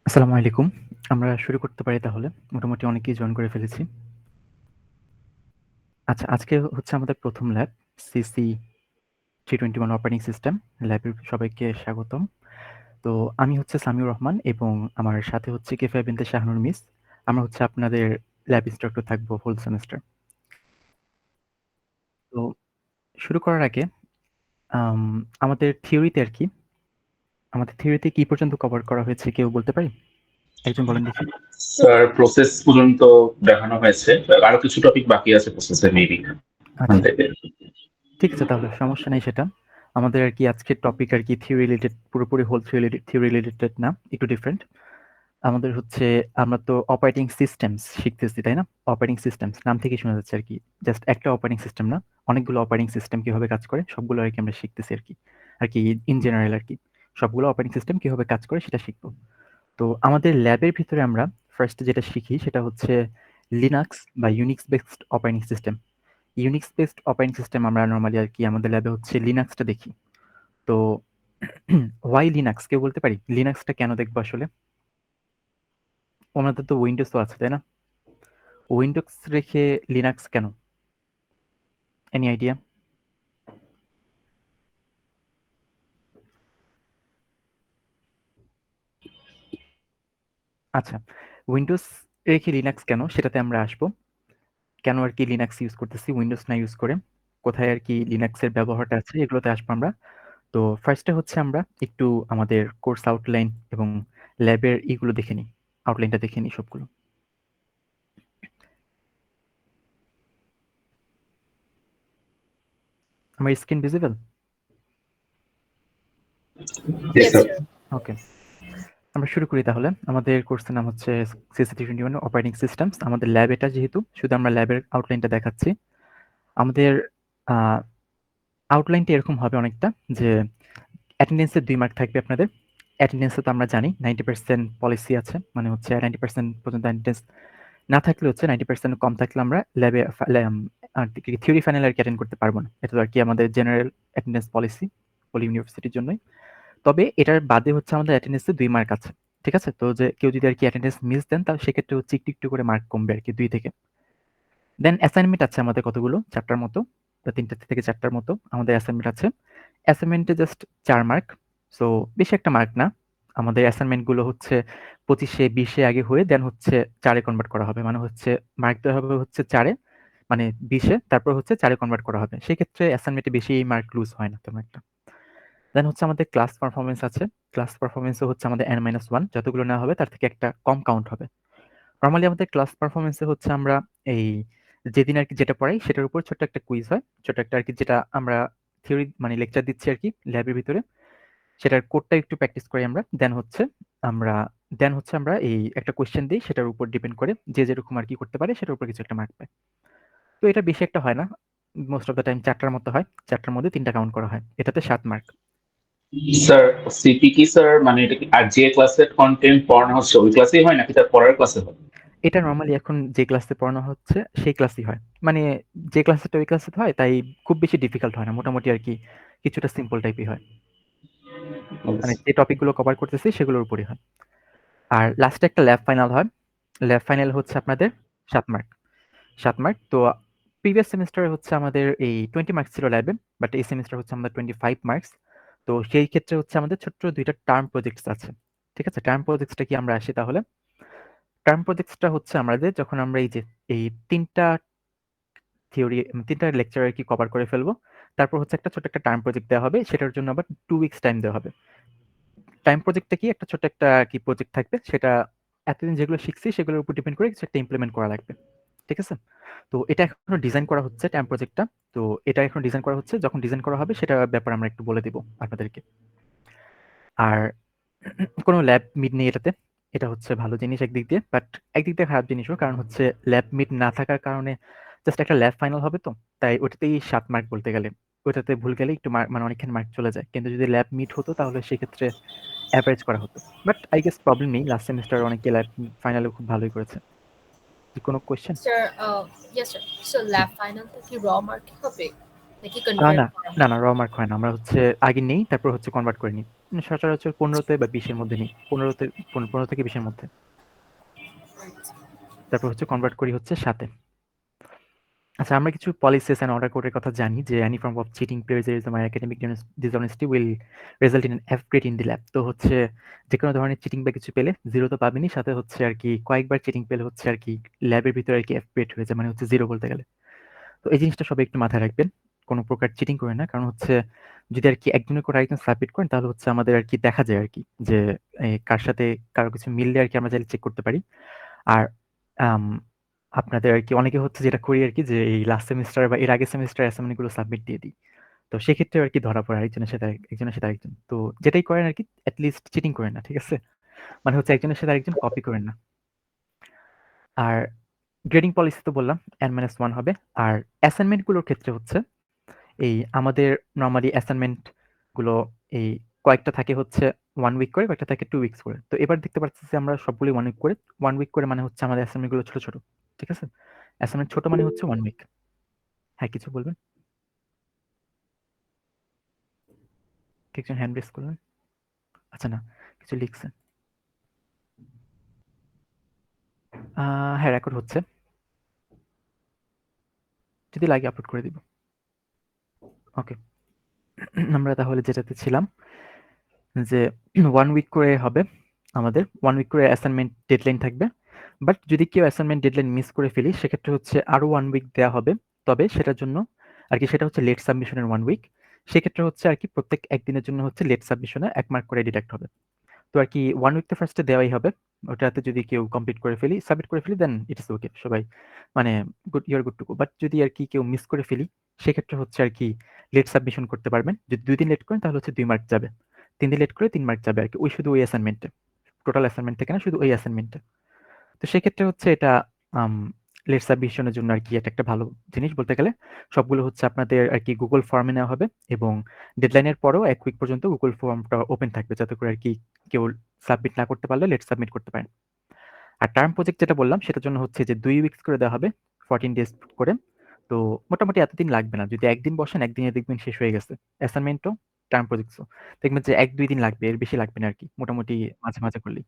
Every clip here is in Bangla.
আসসালামু আলাইকুম। আমরা শুরু করতে পারি তাহলে। মোটামুটি অনেকেই জয়েন করে ফেলেছি। আচ্ছা, আজকে হচ্ছে আমাদের ১ম ল্যাব সিসি 321 অপারেটিং সিস্টেম। ল্যাবের সবাইকে স্বাগতম। তো আমি হচ্ছে সামিউর রহমান এবং আমার সাথে হচ্ছে কেফায়ে বিনতে শাহানুর মিস। আমরা হচ্ছে আপনাদের ল্যাব ইন্সট্রাক্টর থাকবো হোল সেমেস্টার। তো শুরু করার আগে আম আমাদের থিওরিতে আরকি, আমাদের থিওরিতে কি পর্যন্ত কভার করা হয়েছে কেউ বলতে পারি? একজন বলেন দেখি। স্যার প্রসেস পর্যন্ত দেখানো হয়েছে। আরো কিছু টপিক বাকি আছে প্রসেসে মেবি ওখান আচ্ছা। থেকে। ঠিক আছে তাহলে সমস্যা নেই সেটা। আমাদের আরকি আজকের টপিক আরকি থিওরি রিলেটেড পুরোপুরি হোল থিওরি রিলেটেড না, একটু ডিফারেন্ট। আমাদের হচ্ছে আমরা তো অপারেটিং সিস্টেমস শিখতেছি, তাই না? অপারেটিং সিস্টেমস নাম থেকেই শোনা যাচ্ছে আরকি। জাস্ট একটা অপারেটিং সিস্টেম না, অনেকগুলো অপারেটিং সিস্টেম কিভাবে কাজ করে সবগুলো আরকি আমরা শিখতেছি আরকি। আরকি ইন জেনারেল আরকি। সবগুলো অপারেটিং সিস্টেম কিভাবে কাজ করে সেটা শিখব। তো আমাদের ল্যাবের ভিতরে আমরা ফার্স্ট যেটা শিখি সেটা হচ্ছে লিনাক্স বা Unix based operating system. Unix based operating system আমরা নরমালি আরকি আমাদের ল্যাবে হচ্ছে লিনাক্সটা দেখি। তো হোয়াই লিনাক্স কেউ বলতে পারি? লিনাক্সটা কেন দেখবো আসলে? ওনাদের তো উইন্ডোজও আছে, তাই না? উইন্ডোজ রেখে লিনাক্স কেন? Any idea? আচ্ছা, উইন্ডোজ রেখে লিনাক্স কেন সেটাতে আমরা আসবো। কেন আরকি লিনাক্স ইউজ করতেছি উইন্ডোজ না ইউজ করে? কোথায় আরকি লিনাক্সের ব্যবহারটা আছে এগুলোতে আসবো আমরা। তো ফার্স্টে হচ্ছে আমরা একটু আমাদের কোর্স আউটলাইন এবং ল্যাবের ইগুলো দেখে নিই। আউটলাইনটা দেখে নিই সবগুলো। আমার স্ক্রিন ভিজিবল? জি Yes, স্যার। sir. ওকে। আমরা শুরু করি তাহলে। আমাদের কোর্সের নাম হচ্ছে CC321 অপারেটিং সিস্টেমস। আমাদের ল্যাব এটা যেহেতু শুধু আমরা ল্যাবের আউটলাইনটা দেখাচ্ছি। আমাদের আ আউটলাইনটা এরকম হবে অনেকটা যে অ্যাটেন্ডেন্সের ২ মার্ক থাকবে আপনাদের। অ্যাটেন্ডেন্সে তো আমরা জানি 90% পলিসি আছে। মানে হচ্ছে 90% পর্যন্ত অ্যাটেন্ডেন্স না থাকলে হচ্ছে 90% কম থাকলে আমরা ল্যাবে থিওরি ফাইনাল আরকি অ্যাটেন্ড করতে পারব না। এটা তো আরকি আমাদের জেনারেল অ্যাটেন্ডেন্স পলিসি পলি ইউনিভার্সিটির জন্যই। তবে এটার বাদে হচ্ছে আমাদের অ্যাটেন্ডেন্সে ২ মার্ক আছে। ঠিক আছে? তো যে কেউ যদি আরকি অ্যাটেন্ডেন্স মিস দেন তাহলে সেক্ষেত্রে হচ্ছে একটু করে মার্ক কমবে আরকি ২ থেকে। দেন অ্যাসাইনমেন্ট আছে আমাদের কতগুলো? ৪ টার মতো। ৩ টা থেকে ৪ টার মতো আমাদের অ্যাসাইনমেন্ট আছে। অ্যাসাইনমেন্টে জাস্ট ৪ মার্ক। সো বেশি একটা মার্ক না। আমাদের অ্যাসাইনমেন্ট গুলো হচ্ছে ২৫ এ ২০ এ আগে হয়ে দেন হচ্ছে ৪ এ কনভার্ট করা হবে। মানে হচ্ছে মার্ক দেওয়া হবে হচ্ছে ৪ এ মানে ২০ এ তারপর হচ্ছে ৪ এ কনভার্ট করা হবে। সেক্ষেত্রে অ্যাসাইনমেন্টে বেশি মার্ক লুজ হয় না তেমন একটা। দেন হচ্ছে আমাদের ক্লাস পারফরম্যান্স আছে। ক্লাস পারফরম্যান্স ও হচ্ছে আমাদের N-1 যতগুলো নেওয়া হবে তার থেকে একটা কম কাউন্ট হবে। নরমালি আমাদের ক্লাস পারফরম্যান্স এ হচ্ছে আমরা এই যেদিন আরকি যেটা পড়াই সেটার উপর ছোট্ট একটা কুইজ হয়। ছোট একটা আরকি যেটা আমরা থিওরি মানে লেকচার দিচ্ছি আরকি ল্যাবের ভিতরে। সেটার কোডটা একটু প্র্যাকটিস করি আমরা। আমরা আমরা এই একটা কোয়েশ্চেন দেই সেটার উপর ডিপেন্ড করে যে যেরকম আরকি করতে পারে সেটার উপর কিছু একটা মার্ক পায়। তো এটা বেশি একটা হয় না। মোস্ট অফ দ্যা টাইম ৪ টার মতো হয়। ৪ টার মধ্যে ৩ টা কাউন্ট করা হয়। এটাতে ৭ মার্ক। স্যার সিপি কি স্যার, মানে এটা কি আর যে ক্লাসের কন্টেন্ট পড়ানো হচ্ছে ওই ক্লাসেই হয় নাকি তার পরের ক্লাসে হয়? এটা নরমালি এখন যে ক্লাসে পড়ানো হচ্ছে সেই ক্লাসই হয়। মানে যে ক্লাসেরটা ওই ক্লাসে হয় তাই খুব বেশি ডিফিকাল্ট হয় না। মোটামুটি আরকি কিছুটা সিম্পল টাইপই হয়। মানে যে টপিকগুলো কভার করতেছি সেগুলোর উপরই হয়। আর লাস্টে একটা ল্যাব ফাইনাল হয়। ল্যাব ফাইনাল হচ্ছে আপনাদের ৭ মার্ক। ৭ মার্ক। তো প্রিভিয়াস সেমেস্টারে হচ্ছে আমাদের এই 20 মার্কস ছিল ল্যাবে। বাট এই সেমেস্টার হচ্ছে আমাদের 25 মার্কস। তো সেই ক্ষেত্রে হচ্ছে আমাদের ছোট্ট ২ টা টার্ম প্রজেক্টস আছে। ঠিক আছে? টার্ম প্রজেক্টসটা কি আমরা আসি তাহলে। টার্ম প্রজেক্টসটা হচ্ছে আমাদের যখন আমরা এই যে এই ৩ টা থিওরি ৩ টা লেকচার আরকি কভার করে ফেলবো। তারপর হচ্ছে একটা ছোট্ট একটা টার্ম প্রজেক্ট দেওয়া হবে। সেটার জন্য আবার 2 উইকস টাইম দেওয়া হবে। টাইম প্রজেক্টটা কি? একটা ছোট্ট একটা কি প্রজেক্ট থাকবে। সেটা এতদিন যেগুলো শিখছি সেগুলোর উপর ডিপেন্ড করে কিছু একটা ইমপ্লিমেন্ট করা লাগবে। ঠিক আছে? তো এটা এখনো ডিজাইন করা হচ্ছে টাইম প্রজেক্টটা। তো এটা এখন ডিজাইন করা হচ্ছে। যখন ডিজাইন করা হবে সেটার ব্যাপারে আমরা একটু বলে দিব আপনাদেরকে। আর কোনো ল্যাব মিট নেই এটাতে। এটা হচ্ছে ভালো জিনিস একদিক দিয়ে। বাট একদিক দিয়ে খারাপ জিনিসও। কারণ হচ্ছে ল্যাব মিট না থাকার কারণে জাস্ট একটা ল্যাব ফাইনাল হবে তো। তাই ওটাতেই ৭ মার্ক বলতে গেলে। ওটাতে ভুল গেলে একটু মানে অনেকখানি মার্ক চলে যায়। কিন্তু যদি ল্যাব মিট হতো তাহলে সেক্ষেত্রে এভারেজ করা হতো। বাট আই গেস প্রবলেম নেই। লাস্ট সেমেস্টার অনেকে ল্যাব ফাইনালে খুব ভালোই করেছে। কোনো question? Sir, yes, sir. So জি। lab final টা কি raw mark হবে? নাকি না, কনভার্ট না, করা না, হয়? না, র মার্ক হয় না। আমরা হচ্ছে আগে নেই, তারপর হচ্ছে কনভার্ট করে নিই। সচরাচর ১৫ তে বা ২০ এর মধ্যে নিই। ১৫ থেকে ২০ এর মধ্যে। তারপর হচ্ছে কনভার্ট করি হচ্ছে ৭ এ। আচ্ছা, আমরা কিছু পলিসিস অ্যান্ড অর্ডার কোডের কথা জানি যে any form of cheating, plagiarism আর academic dishonesty will result in an F grade in the lab. তো হচ্ছে যেকোনো ধরনের চিটিং বা কিছু পেলে 0 তো পাবেনই, সাথে হচ্ছে আরকি কয়েকবার চিটিং পেলে হচ্ছে আরকি ল্যাবের ভিতরে আরকি এফ গ্রেড হয়ে যায়। মানে হচ্ছে 0 বলতে গেলে। তো এই জিনিসটা সবাই একটু মাথায় রাখবেন। কোন প্রকার চিটিং করেন না। কারণ হচ্ছে যদি আরকি একজনের করে আরেকজন সাবমিট করেন তাহলে হচ্ছে আমাদের আরকি দেখা যায় আরকি যে কার সাথে কারো কিছু মিললে আরকি আমরা চাইলে চেক করতে পারি। আর আম আপনাদের আরকি অনেকে হচ্ছে যেটা করি আরকি যে এই লাস্ট সেমেস্টার বা এর আগের সেমেস্টার অ্যাসাইনমেন্ট গুলো সাবমিট দিয়ে দিই। তো সেক্ষেত্রেও আরকি ধরা পড়ে একজনের সাথে আরেকজন। তো যেটাই করেন আরকি এট লিস্ট চিটিং করেন না। ঠিক আছে? মানে হচ্ছে একজনের সাথে আরেকজন কপি করেন না। আর গ্রেডিং পলিসি তো বললাম N-1 হবে। আর অ্যাসাইনমেন্ট গুলোর ক্ষেত্রে হচ্ছে এই আমাদের নরমালি অ্যাসাইনমেন্ট গুলো এই কয়েকটা থাকে হচ্ছে 1 উইক করে, কয়েকটা থাকে 2 উইকস করে। তো এবার দেখতে পাচ্ছি যে আমরা সবগুলোই 1 উইক করে। 1 উইক করে মানে হচ্ছে আমাদের অ্যাসাইনমেন্ট গুলো ছোট, ছোট। ঠিক আছে? অ্যাসাইনমেন্ট ছোট মানে হচ্ছে 1 উইক। হ্যাঁ, কিছু বলবেন? কে একজন হ্যান্ড রেইজ করলেন? আচ্ছা না, কিছু লিখছেন। হ্যাঁ, রেকর্ড হচ্ছে। যদি লাগে আপলোড করে দিব। ওকে। আমরা তাহলে যেটাতে ছিলাম যে 1 উইক করে হবে আমাদের। 1 উইক করে অ্যাসাইনমেন্ট ডেডলাইন থাকবে। বাট যদি কেউ অ্যাসাইনমেন্ট ডেডলাইন মিস করে ফেলি সেক্ষেত্রে হচ্ছে আরো 1 উইক দেয়া হবে। তবে সেটার জন্য আরকি সেটা হচ্ছে লেট সাবমিশন এর 1 উইক। সেক্ষেত্রে হচ্ছে আরকি প্রত্যেক ১ দিনের জন্য হচ্ছে লেট সাবমিশন এ ১ মার্ক করে ডিডাক্ট হবে। তো আরকি 1 উইক তো ফার্স্ট এ দেওয়াই হবে। ওটাতে যদি কেউ কমপ্লিট করে ফেলি, সাবমিট করে ফেলি দেন ইট ইস ওকে। সবাই মানে you are good to go. But যদি আরকি কেউ মিস করে ফেলি সেক্ষেত্রে হচ্ছে আরকি লেট সাবমিশন করতে পারবেন। যদি ২ দিন লেট করেন তাহলে হচ্ছে ২ মার্ক যাবে। ৩ দিন লেট করে ৩ মার্ক যাবে আরকি। শুধু ওই অ্যাসাইনমেন্টে। টোটাল অ্যাসাইনমেন্ট থেকে না, শুধু ওই অ্যাসাইনমেন্টে। তো সেক্ষেত্রে হচ্ছে এটা আম লেট সাবমিশন এর জন্য আরকি এটা একটা ভালো জিনিস বলতে গেলে। সবগুলো হচ্ছে আপনাদের আরকি Google ফর্মে নেওয়া হবে এবং ডেডলাইন এর পরেও ১ উইক পর্যন্ত Google ফর্মটা ওপেন থাকবে যাতে করে আরকি কেউ সাবমিট না করতে পারলে লেট সাবমিট করতে পারেন। আর টার্ম প্রজেক্ট যেটা বললাম সেটার জন্য হচ্ছে যে ২ উইকস করে দেওয়া হবে 14 ডেজ করে। তো মোটামুটি এতদিন লাগবে না। যদি একদিন বসেন একদিনে দেখবেন শেষ হয়ে গেছে। অ্যাসাইনমেন্টও, টার্ম প্রজেক্টসও। দেখবেন যে ১-২ দিন লাগবে। এর বেশি লাগবে না আরকি। মোটামুটি মাঝে, মাঝে করলেই।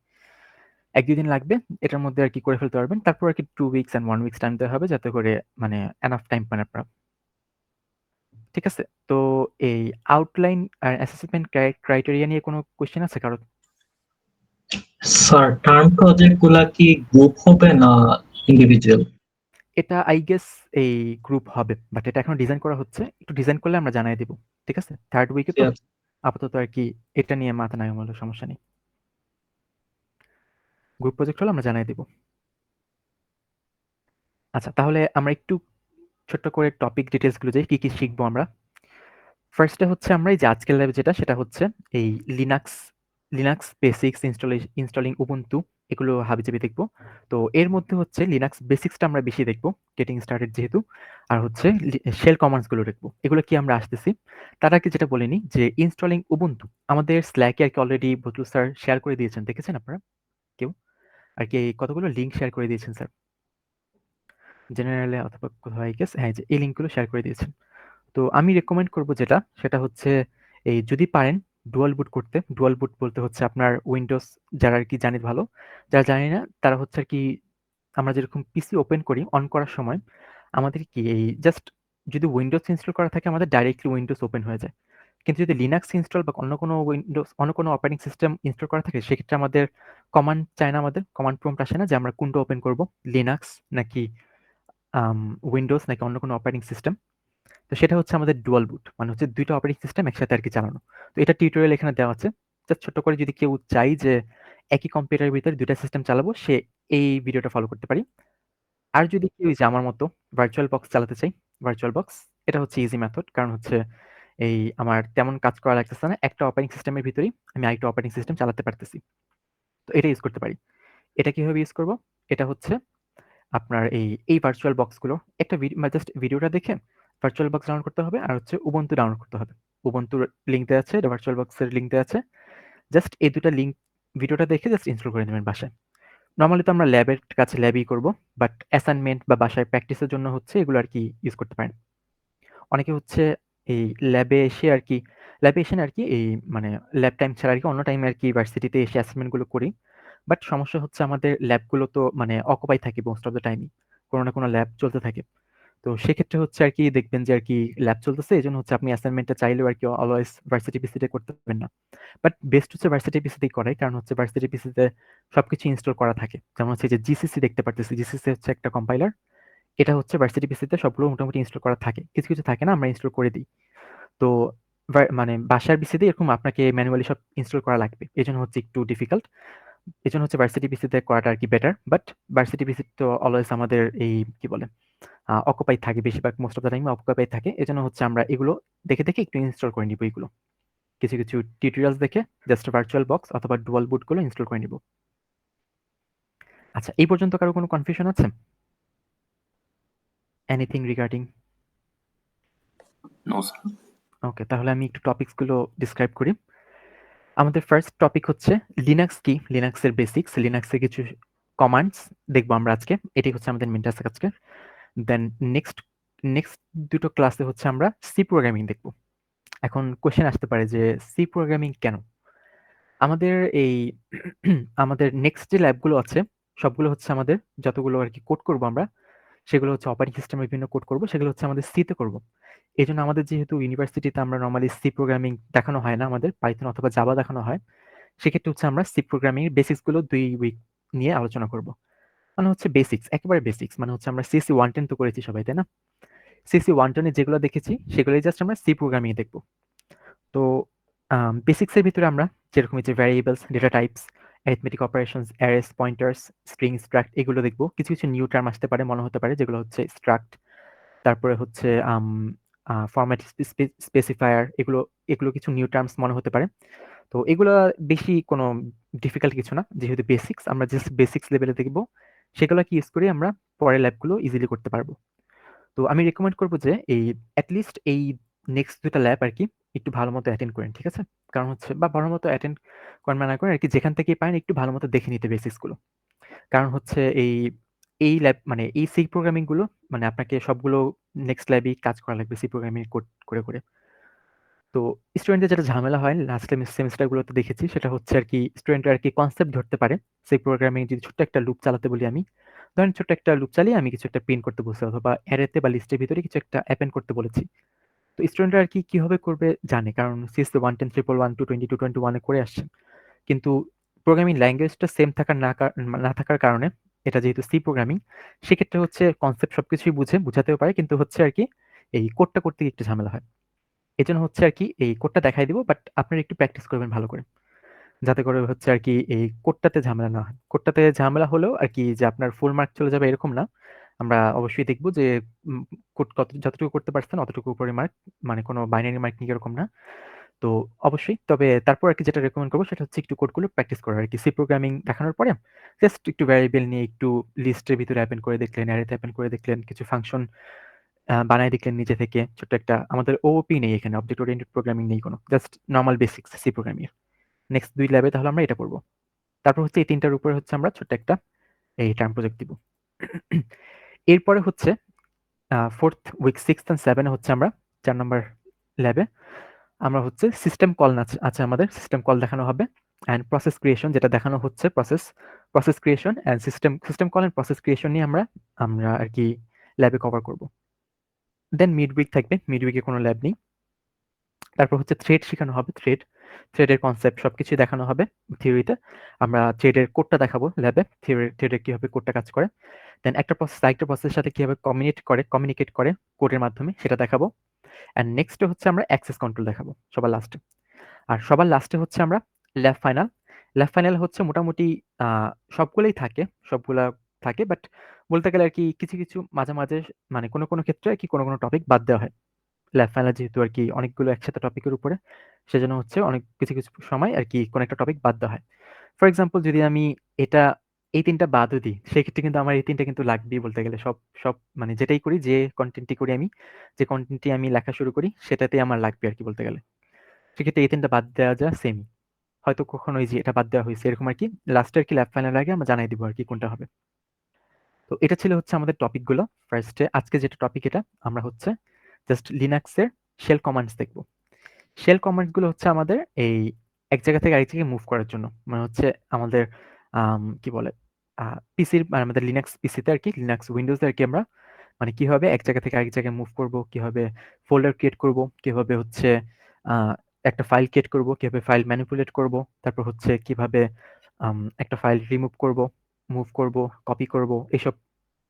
১-২ দিন লাগবে। এটার মধ্যে আরকি করে ফেলতে পারবেন। তারপর আরকি 2 উইকস অ্যান্ড 1 উইকস টাইম দেওয়া হবে যাতে করে মানে এনাফ টাইম পান আপনারা। ঠিক আছে? তো এই আউটলাইন আর অ্যাসেসমেন্ট ক্রাইটেরিয়া নিয়ে কোনো কোয়েশ্চেন আছে কারো? স্যার, টার্ম প্রজেক্ট গুলা কি গ্রুপ হবে না ইন্ডিভিজুয়াল? এটা আই গেস এই গ্রুপ হবে। বাট এটা এখনো ডিজাইন করা হচ্ছে। একটু ডিজাইন করলে আমরা জানায় দিব। ঠিক আছে? 3rd উইকে তো আপাতত আরকি এটা নিয়ে মাথা নাই আমার সমস্যা নেই। গ্রুপ প্রজেক্ট হলে আমরা জানায় দিব। আচ্ছা, তাহলে আমরা একটু ছোট্ট করে টপিক ডিটেইলস গুলো যাই। কি, কি শিখবো আমরা? ফার্স্ট এ হচ্ছে আমরা এই যে আজকের ল্যাবে যেটা সেটা হচ্ছে এই লিনাক্স বেসিক্স ইনস্টলিং উবুন্টু এগুলো হাবিজাবি দেখব। তো এর মধ্যে হচ্ছে লিনাক্স বেসিক্সটা আমরা বেশি দেখব, গেটিং স্টার্টেড যেহেতু। আর হচ্ছে শেল কমান্ডস গুলো দেখব। এগুলো কি আমরা আসতেছি। তার আগে যেটা বলে নিই যে ইনস্টলিং উবুন্টু আমাদের স্ল্যাকে আরকি অলরেডি বদরুল স্যার শেয়ার করে দিয়েছেন। দেখেছেন আপনারা কেউ? আরকি কতগুলো লিঙ্ক শেয়ার করে দিয়েছেন স্যার। জেনারেলে অথবা কোথাও আই গেস হ্যাঁ, এই যে এই লিঙ্কগুলো শেয়ার করে দিয়েছেন। তো আমি রেকমেন্ড করব যেটা, সেটা হচ্ছে এই যদি পারেন ডুয়াল বুট করতে। ডুয়াল বুট বলতে হচ্ছে আপনার উইন্ডোজ যারা আরকি জানে ভালো। যারা জানে না তারা হচ্ছে আরকি আমরা যেরকম পিসি ওপেন করি অন করার সময় আমাদের কি এই জাস্ট যদি উইন্ডোজ ইনস্টল করা থাকে আমাদের ডাইরেক্টলি উইন্ডোজ ওপেন হয়ে যায়। কিন্তু যদি লিনাক্স ইনস্টল বা অন্য কোনো অপারেটিং সিস্টেম ইনস্টল করা থাকে সেক্ষেত্রে আমাদের কমান্ড চায় না, আমাদের কমান্ড প্রম্পট আসে না যে আমরা কোনটা ওপেন করব। লিনাক্স নাকি আম উইন্ডোজ নাকি অন্য কোনো অপারেটিং সিস্টেম। তো সেটা হচ্ছে আমাদের ডুয়াল বুট। মানে হচ্ছে ২ টা অপারেটিং সিস্টেম একসাথে আরকি চালানো। তো এটা টিউটোরিয়াল এখানে দেওয়া আছে। জাস্ট ছোট্ট করে যদি কেউ চায় যে একই কম্পিউটারের ভিতরে ২ টা সিস্টেম চালাবো, সে এই ভিডিওটা ফলো করতে পারি। আর যদি কেউ এই যে আমার মতো ভার্চুয়াল বক্স চালাতে চাই, ভার্চুয়াল বক্স এটা হচ্ছে ইজি মেথড। কারণ হচ্ছে এই আমার তেমন কাজ করা লাগতেছে না। একটা অপারেটিং সিস্টেমের ভিতরেই আমি আরেকটা অপারেটিং সিস্টেম চালাতে পারতেছি। তো এটা ইউজ করতে পারি। এটা কিভাবে ইউজ করব? এটা হচ্ছে আপনার এই ভার্চুয়াল বক্সগুলো একটা জাস্ট ভিডিওটা দেখে ভার্চুয়াল বক্স ডাউনলোড করতে হবে আর হচ্ছে উবুন্টু ডাউনলোড করতে হবে। উবুন্টুর লিঙ্ক দেওয়া আছে, এটা ভার্চুয়াল বক্সের লিঙ্ক দেওয়া আছে। জাস্ট এই ২ টা লিঙ্ক ভিডিওটা দেখে জাস্ট ইনস্টল করে নেবেন বাসায়। নরমালি তো আমরা ল্যাবের কাছে ল্যাবই করব। বাট অ্যাসাইনমেন্ট বা বাসায় প্র্যাকটিসের জন্য হচ্ছে এগুলো আরকি ইউজ করতে পারেন। অনেকে হচ্ছে এই ল্যাবে এসে আরকি এই মানে ল্যাব টাইম ছাড়া আরকি অন্য টাইমে আরকি ভার্সিটিতে এসে অ্যাসাইনমেন্ট গুলো করি। বাট সমস্যা হচ্ছে আমাদের ল্যাবগুলো তো মানে অকুপাই থাকে মোস্ট অফ দ্যা টাইমই। কোনো না কোনো ল্যাব চলতে থাকে। তো সেক্ষেত্রে হচ্ছে আরকি দেখবেন যে আরকি ল্যাব চলতেছে এজন্য হচ্ছে আপনি অ্যাসাইনমেন্টটা চাইলেও আরকি অলওয়েজ ভার্সিটি পিসিতে করতে পারবেন না। বাট বেস্ট হচ্ছে ভার্সিটি পিসিতেই করাই। কারণ হচ্ছে ভার্সিটি পিসিতে সবকিছু ইনস্টল করা থাকে। যেমন হচ্ছে যে জিসিসি দেখতে পারতেছি। জিসিসি হচ্ছে একটা কম্পাইলার। এটা হচ্ছে ভার্সিটি পিসিতে সবগুলো মোটামুটি ইনস্টল করা থাকে। কিছু, কিছু থাকে না আমরা ইনস্টল করে দিই। তো মানে বাসার পিসিতে এরকম আপনাকে ম্যানুয়ালি সব ইনস্টল করা লাগবে। এজন্য হচ্ছে একটু ডিফিকাল্ট। এজন্য হচ্ছে ভার্সিটি পিসিতে করাটা আরকি বেটার। বাট ভার্সিটি পিসি তো অলওয়েজ আমাদের এই কি বলে অকুপাই থাকে বেশিরভাগ most of the time occupy থাকে। এজন্য হচ্ছে আমরা এগুলো দেখে, দেখে একটু ইনস্টল করে নিব এগুলো। কিছু, কিছু টিউটোরিয়ালস দেখে জাস্ট ভার্চুয়াল বক্স অথবা ডুয়াল বুট গুলো ইনস্টল করে নিব। আচ্ছা, এই পর্যন্ত কারো কোনো কনফিউশন আছে? Anything regarding? No sir. Okay, তাহলে আমি একটু টপিকস গুলো ডিসক্রাইব করি। আমাদের ফার্স্ট টপিক হচ্ছে লিনাক্স কি, লিনাক্সের বেসিক্স, লিনাক্সের কিছু কমান্ডস দেখবো আমরা আজকে। এটাই হচ্ছে আমাদের মেইন টাস্ক আজকে। দেন নেক্সট নেক্সট দুটো ক্লাসে হচ্ছে আমরা সি প্রোগ্রামিং দেখব। এখন কোয়েশ্চেন আসতে পারে যে সি প্রোগ্রামিং কেন? আমাদের এই আমাদের নেক্সট যে ল্যাবগুলো আছে সবগুলো হচ্ছে আমাদের যতগুলো আরকি কোড করব আমরা সেগুলো হচ্ছে অপারেটিং সিস্টেমের বিভিন্ন কোড করব সেগুলো হচ্ছে আমাদের সি তে করব। এজন্য আমাদের যেহেতু ইউনিভার্সিটিতে আমরা নরমালি সি প্রোগ্রামিং দেখানো হয় না, আমাদের পাইথন অথবা জাভা দেখানো হয়। সেক্ষেত্রে হচ্ছে আমরা সি প্রোগ্রামিং এর বেসিক্স গুলো ২ উইক নিয়ে আলোচনা করব। মানে হচ্ছে বেসিক্স, একেবারে বেসিক্স। মানে হচ্ছে আমরা সিসি 110 তো করেছি সবাই, তাই না? সিসি 110 এ যেগুলো দেখেছি সেগুলোই জাস্ট আমরা সি প্রোগ্রামিং এ দেখব। তো বেসিক্স এর ভিতরে আমরা যেরকম এই যে variables, data types, arithmetic operations, arrays, pointers, string, struct এগুলো দেখব। কিছু, কিছু নিউ টার্ম আসতে পারে, মনে হতে পারে যেগুলো হচ্ছে স্ট্রাক্ট, তারপরে হচ্ছে ফরম্যাট স্পেসিফায়ার এগুলো এগুলো কিছু নিউ টার্মস মনে হতে পারে। তো এগুলা বেশি কোনো ডিফিকাল্ট কিছু না। যেহেতু বেসিক্স আমরা জাস্ট বেসিক্স লেভেলে দেখব। সেগুলোকে ইউজ করে আমরা পরের ল্যাবগুলো ইজিলি করতে পারব। তো আমি রিকমেন্ড করব যে এই এটলিস্ট এই নেক্সট ২ টা ল্যাব আরকি একটু ভালো মতো অ্যাটেন্ড করেন। ঠিক আছে? কারণ হচ্ছে বা ভালো মতো অ্যাটেন্ড করেন বা না করেন আরকি যেখান থেকেই পারেন একটু ভালো মতো দেখে নিতে বেসিক্স গুলো। কারণ হচ্ছে এই ল্যাব মানে এই সি প্রোগ্রামিং গুলো মানে আপনাকে সবগুলো নেক্সট ল্যাবেই কাজ করা লাগবে সি প্রোগ্রামিং কোড করে, করে। তো স্টুডেন্টদের যেটা ঝামেলা হয় লাস্ট সেমেস্টার গুলোতে দেখেছি সেটা হচ্ছে আরকি স্টুডেন্টরা আরকি কনসেপ্ট ধরতে পারে। সি প্রোগ্রামিং যদি ছোট্ট একটা লুপ চালাতে বলি আমি, ধরেন ছোট্ট একটা লুপ চালিয়ে আমি কিছু একটা প্রিন্ট করতে বলছি অথবা অ্যারেতে বা লিস্টের ভিতরে কিছু একটা অ্যাপেন্ড করতে বলেছি। তো স্টুডেন্টরা আরকি কিভাবে করবে জানে। কারণ সিএসসি 110, 111, 220, 221 এ করে আসছে। কিন্তু প্রোগ্রামিং ল্যাঙ্গুয়েজটা সেম থাকার না থাকার কারণে এটা যেহেতু সি প্রোগ্রামিং সেক্ষেত্রে হচ্ছে কনসেপ্ট সবকিছুই বুঝাতেও পারে কিন্তু হচ্ছে আরকি এই কোডটা করতে গিয়ে একটু ঝামেলা হয়। এজন্য হচ্ছে আরকি এই কোডটা দেখাই দিব বাট আপনারা একটু প্র্যাকটিস করবেন ভালো করে। যাতে করে হচ্ছে আরকি এই কোডটাতে ঝামেলা না হয়। কোডটাতে ঝামেলা হলেও আরকি যে আপনার ফুল মার্ক চলে যাবে এরকম না। আমরা অবশ্যই দেখব যে কোড যতটুকু করতে পারছেন অতটুকু উপরে মার্ক, মানে কোনো বাইনারি মার্কিং এরকম না। তো অবশ্যই তবে তারপর আরকি যেটা রেকমেন্ড করব সেটা হচ্ছে একটু কোডগুলো প্র্যাকটিস করা আরকি। সি প্রোগ্রামিং দেখানোর পরে জাস্ট একটু ভ্যারিয়েবল নিয়ে একটু লিস্টের ভিতরে অ্যাপেন্ড করে দেখলেন, অ্যারেতে অ্যাপেন্ড করে দেখলেন, কিছু ফাংশন বানায় দেখলেন নিজে থেকে। ছোট্ট একটা আমাদের ওওপি নেই এখানে, অবজেক্ট ওরিয়েন্টেড প্রোগ্রামিং নেই কোনো। Just normal basics C programming এর। নেক্সট ২ ল্যাবে তাহলে আমরা এটা করব। তারপর হচ্ছে এই ৩ টার উপরে হচ্ছে আমরা ছোট্ট একটা এই টার্ম প্রজেক্ট দিব। এরপরে হচ্ছে 4th উইক 6th and 7 এ হচ্ছে আমরা ৪ নাম্বার ল্যাবে আমরা হচ্ছে সিস্টেম কল আছে আমাদের। সিস্টেম কল দেখানো হবে অ্যান্ড প্রসেস ক্রিয়েশন যেটা দেখানো হচ্ছে process creation and system call and process creation নিয়ে আমরা আমরা আরকি ল্যাবে কভার করব। দেন মিড উইক থাকবে। মিড উইকে কোনো ল্যাব নেই। তারপর হচ্ছে থ্রেড শিখানো হবে। থ্রেডের কনসেপ্ট সবকিছুই দেখানো হবে থিওরিতে। আমরা থ্রেডের কোডটা দেখাবো ল্যাবে। থ্রেডে কিভাবে কোডটা কাজ করে। দেন একটা প্রসেস আরেকটা প্রসেসের সাথে কিভাবে কমিউনিকেট করে কোডের মাধ্যমে সেটা দেখাবো। অ্যান্ড নেক্সট হচ্ছে আমরা অ্যাক্সেস কন্ট্রোল দেখাবো সবার লাস্টে। আর সবার লাস্টে হচ্ছে আমরা ল্যাব ফাইনাল। ল্যাব ফাইনাল হচ্ছে মোটামুটি আ সবগুলাই থাকে, সবগুলা থাকে বাট বলতে গেলে আরকি কিছু, কিছু মাঝে, মাঝে মানে কোনো ক্ষেত্রে আরকি কোনো টপিক বাদ দেওয়া হয়। ল্যাব ফাইনাল যেহেতু আরকি অনেকগুলো একসাথে টপিকের উপরে, সেজন্য হচ্ছে অনেক কিছু সময় আরকি কোনো একটা টপিক বাদ দেওয়া হয়। ফর এক্সাম্পল যদি আমি এটা এই ৩ টা বাদও দিই, সেক্ষেত্রে কিন্তু আমার এই ৩ টা কিন্তু লাগবেই বলতে গেলে। সব সব মানে যেটাই করি, যে কনটেন্টই করি আমি, যে কনটেন্টটি আমি লেখা শুরু করি, সেটাতেই আমার লাগবে আরকি বলতে গেলে। সেক্ষেত্রে এই ৩ টা বাদ দেওয়া যা সেমই। হয়তো কখনো এই যে এটা বাদ দেওয়া হইছে এরকম আরকি লাস্টে আরকি ল্যাব ফাইনাল আগে আমরা জানাই দিব আরকি কোনটা হবে। তো এটা ছিল হচ্ছে আমাদের টপিকগুলো। ফার্স্টে আজকে যেটা টপিক এটা আমরা হচ্ছে জাস্ট লিনাক্সের শেল কমান্ডস দেখব। শেল কমান্ডসগুলো হচ্ছে আমাদের এই এক জায়গা থেকে আরেক জায়গায় মুভ করার জন্য। মানে হচ্ছে আমাদের কি বলে পিসির আমাদের লিনাক্স পিসিতে আরকি, লিনাক্স উইন্ডোজে আরকি আমরা মানে কিভাবে এক জায়গা থেকে আরেক জায়গায় মুভ করব, কিভাবে ফোল্ডার ক্রিয়েট করব, কিভাবে হচ্ছে আ একটা ফাইল ক্রিয়েট করব, কিভাবে ফাইল ম্যানিপুলেট করব, তারপর হচ্ছে কিভাবে একটা ফাইল রিমুভ করব, মুভ করব, কপি করব, এসব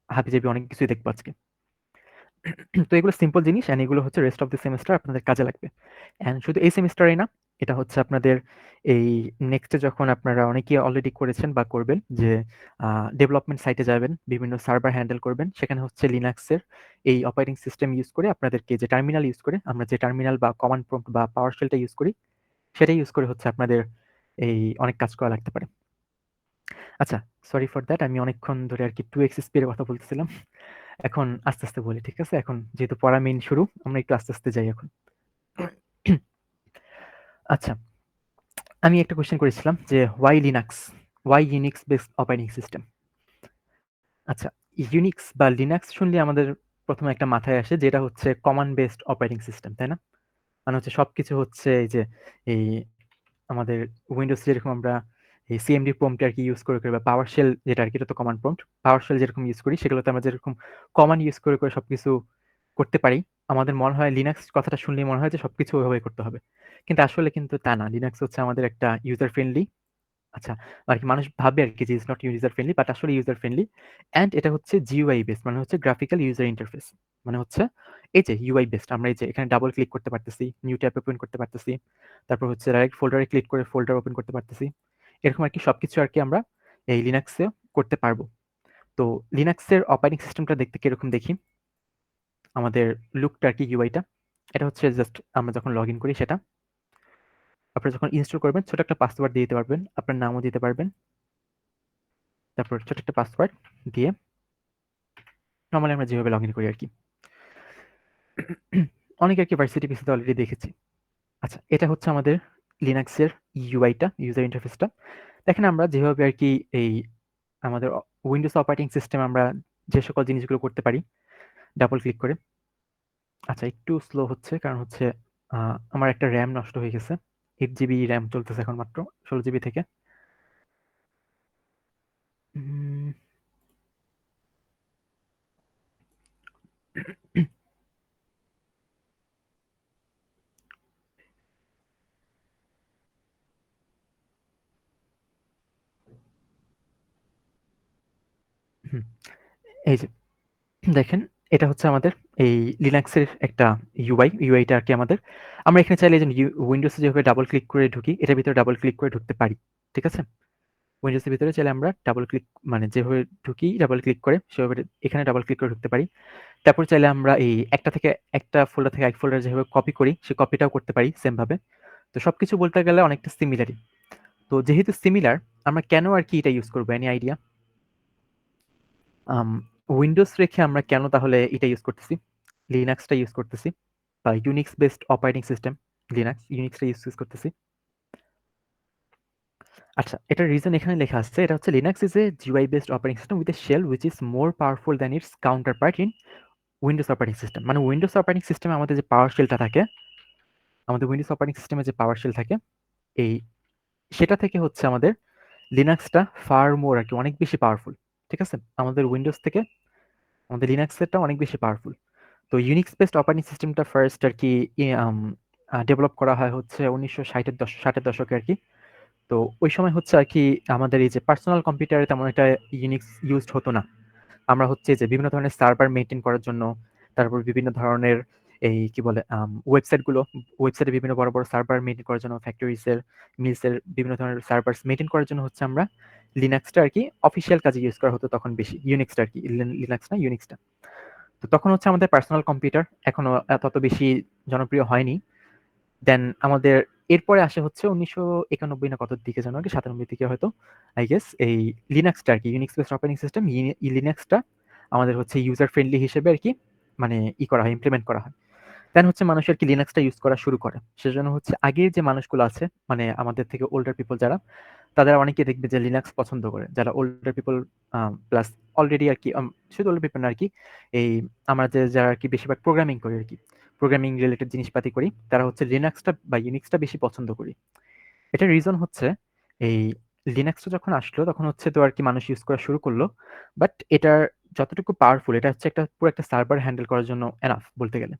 হাবিজাবি অনেক কিছুই দেখব আজকে। তো এগুলো সিম্পল জিনিস অ্যান্ড এগুলো হচ্ছে রেস্ট অফ দ্য সেমেস্টার আপনাদের কাজে লাগবে। অ্যান্ড শুধু এই সেমেস্টারেই না, এটা হচ্ছে আপনাদের এই নেক্সটে যখন আপনারা অনেকেই অলরেডি করেছেন বা করবেন যে ডেভেলপমেন্ট সাইটে যাবেন, বিভিন্ন সার্ভার হ্যান্ডেল করবেন, সেখানে হচ্ছে লিনাক্সের এই অপারেটিং সিস্টেম ইউজ করে আপনাদেরকে যে টার্মিনাল ইউজ করে, আমরা যে টার্মিনাল বা কমান্ড প্রম্পট বা পাওয়ার শেলটা ইউজ করি, সেটাই ইউজ করে হচ্ছে আপনাদের এই অনেক কাজ করা লাগতে পারে। আচ্ছা, সরি ফর দ্যাট, আমি অনেকক্ষণ ধরে আরকি 2x স্পিডে কথা বলতেছিলাম। এখন আস্তে, আস্তে বলি, ঠিক আছে? এখন যেহেতু পড়া মেইন শুরু, আমরা একটু আস্তে, আস্তে যাই এখন। আচ্ছা, আমি একটা কোয়েশ্চেন করেছিলাম যে why Linux? Why Unix based operating system? আচ্ছা, ইউনিক্স বা লিনাক্স শুনলে আমাদের ১ম এ একটা মাথায় আসে যেটা হচ্ছে কমান্ড বেসড অপারেটিং সিস্টেম, তাই না? মানে হচ্ছে সবকিছু হচ্ছে এই যে এই আমাদের উইন্ডোজ যেরকম আমরা এই সিএমডি প্রম্পট আরকি ইউজ করে বা পাওয়ার শেল যেটা আরকি, এটা তো কমান্ড প্রম্পট। পাওয়ার শেল যেরকম ইউজ করি সেগুলোতে আমরা যেরকম কমান্ড ইউজ করে সবকিছু করতে পারি। আমাদের মনে হয় লিনাক্স কথাটা শুনলেই মনে হয় যে সবকিছু ওইভাবে করতে হবে। কিন্তু আসলে কিন্তু তা না। লিনাক্স হচ্ছে আমাদের একটা ইউজার ফ্রেন্ডলি, আচ্ছা, আরকি মানুষ ভাবে আরকি যে it's not user friendly, but আসলে ইউজার ফ্রেন্ডলি অ্যান্ড এটা হচ্ছে জিইউআই বেসড, মানে হচ্ছে গ্রাফিক্যাল ইউজার ইন্টারফেস। মানে হচ্ছে এই যে ইউআই বেসড, আমরা এই যে এখানে ডাবল ক্লিক করতে পারতেছি, নিউ ট্যাব ওপেন করতে পারতেছি। তারপর হচ্ছে ডাইরেক্ট ফোল্ডারে ক্লিক করে ফোল্ডার ওপেন করতে পারতেছি। এরকম আরকি সবকিছু আরকি আমরা এই লিনাক্সে করতে পারবো। তো লিনাক্সের অপারেটিং সিস্টেমটা দেখতে কিরকম দেখি? আমাদের লুকটা আরকি ইউআইটা। এটা হচ্ছে জাস্ট আমরা যখন লগইন করি সেটা। আপনারা যখন ইনস্টল করবেন ছোট একটা পাসওয়ার্ড দিয়ে দিতে পারবেন। আপনার নামও দিতে পারবেন। তারপর ছোট একটা পাসওয়ার্ড দিয়ে নরমালি আমরা যেভাবে লগইন করি আরকি। অনেকে আরকি ভার্সিটি পিসিতে অলরেডি দেখেছি। আচ্ছা, এটা হচ্ছে আমাদের লিনাক্সের ইউআইটা, ইউজার ইন্টারফেসটা। দেখেন আমরা যেভাবে আরকি এই আমাদের উইন্ডোজ অপারেটিং সিস্টেম আমরা যে সকল জিনিসগুলো করতে পারি ডাবল ক্লিক করে। আচ্ছা, একটু স্লো হচ্ছে কারণ হচ্ছে আমার একটা RAM নষ্ট হয়ে গেছে। 8 জিবি RAM চলতেছে এখন মাত্র 16 জিবি থেকে। উম হুম, এই যে দেখেন, এটা হচ্ছে আমাদের এই লিনাক্সের একটা ইউআই। ইউআইটা আরকি আমাদের, আমরা এখানে চাইলে যে উইন্ডোজে যেভাবে ডাবল ক্লিক করে ঢুকি, এটার ভিতরে ডাবল ক্লিক করে ঢুকতে পারি। ঠিক আছে? উইন্ডোজের ভিতরে চাইলে আমরা ডাবল ক্লিক মানে যেভাবে ঢুকি ডাবল ক্লিক করে সেভাবে এখানে ডাবল ক্লিক করে ঢুকতে পারি। তারপর চাইলে আমরা এই একটা থেকে একটা ফোল্ডার থেকে আরেক ফোল্ডারে যেভাবে কপি করি, সেই কপিটাও করতে পারি সেম ভাবে। তো সবকিছু বলতে গেলে অনেকটা সিমিলারই। তো যেহেতু সিমিলার, আমরা কেন আরকি এটা ইউজ করব? Any idea? আম উইন্ডোজ রেখে আমরা কেন তাহলে এটা ইউজ করতেছি? লিনাক্সটা ইউজ করতেছি বা Unix based operating system Linux, ইউনিক্সটা ইউজ করতেছি। আচ্ছা, এটার রিজন এখানে লেখা আছে। এটা হচ্ছে Linux is a GUI based operating system with a shell which is more powerful than its counterpart in Windows operating system. মানে উইন্ডোজ অপারেটিং সিস্টেমে আমাদের যে পাওয়ার শেলটা থাকে, আমাদের উইন্ডোজ অপারেটিং সিস্টেমে যে পাওয়ার শেল থাকে, এই সেটা থেকে হচ্ছে আমাদের লিনাক্সটা ফার মোর আরকি অনেক বেশি পাওয়ারফুল। ঠিক আছে? আমাদের উইন্ডোজ থেকে আমাদের লিনাক্সেরটা অনেক বেশি পাওয়ারফুল। তো ইউনিক্স বেসড অপারেটিং সিস্টেমটা ফার্স্ট আরকি ডেভেলপ করা হয় হচ্ছে ১৯৬০ এর দশকে আরকি। তো ওই সময় হচ্ছে আরকি আমাদের এই যে পার্সোনাল কম্পিউটারে তেমন একটা ইউনিক্স ইউজড হতো না। আমরা হচ্ছে যে বিভিন্ন ধরনের সার্ভার মেইনটেইন করার জন্য, তারপর বিভিন্ন ধরনের এই কি বলে ওয়েবসাইটে বিভিন্ন বড়, বড় সার্ভার মেইনটেইন করার জন্য ফ্যাক্টরিজের, মিলসের বিভিন্ন ধরনের সার্ভারস মেইনটেইন করার জন্য হচ্ছে আমরা লিনাক্সটা আরকি অফিসিয়াল কাজে ইউজ করা হতো তখন বেশি। ইউনিক্সটা আরকি লিনাক্স না ইউনিক্সটা। তো তখন হচ্ছে আমাদের পার্সোনাল কম্পিউটার এখনো তত বেশি জনপ্রিয় হয়নি। দেন আমাদের এরপরে আসে হচ্ছে ১৯৯১ না কতর দিকে যেন আরকি ৯৭ দিকে হয়তো আই গেস এই লিনাক্সটা আরকি ইউনিক্স বেসড অপারেটিং সিস্টেম লিনাক্সটা আমাদের হচ্ছে ইউজার ফ্রেন্ডলি হিসেবে আরকি মানে করা হয়, ইমপ্লিমেন্ট করা হয়। দেন হচ্ছে মানুষ আরকি লিনাক্সটা ইউজ করা শুরু করে। সেজন্য হচ্ছে আগের যে মানুষগুলো আছে মানে আমাদের থেকে ওল্ডার পিপল যারা, তাদের অনেকেই দেখবে যে লিনাক্স পছন্দ করে। যারা ওল্ডার পিপল প্লাস অলরেডি আরকি শুধু ওল্ডার পিপল না আরকি, এই আমরা যারা আরকি বেশিরভাগ প্রোগ্রামিং করি আরকি। প্রোগ্রামিং রিলেটেড জিনিসপাতি করি। তারা হচ্ছে লিনাক্সটা বা ইউনিক্সটা বেশি পছন্দ করি। এটার রিজন হচ্ছে এই লিনাক্সটা যখন আসলো তখন হচ্ছে তো আরকি মানুষ ইউজ করা শুরু করলো। বাট এটার যতটুকু পাওয়ারফুল এটা হচ্ছে পুরো একটা সার্ভার হ্যান্ডেল করার জন্য এনাফ বলতে গেলে।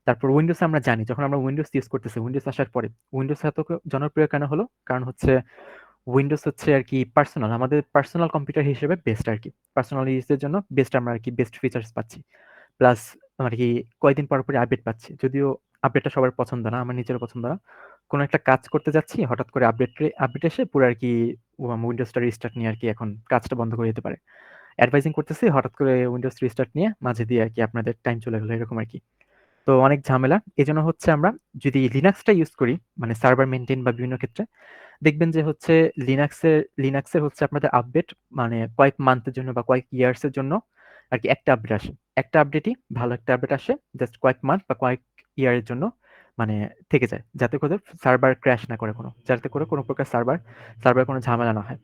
তারপর উইন্ডোজ আমরা জানি যখন আমরা উইন্ডোজ ইউজ করতেছি, উইন্ডোজ আসার পরে উইন্ডোজ এত জনপ্রিয় কেন হলো? কারণ হচ্ছে উইন্ডোজ হচ্ছে আরকি পার্সোনাল, আমাদের পার্সোনাল কম্পিউটার হিসেবে বেস্ট আরকি। পার্সোনাল ইউজের জন্য বেস্ট আমরা আরকি বেস্ট ফিচারস পাচ্ছি। প্লাস আরকি কয়দিন পরই আপডেট পাচ্ছি। যদিও আপডেটটা সবার পছন্দ না, আমার নিজেরও পছন্দ না। কোনো একটা কাজ করতে যাচ্ছি, হঠাৎ করে আপডেট এসে পুরো আরকি উইন্ডোজটা রিস্টার্ট নিয়ে আরকি এখন কাজটা বন্ধ করে দিতে পারে। অ্যাডভাইজিং করতেছি, হঠাৎ করে উইন্ডোজ রিস্টার্ট নিয়ে মাঝে দিয়ে আরকি আপনাদের টাইম চলে গেল এরকম আরকি। তো অনেক ঝামেলা। এজন্য হচ্ছে আমরা যদি লিনাক্সটা ইউজ করি, মানে সার্ভার মেইনটেইন বা বিভিন্ন ক্ষেত্রে, দেখবেন যে হচ্ছে লিনাক্সের হচ্ছে আপনাদের আপডেট মানে কয়েক মান্থের জন্য বা কয়েক ইয়ার্স এর জন্য আরকি একটা আপডেট আসে। একটা আপডেটই ভালো একটা আপডেট আসে জাস্ট কয়েক মান্থ বা কয়েক ইয়ার এর জন্য মানে থেকে যায়। যাতে করে সার্ভার ক্র্যাশ না করে যাতে করে কোনো প্রকার সার্ভার কোনো ঝামেলা না হয়।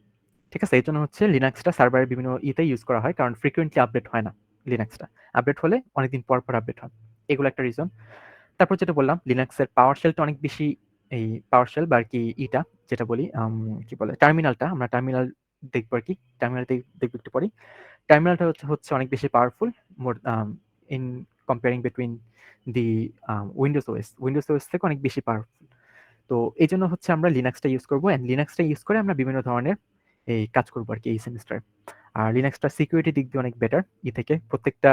ঠিক আছে? এইজন্য হচ্ছে লিনাক্সটা সার্ভারের বিভিন্ন ইউজ করা হয়। কারণ ফ্রিকোয়েন্টলি আপডেট হয় না লিনাক্সটা। আপডেট হলে অনেকদিন পর আপডেট হয়। এগুলো একটা রিজন। তারপর যেটা বললাম লিনাক্সের পাওয়ার শেলটা অনেক বেশি, এই পাওয়ার শেল বা আরকি যেটা বলি কি বলে টার্মিনালটা, আমরা টার্মিনাল দেখবো আরকি। টার্মিনাল দেখবো একটু পরেই। টার্মিনালটা হচ্ছে অনেক বেশি powerful more in comparing between the Windows OS. Windows OS থেকে অনেক বেশি পাওয়ারফুল। তো এইজন্য হচ্ছে আমরা লিনাক্সটা ইউজ করব অ্যান্ড লিনাক্সটা ইউজ করে আমরা বিভিন্ন ধরনের এই কাজ করব আরকি এই সেমিস্টারে। আর লিনাক্সটা সিকিউরিটি দিক দিয়ে অনেক বেটার থেকে। প্রত্যেকটা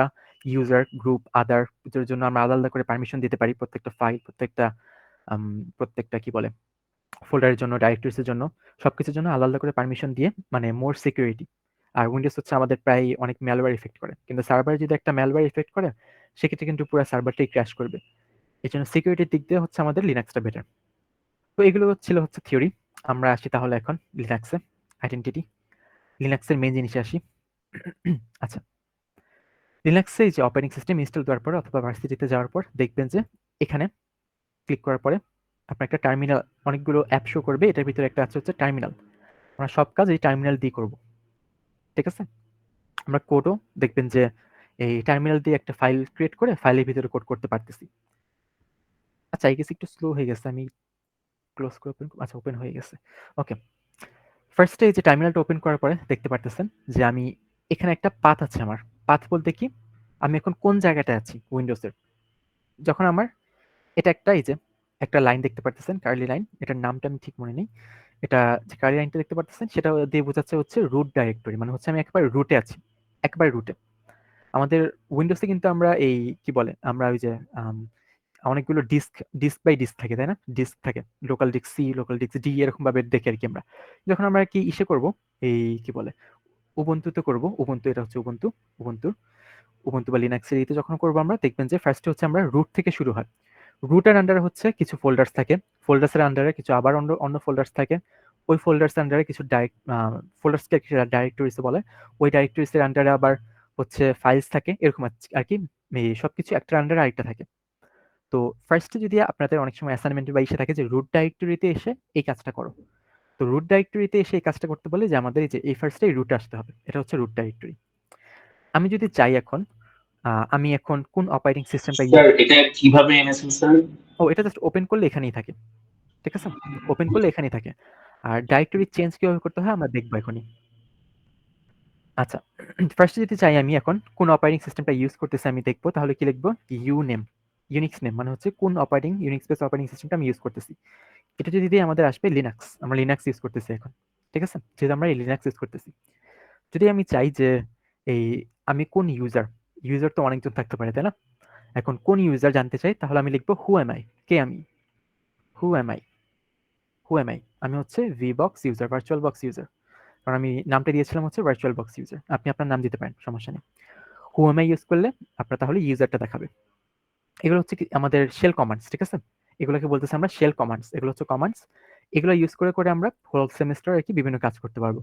ইউজার, গ্রুপ, এদের জন্য আমরা আলাদা করে পারমিশন দিতে পারি। প্রত্যেকটা ফাইল, প্রত্যেকটা কি বলে ফোল্ডারের জন্য, ডাইরেক্টরিজ এর জন্য, সবকিছুর জন্য আলাদা করে পারমিশন দিয়ে মানে মোর সিকিউরিটি। আর উইন্ডোজ হচ্ছে আমাদের প্রায় অনেক ম্যালওয়্যার ইফেক্ট করে। কিন্তু সার্ভারে যদি একটা ম্যালওয়্যার ইফেক্ট করে, সেক্ষেত্রে কিন্তু পুরো সার্ভারটাই ক্র্যাশ করবে। এজন্য সিকিউরিটির দিক দিয়ে হচ্ছে আমাদের লিনাক্সটা বেটার। তো এগুলো ছিল হচ্ছে থিওরি। আমরা আসি তাহলে এখন লিনাক্সে, আইডেন্টিটি। লিনাক্সের মেইন জিনিসে আসি। আচ্ছা, লিনাক্সে এই যে অপারেটিং সিস্টেম ইনস্টল দেওয়ার পর অথবা ভার্সিটিতে যাওয়ার পর দেখবেন যে এখানে ক্লিক করার পরে আপনার একটা টার্মিনাল, অনেকগুলো অ্যাপ শো করবে। এটার ভিতরে একটা আছে হচ্ছে টার্মিনাল। আমরা সব কাজ এই টার্মিনাল দিয়ে করব। ঠিক আছে? আমরা কোডও দেখবেন যে এই টার্মিনাল দিয়ে একটা ফাইল ক্রিয়েট করে ফাইলের ভিতরে কোড করতে পারতেছি। আচ্ছা, এই গেছে একটু স্লো হয়ে গেছে। আমি ক্লোজ করে আচ্ছা ওপেন হয়ে গেছে। ওকে। ফার্স্টে এই যে টার্মিনালটা ওপেন করার পরে দেখতে পারতেছেন যে আমি এখানে একটা পাথ আছে আমার। পাথ বলতে কি? আমি এখন কোন জায়গাটায় আছি উইন্ডোজের। যখন আমার এটা এই যে একটা লাইন দেখতে পারতেছেন, কার্লি লাইন। এটার নামটা আমি ঠিক মনে নেই। এটা যে কার্লি লাইনটা দেখতে পারতেছেন সেটা দিয়ে বোঝাচ্ছে হচ্ছে রুট ডাইরেক্টরি। মানে হচ্ছে আমি একেবারে রুটে আছি। একেবারে রুটে। আমাদের উইন্ডোজে কিন্তু আমরা এই কি বলে? আমরা ওই যে আম অনেকগুলো ডিস্ক বাই ডিস্ক থাকে, তাই না? ডিস্ক থাকে। Local disk C, local disk D এরকম ভাবে দেখি আরকি আমরা। যখন আমরা কি করব, এই কি বলে? উবুন্টুতে করব। উবুন্টু এটা হচ্ছে উবুন্টু। উবুন্টু উবুন্টু বা লিনাক্স এর যখন করব আমরা দেখবেন যে ফার্স্টে হচ্ছে আমরা রুট থেকে শুরু হয়। রুটের আন্ডারে হচ্ছে কিছু ফোল্ডার্স থাকে। ফোল্ডার্সের আন্ডারে কিছু আবার অন্য ফোল্ডার্স থাকে। ওই ফোল্ডার্স আন্ডারে কিছু ফোল্ডার্সকে ডাইরেক্টরিজ বলে। ওই ডাইরেক্টরিজ এর আন্ডারে আবার হচ্ছে ফাইলস থাকে। এরকম আরকি সবকিছু একটার আন্ডারে আরেকটা থাকে। তো ফার্স্টে যদি আপনাদের অনেক সময় অ্যাসাইনমেন্ট বা ইসে থাকে যে রুট ডাইরেক্টরিতে এসে এই কাজটা করো। তো রুট ডাইরেক্টরিতে এসে এই কাজটা করতে বলে যে আমাদের এই যে এই ফার্স্টে রুটে আসতে হবে। এটা হচ্ছে রুট ডাইরেক্টরি। আমি যদি চাই এখন আমি এখন কোন অপারেটিং সিস্টেমটা স্যার এটা কিভাবে এনেছেন স্যার? এটা জাস্ট ওপেন করলে এখানেই থাকে। ঠিক আছে? ওপেন করলে এখানেই থাকে। আর ডাইরেক্টরি চেঞ্জ কিভাবে করতে হয় আমরা দেখব এখনই। আচ্ছা, ফার্স্টে যদি চাই আমি এখন কোন অপারেটিং সিস্টেমটা ইউজ করতেছি আমি দেখব, তাহলে কি লিখব? ইউনেম, ইউনিক্স নেম মানে হচ্ছে কোন ইউনিক্স বেস অপারেটিং সিস্টেমটা আমি ইউজ করতেছি। এটা যদি দিই আমাদের আসবে লিনাক্স। আমরা লিনাক্স ইউজ করতেছি এখন। ঠিক আছে? যেহেতু আমরা এই লিনাক্স ইউজ করতেছি। যদি আমি চাই যে এই আমি কোন ইউজার তো অনেকজন থাকতে পারে, তাই না? এখন কোন ইউজার জানতে চাই তাহলে আমি লিখব হু এম আই, কে আমি? Who am I, who am I? আমি হচ্ছে V box user, virtual box user. কারণ আমি নামটা দিয়েছিলাম হচ্ছে ভার্চুয়াল বক্স ইউজার। আপনি আপনার নাম দিতে পারেন, সমস্যা নেই। হু এম আই ইউজ করলে আপনার তাহলে ইউজারটা দেখাবে। এগুলো হচ্ছে কি আমাদের শেল কমান্ডস, ঠিক আছে? এগুলোকে বলতেছি আমরা শেল কমান্ডস। এগুলো হচ্ছে কমান্ডস। এগুলো ইউজ করে আমরা হোল সেমেস্টার আরকি বিভিন্ন কাজ করতে পারবো।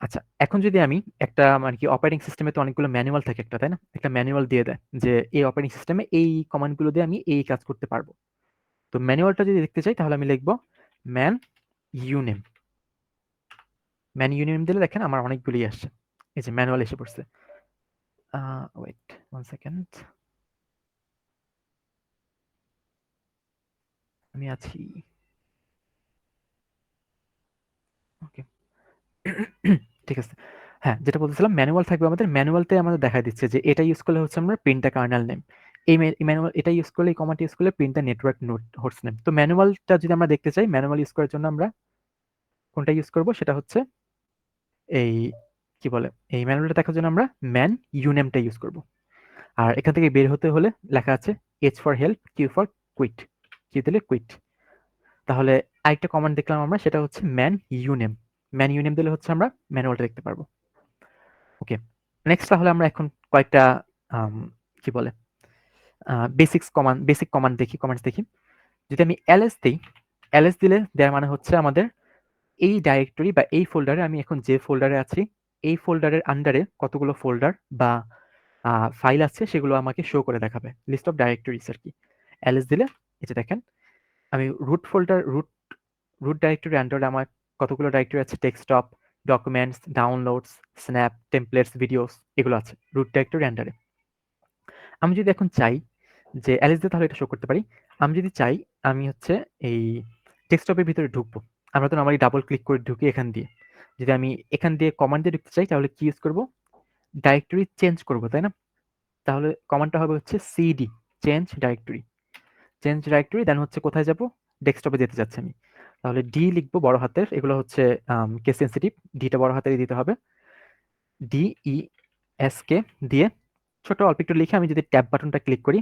আচ্ছা, এখন যদি আমি একটা মানে কি অপারেটিং সিস্টেমে তো অনেকগুলো ম্যানুয়াল থাকে একটা, তাই না? একটা ম্যানুয়াল দিয়ে দেয় যে এই অপারেটিং সিস্টেমে এই কমান্ড গুলো দিয়ে আমি এই কাজ করতে পারবো। তো ম্যানুয়ালটা যদি দেখতে চাই তাহলে আমি লিখব ম্যান ইউনেম। ম্যান ইউনিয়ন দিলে দেখেন আমার অনেকগুলি আসছে। এই যে ম্যানুয়াল এসে পড়ছে। Wait 1 second. আমি আছি। ওকে। ঠিক আছে। হ্যাঁ, যেটা বলতেছিলাম ম্যানুয়াল থাকবে আমাদের। ম্যানুয়ালতে আমাদের দেখায় দিচ্ছে যে এটা ইউজ করলে হচ্ছে আমরা প্রিন্ট দ্য কার্নেল নেম। এই ম্যানুয়াল এটা ইউজ করলে, এই কমান্ডটা ইউজ করলে print the network node host name. তো ম্যানুয়ালটা যদি আমরা দেখতে চাই, ম্যানুয়াল ইউজ করার জন্য আমরা কোনটা ইউজ করব? সেটা হচ্ছে এই কি বলে? এই ম্যানুয়ালটা দেখার জন্য আমরা ম্যান ইউনেমটা ইউজ করব। আর এখান থেকে বের হতে হলে লেখা আছে H for help, Q for quit. কি দিলে কুইট। তাহলে আরেকটা কমান্ড দেখলাম আমরা, সেটা হচ্ছে ম্যান ইউনেম। ম্যান ইউনেম দিলে হচ্ছে আমরা ম্যানুয়ালটা দেখতে পারবো। ওকে। নেক্সট তাহলে আমরা এখন কয়েকটা কি বলে বেসিক কমান্ড দেখি, কমান্ডস দেখি। যদি আমি ls দিই, ls দিলে দেওয়ার মানে হচ্ছে আমাদের এই ডাইরেক্টরি বা এই ফোল্ডারে, আমি এখন যে ফোল্ডারে আছি এই ফোল্ডারের আন্ডারে কতগুলো ফোল্ডার বা ফাইল আছে সেগুলো আমাকে শো করে দেখাবে, লিস্ট অফ ডাইরেক্টরিজ আর কি। ls দিলে এটা দেখেন আমি রুট ফোল্ডার, রুট ডাইরেক্টরি আন্ডারে আমার কতগুলো ডাইরেক্টরি আছে, desktop, documents, downloads, snap, templates, videos, এগুলো আছে রুট ডাইরেক্টরি আন্ডারে। আমি যদি এখন চাই যে অ্যালিস দিয়ে তাহলে এটা শো করতে পারি। আমি যদি চাই আমি হচ্ছে এই ডেস্কটপের ভিতরে ঢুকবো, আমরা তো নরমালি ডাবল ক্লিক করে ঢুকি এখান দিয়ে। যদি আমি এখান দিয়ে কমান্ড দিয়ে ঢুকতে চাই তাহলে কি ইউজ করব? ডাইরেক্টরি চেঞ্জ করব, তাই না? তাহলে কমান্ডটা হবে হচ্ছে CD, change directory. Change directory then হচ্ছে কোথায় যাব? ডেস্কটপে যেতে চাচ্ছি আমি। তাহলে ডি লিখবো বড় হাতের, এগুলো হচ্ছে কেস সেনসিটিভ, ডিটা বড় হাতেরই দিতে হবে। DESK দিয়ে ছোট অল্প একটু লিখে আমি যদি ট্যাব বাটনটা ক্লিক করি,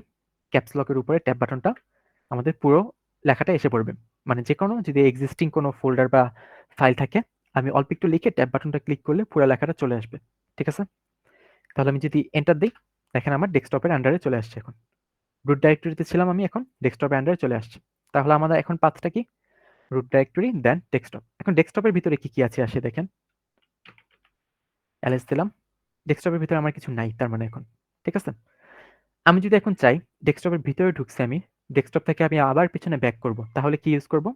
ক্যাপস লকের উপরে ট্যাব বাটনটা, আমাদের পুরো লেখাটা এসে পড়বে। মানে যে কোনো যদি এক্সিস্টিং কোনো ফোল্ডার বা ফাইল থাকে, আমি অল্প একটু লিখে ট্যাব বাটনটা ক্লিক করলে পুরো লেখাটা চলে আসবে। ঠিক আছে? তাহলে আমি যদি এন্টার দিই, দেখেন আমার ডেস্কটপের আন্ডারে চলে আসছে এখন। রুট ডাইরেক্টরিতে ছিলাম আমি, এখন ডেস্কটপের আন্ডারে চলে আসছে। তাহলে আমাদের এখন পাথটা কি? রুট ডাইরেক্টরি দেন ডেস্কটপ। এখন ডেস্কটপের ভিতরে কি কি আছে আসে দেখেন। ls দিলাম, ডেস্কটপের ভিতরে আমার কিছু নাই তার মানে এখন। ঠিক আছে? আমি যদি এখন চাই ডেস্কটপের ভিতরে ঢুকছি আমি, ডেস্কটপ থেকে আমি আবার পিছনে ব্যাক করব, তাহলে কি ইউজ করব?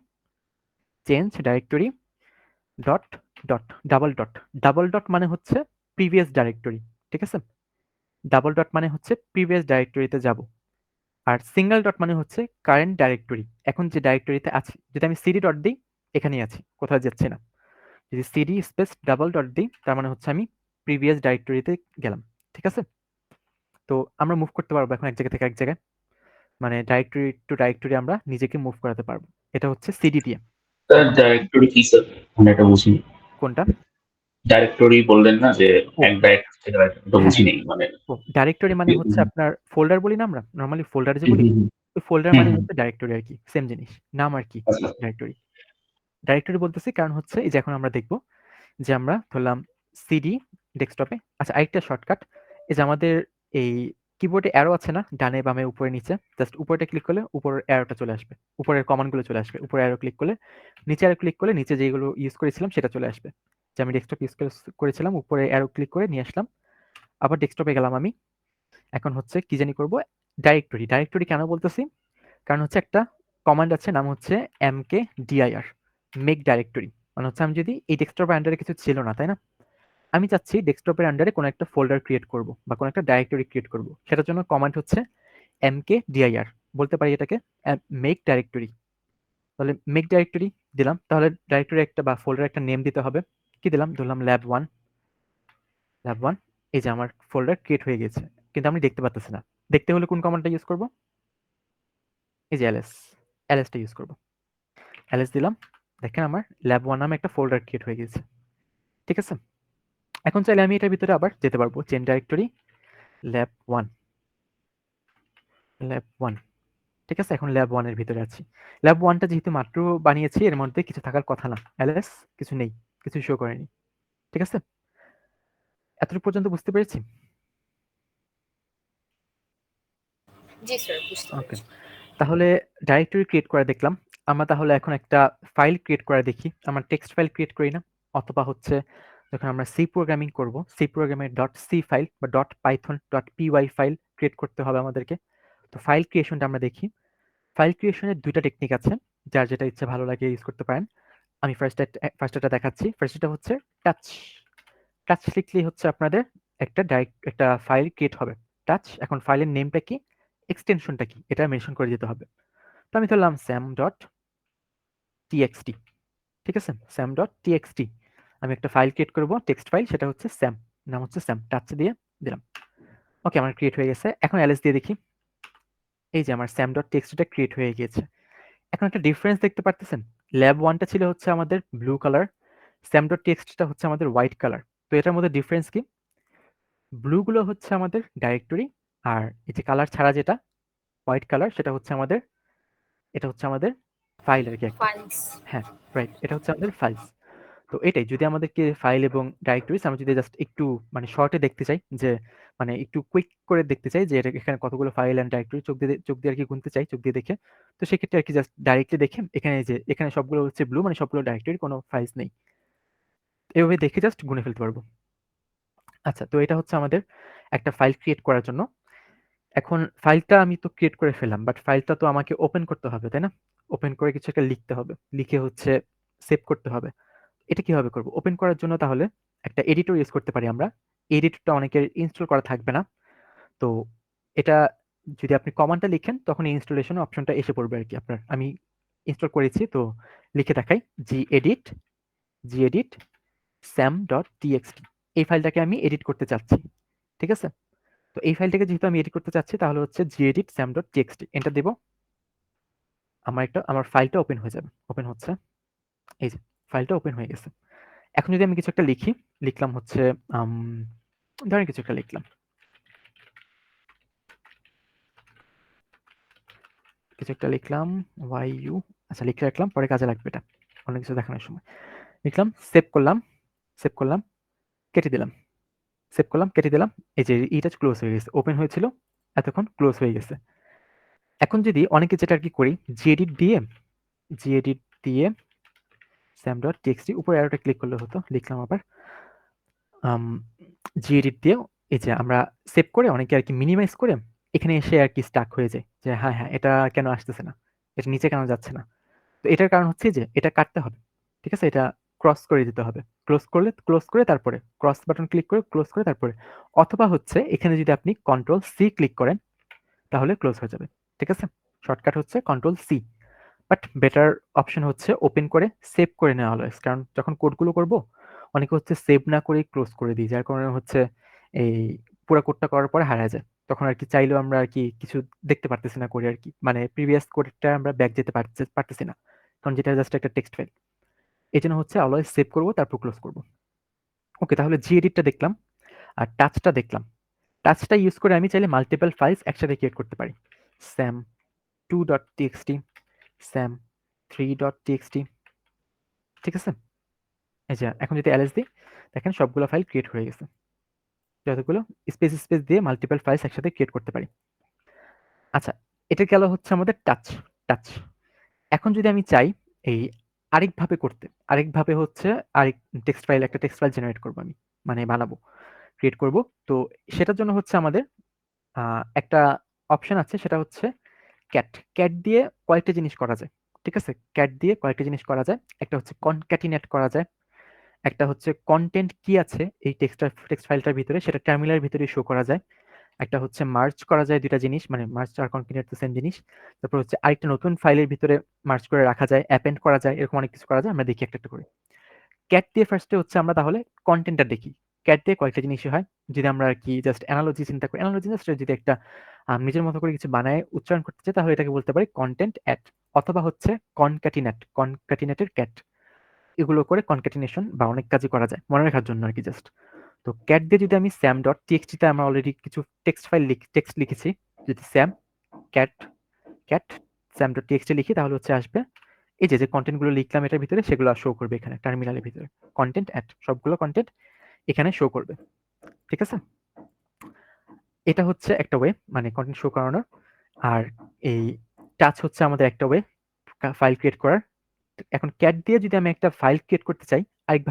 Change directory dot dot double dot. Double dot মানে হচ্ছে প্রিভিয়াস ডাইরেক্টরি। ঠিক আছে? ডাবল ডট মানে হচ্ছে প্রিভিয়াস ডাইরেক্টরিতে যাব। আর সিঙ্গেল ডট মানে হচ্ছে কারেন্ট ডাইরেক্টরি, এখন যে ডাইরেক্টরিতে আছি। যদি আমি সিডি ডট দিই, এখানেই আছি, কোথাও যাচ্ছি না। যদি সিডি স্পেস ডাবল ডট দিই, তার মানে হচ্ছে আমি প্রিভিয়াস ডাইরেক্টরিতে গেলাম। ঠিক আছে? তো আমরা মুভ করতে পারবো এখন এক জায়গা থেকে এক জায়গায়, মানে ডাইরেক্টরি টু ডাইরেক্টরি আমরা নিজেকে মুভ করাতে পারবো। এটা হচ্ছে সিডি দিয়ে। স্যার ডাইরেক্টরি কি স্যার? মানে এটা বুঝিনি। কোনটা? ডাইরেক্টরি বললেন না যে ও এক ডাইরেক্টরি থেকে আরেকটা, ওটা হ্যাঁ, বুঝিনি মানে। ও ডাইরেক্টরি মানে হচ্ছে আপনার ফোল্ডার বলি না আমরা নরমালি, ফোল্ডার যে বলি, ওই ফোল্ডার মানে হচ্ছে ডাইরেক্টরি আর কি, সেম জিনিস, নাম আর কি। আচ্ছা। ডাইরেক্টরি, ডাইরেক্টরি বলতেছি কারণ হচ্ছে এই যে এখন আমরা দেখবো যে আমরা ধরলাম সিডি ডেস্কটপে। আচ্ছা, আরেকটা শর্টকাট, এই যে আমাদের এই কিবোর্ডে অ্যারো আছে না, ডানে বামে উপরে নিচে, জাস্ট উপরেটা ক্লিক করলে উপরের অ্যারোটা চলে আসবে, উপরের কমান্ডগুলো চলে আসবে। উপরে অ্যারো ক্লিক করলে, নিচে অ্যারো ক্লিক করলে নিচে যেগুলো ইউজ করেছিলাম সেটা চলে আসবে। যে আমি ডেস্কটপ ইউজ করেছিলাম, উপরে অ্যারো ক্লিক করে নিয়ে আসলাম, আবার ডেস্কটপে গেলাম আমি। এখন হচ্ছে কি জানি করব, ডাইরেক্টরি। ডাইরেক্টরি কেন বলতেছি? কারণ হচ্ছে একটা কমান্ড আছে, নাম হচ্ছে mkdir, মেক ডাইরেক্টরি। মানে হচ্ছে আমি যদি এই ডেস্কটপের আন্ডারে কিছু ছিল না, তাই না? আমি চাচ্ছি ডেস্কটপের আন্ডারে কোনো একটা ফোল্ডার ক্রিয়েট করব বা কোনো একটা ডাইরেক্টরি ক্রিয়েট করব, সেটার জন্য কমান্ড হচ্ছে mkdir। বলতে পারি এটাকে মেক ডাইরেক্টরি। তাহলে মেক ডাইরেক্টরি দিলাম, তাহলে ডাইরেক্টরি একটা বা ফোল্ডার একটা নেম দিতে হবে। কি দিলাম? ধরলাম ল্যাব 1। ল্যাব 1, এই যে আমার ফোল্ডার ক্রিয়েট হয়ে গেছে, কিন্তু আমি দেখতে পাচ্ছি না। দেখতে হলে কোন কমান্ডটা ইউজ করব? এই যে ls টা ইউজ করব। ls দিলাম, দেখেন আমার ল্যাব 1 নামে একটা ফোল্ডার ক্রিয়েট হয়ে গেছে। ঠিক আছে? এখন চাইলে আমি এটার ভিতরে আবার যেতে পারবো, চেঞ্জ ডাইরেক্টরি ল্যাব 1, ল্যাব 1। ঠিক আছে? এখন ল্যাব 1 এর ভিতরে আছি। ল্যাব 1টা যেহেতু মাত্র বানিয়েছি, এর মধ্যে কিছু থাকার কথা না। ls কিছু নেই, কিছু শো করেনি। ঠিক আছে? এতটুকু পর্যন্ত বুঝতে পেরেছি? জি স্যার, বুঝতে ওকে। পেরেছি। তাহলে ডাইরেক্টরি ক্রিয়েট করে দেখলাম। আমরা তাহলে এখন একটা ফাইল ক্রিয়েট করে দেখি। আমরা টেক্সট ফাইল ক্রিয়েট করি না? অথবা হচ্ছে যখন আমরা সি প্রোগ্রামিং করব, সি প্রোগ্রামের .c ফাইল বা .python.py ফাইল ক্রিয়েট করতে হবে আমাদেরকে। তো ফাইল ক্রিয়েশনটা আমরা দেখি। ফাইল ক্রিয়েশনের ২টা টেকনিক আছে। যার যেটা ইচ্ছা ভালো লাগে ইউজ করতে পারেন। আমি ফার্স্টেরটা দেখাচ্ছি। ফার্স্টেরটা হচ্ছে টাচ। টাচ লিখলেই হচ্ছে আপনাদের একটা ফাইল ক্রিয়েট হবে। টাচ, এখন ফাইলের নেমটা কি, এক্সটেনশনটা কি, এটা মেনশন করে দিতে হবে। তো আমি ধরলাম sam.txt, ঠিক আছে? sam.txt আমি একটা ফাইল ক্রিয়েট করব, টেক্সট ফাইল, সেটা হচ্ছে স্যাম, নাম হচ্ছে স্যাম, টাচ দিয়ে দিলাম। ওকে, আমার ক্রিয়েট হয়ে গেছে। এখন ls দিয়ে দেখি, এই যে আমার sam.txt ক্রিয়েট হয়ে গিয়েছে। এখন একটা ডিফারেন্স দেখতে পারতেছেন, ল্যাব 1টা ছিল হচ্ছে আমাদের ব্লু কালার, sam.txt হচ্ছে আমাদের হোয়াইট কালার। তো এটার মধ্যে ডিফারেন্স কি? ব্লু গুলো হচ্ছে আমাদের ডাইরেক্টরি, আর এই যে কালার ছাড়া যেটা হোয়াইট কালার, সেটা হচ্ছে আমাদের, এটা হচ্ছে আমাদের ফাইল আর কি একটা। ফাইলস। হ্যাঁ, রাইট, এটা হচ্ছে আমাদের ফাইলস। তো এটাই, যদি আমাদেরকে ফাইল এবং ডাইরেক্টরিজ আমরা যদি জাস্ট একটু মানে শর্টে দেখতে চাই, যে মানে একটু কুইক করে দেখতে চাই যে এটা এখানে কতগুলো ফাইল অ্যান্ড ডাইরেক্টরি, চোখ দিয়ে আর কি গুনতে চাই, চোখ দিয়ে দেখে, তো সেক্ষেত্রে আর কি জাস্ট ডাইরেক্টলি দেখে এখানে যে এখানে সবগুলো হচ্ছে ব্লু, মানে সবগুলো ডাইরেক্টরি, কোনো ফাইলস নেই, এভাবে দেখে জাস্ট গুনে ফেলতে পারবো। আচ্ছা, তো এটা হচ্ছে আমাদের একটা ফাইল ক্রিয়েট করার জন্য। এখন ফাইলটা আমি তো ক্রিয়েট করে ফেললাম, বাট ফাইলটা তো আমাকে ওপেন করতে হবে, তাই না? ওপেন করে কিছু একটা লিখতে হবে, লিখে হচ্ছে সেভ করতে হবে। এটা কিভাবে করব? ওপেন করার জন্য তাহলে একটা এডিটর ইউজ করতে পারি আমরা। এডিটরটা অনেকের ইনস্টল করা থাকবে না। তো এটা যদি আপনি কমান্ডটা লিখেন তখন ইনস্টলেশন অপশনটা এসে পড়বে আরকি আপনার। আমি ইনস্টল করেছি, তো লিখে দেখাই, gedit sam.txt, এই ফাইলটাকে আমি এডিট করতে চাচ্ছি। ঠিক আছে? তো এই ফাইলটাকে যেহেতু আমি এডিট করতে চাচ্ছি, তাহলে হচ্ছে gedit sam.txt এন্টার দেব। আমার ফাইলটা ওপেন হয়ে যাবে। ওপেন হচ্ছে। এই যে ফাইলটা ওপেন হয়ে গেছে। এখন যদি আমি কিছু একটা লিখি, লিখলাম হচ্ছে আম ধরেন কিছু একটা লিখলাম। কিছু একটা লিখলাম YU, আচ্ছা লিখে রাখলাম, পরে কাজে লাগবে এটা অন্য কিছু দেখানোর সময়। লিখলাম, সেভ করলাম, সেভ করলাম, কেটে দিলাম, সেভ করলাম, কেটে দিলাম। এই যে ইটা ক্লোজ হয়ে গেছে, ওপেন হয়েছিল এতক্ষণ ক্লোজ হয়ে গেছে। এখন যদি অনেকে যেটা আর কি করি, gedit দিয়ে sam.txt উপরে অ্যারোটা ক্লিক করলে হতো, লিখলাম আবার gedit দিয়ে, এই যে আমরা সেভ করে অনেকে আর কি মিনিমাইজ করে এখানে এসে আর কি স্টাক হয়ে যায় যে হ্যাঁ হ্যাঁ এটা কেন আসতেছে না, এটা নিচে কেন যাচ্ছে না। তো এটার কারণ হচ্ছে যে এটা কাটতে হবে, ঠিক আছে? এটা ক্রস করে দিতে হবে, ক্লোজ করে তারপরে ক্রস বাটন ক্লিক করে ক্লোজ করে তারপরে, অথবা হচ্ছে এখানে যদি আপনি Ctrl+C ক্লিক করেন তাহলে ক্লোজ হয়ে যাবে, ঠিক আছে? শর্টকাট হচ্ছে Ctrl+C, বাট বেটার অপশন হচ্ছে ওপেন করে সেভ করে নেওয়া অলওয়েজ, কারণ যখন কোডগুলো করব অনেকে হচ্ছে সেভ না করে ক্লোজ করে দিই, যার কারণে হচ্ছে এই পুরো কোডটা করার পরে হারায় যায়, তখন আর কি চাইলেও আমরা আর কি কিছু দেখতে পারতেছি না করে আর কি, মানে প্রিভিয়াস কোডটা আমরা ব্যাক যেতে পারতেছি না, কারণ যেটা জাস্ট একটা টেক্সট ফাইল। এই জন্য হচ্ছে অলওয়েজ সেভ করবো তারপর ক্লোজ করবো। ওকে, তাহলে geditটা দেখলাম আর টাচটা দেখলাম। টাচটা ইউজ করে আমি চাইলে মাল্টিপল ফাইলস একসাথে ক্রিয়েট করতে পারি। sam2.txt, sam3.txt, ঠিক আছে? এই যে এখন যদি ls দিই, দেখেন সবগুলো ফাইল ক্রিয়েট হয়ে গেছে। যতগুলো স্পেস দিয়ে মাল্টিপল ফাইলস একসাথে ক্রিয়েট করতে পারি। আচ্ছা, এটা গেল হচ্ছে আমাদের টাচ। এখন যদি আমি চাই এই আরেকভাবে হচ্ছে একটা টেক্সট ফাইল জেনারেট করব আমি, মানে বানাবো, ক্রিয়েট করব। তো সেটার জন্য হচ্ছে আমাদের একটা অপশন আছে, সেটা হচ্ছে ক্যাট দিয়ে কয়েকটা জিনিস করা যায়, ঠিক আছে? ক্যাট দিয়ে কয়েকটা জিনিস করা যায়। একটা হচ্ছে কনক্যাটিনেট করা যায়, একটা হচ্ছে কনটেন্ট কি আছে এই টেক্সট ফাইলটার ভিতরে সেটা টার্মিনালের ভিতরে শো করা যায়। একটা হচ্ছে মার্জ করা যায় দুইটা জিনিস, মানে মার্জ আর কনক্যাটিনেট তো সেম জিনিস। তারপর হচ্ছে আরেকটা নতুন ফাইলের ভিতরে মার্জ করে রাখা যায়, অ্যাপেন্ড করা যায়, এরকম অনেক কিছু করা যায়। আমরা দেখি একটা করে। ক্যাট দিয়ে ফার্স্টে হচ্ছে আমরা তাহলে কনটেন্টটা দেখি। ক্যাট দিয়ে কয়েকটা জিনিসই হয়। যদি আমরা আর কি জাস্ট অ্যানালজি চিন্তা করি, অ্যানালজি জাস্ট যদি একটা নিজের মতো করে কিছু বানায় উচ্চারণ করতে চাই, তাহলে এটাকে বলতে পারি কনটেন্ট অ্যাট, অথবা হচ্ছে কনক্যাটিনেটের ক্যাট। এগুলো করে কনক্যাটিনেশন বা অনেক কাজই করা যায় মনে রাখার জন্য আর কি জাস্ট। তো ক্যাট দিয়ে যদি আমি sam.txt তে আমরা অলরেডি কিছু টেক্সট লিখেছি, যদি ক্যাট ক্যাট sam.txt লিখি তাহলে হচ্ছে আসবে এই যে কন্টেন্ট গুলো লিখলাম এটার ভিতরে, সেগুলো শো করবে এখানে টার্মিনালের ভিতরে। কন্টেন্ট অ্যাট, সবগুলো কন্টেন্ট এখানে শো করবে, ঠিক আছে? এটা হচ্ছে একটা ওয়ে, মানে কন্টেন্ট শো করানোর। আর এই টাচ হচ্ছে আমাদের একটা ওয়ে ফাইল ক্রিয়েট করার। এখন ক্যাট দিয়ে যদি আমি একটা ফাইল ক্রিয়েট করতে চাই আরেক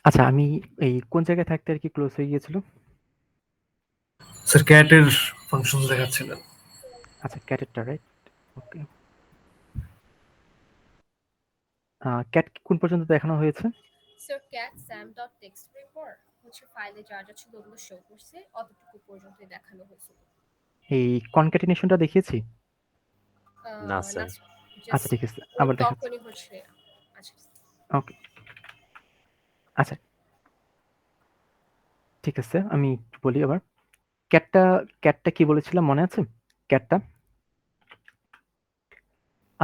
আচ্ছা, আমি এই কোন জায়গায় থাকতে আর কি ক্লোজ হয়ে গিয়েছিল? স্যার ক্যাটের ফাংশন দেখাচ্ছিলেন। আচ্ছা, ক্যাটেরটা রাইট। ওকে। ক্যাট কোন পর্যন্ত দেখানো হয়েছে? Sir cat Sam dot text পর হচ্ছে ফাইলে যা যা ছিল ওগুলো শো করছে, অতটুকু পর্যন্তই দেখানো হয়েছিল। এই কনক্যাটিনেশনটা দেখিয়েছি? না, স্যার। আচ্ছা, ঠিক আছে, আবার দেখাচ্ছি। তখনই হচ্ছে। আচ্ছা ওকে। আচ্ছা, ঠিক আছে, আমি একটু বলি আবার। ক্যাটটা কি বলেছিলাম মনে আছে? ক্যাটটা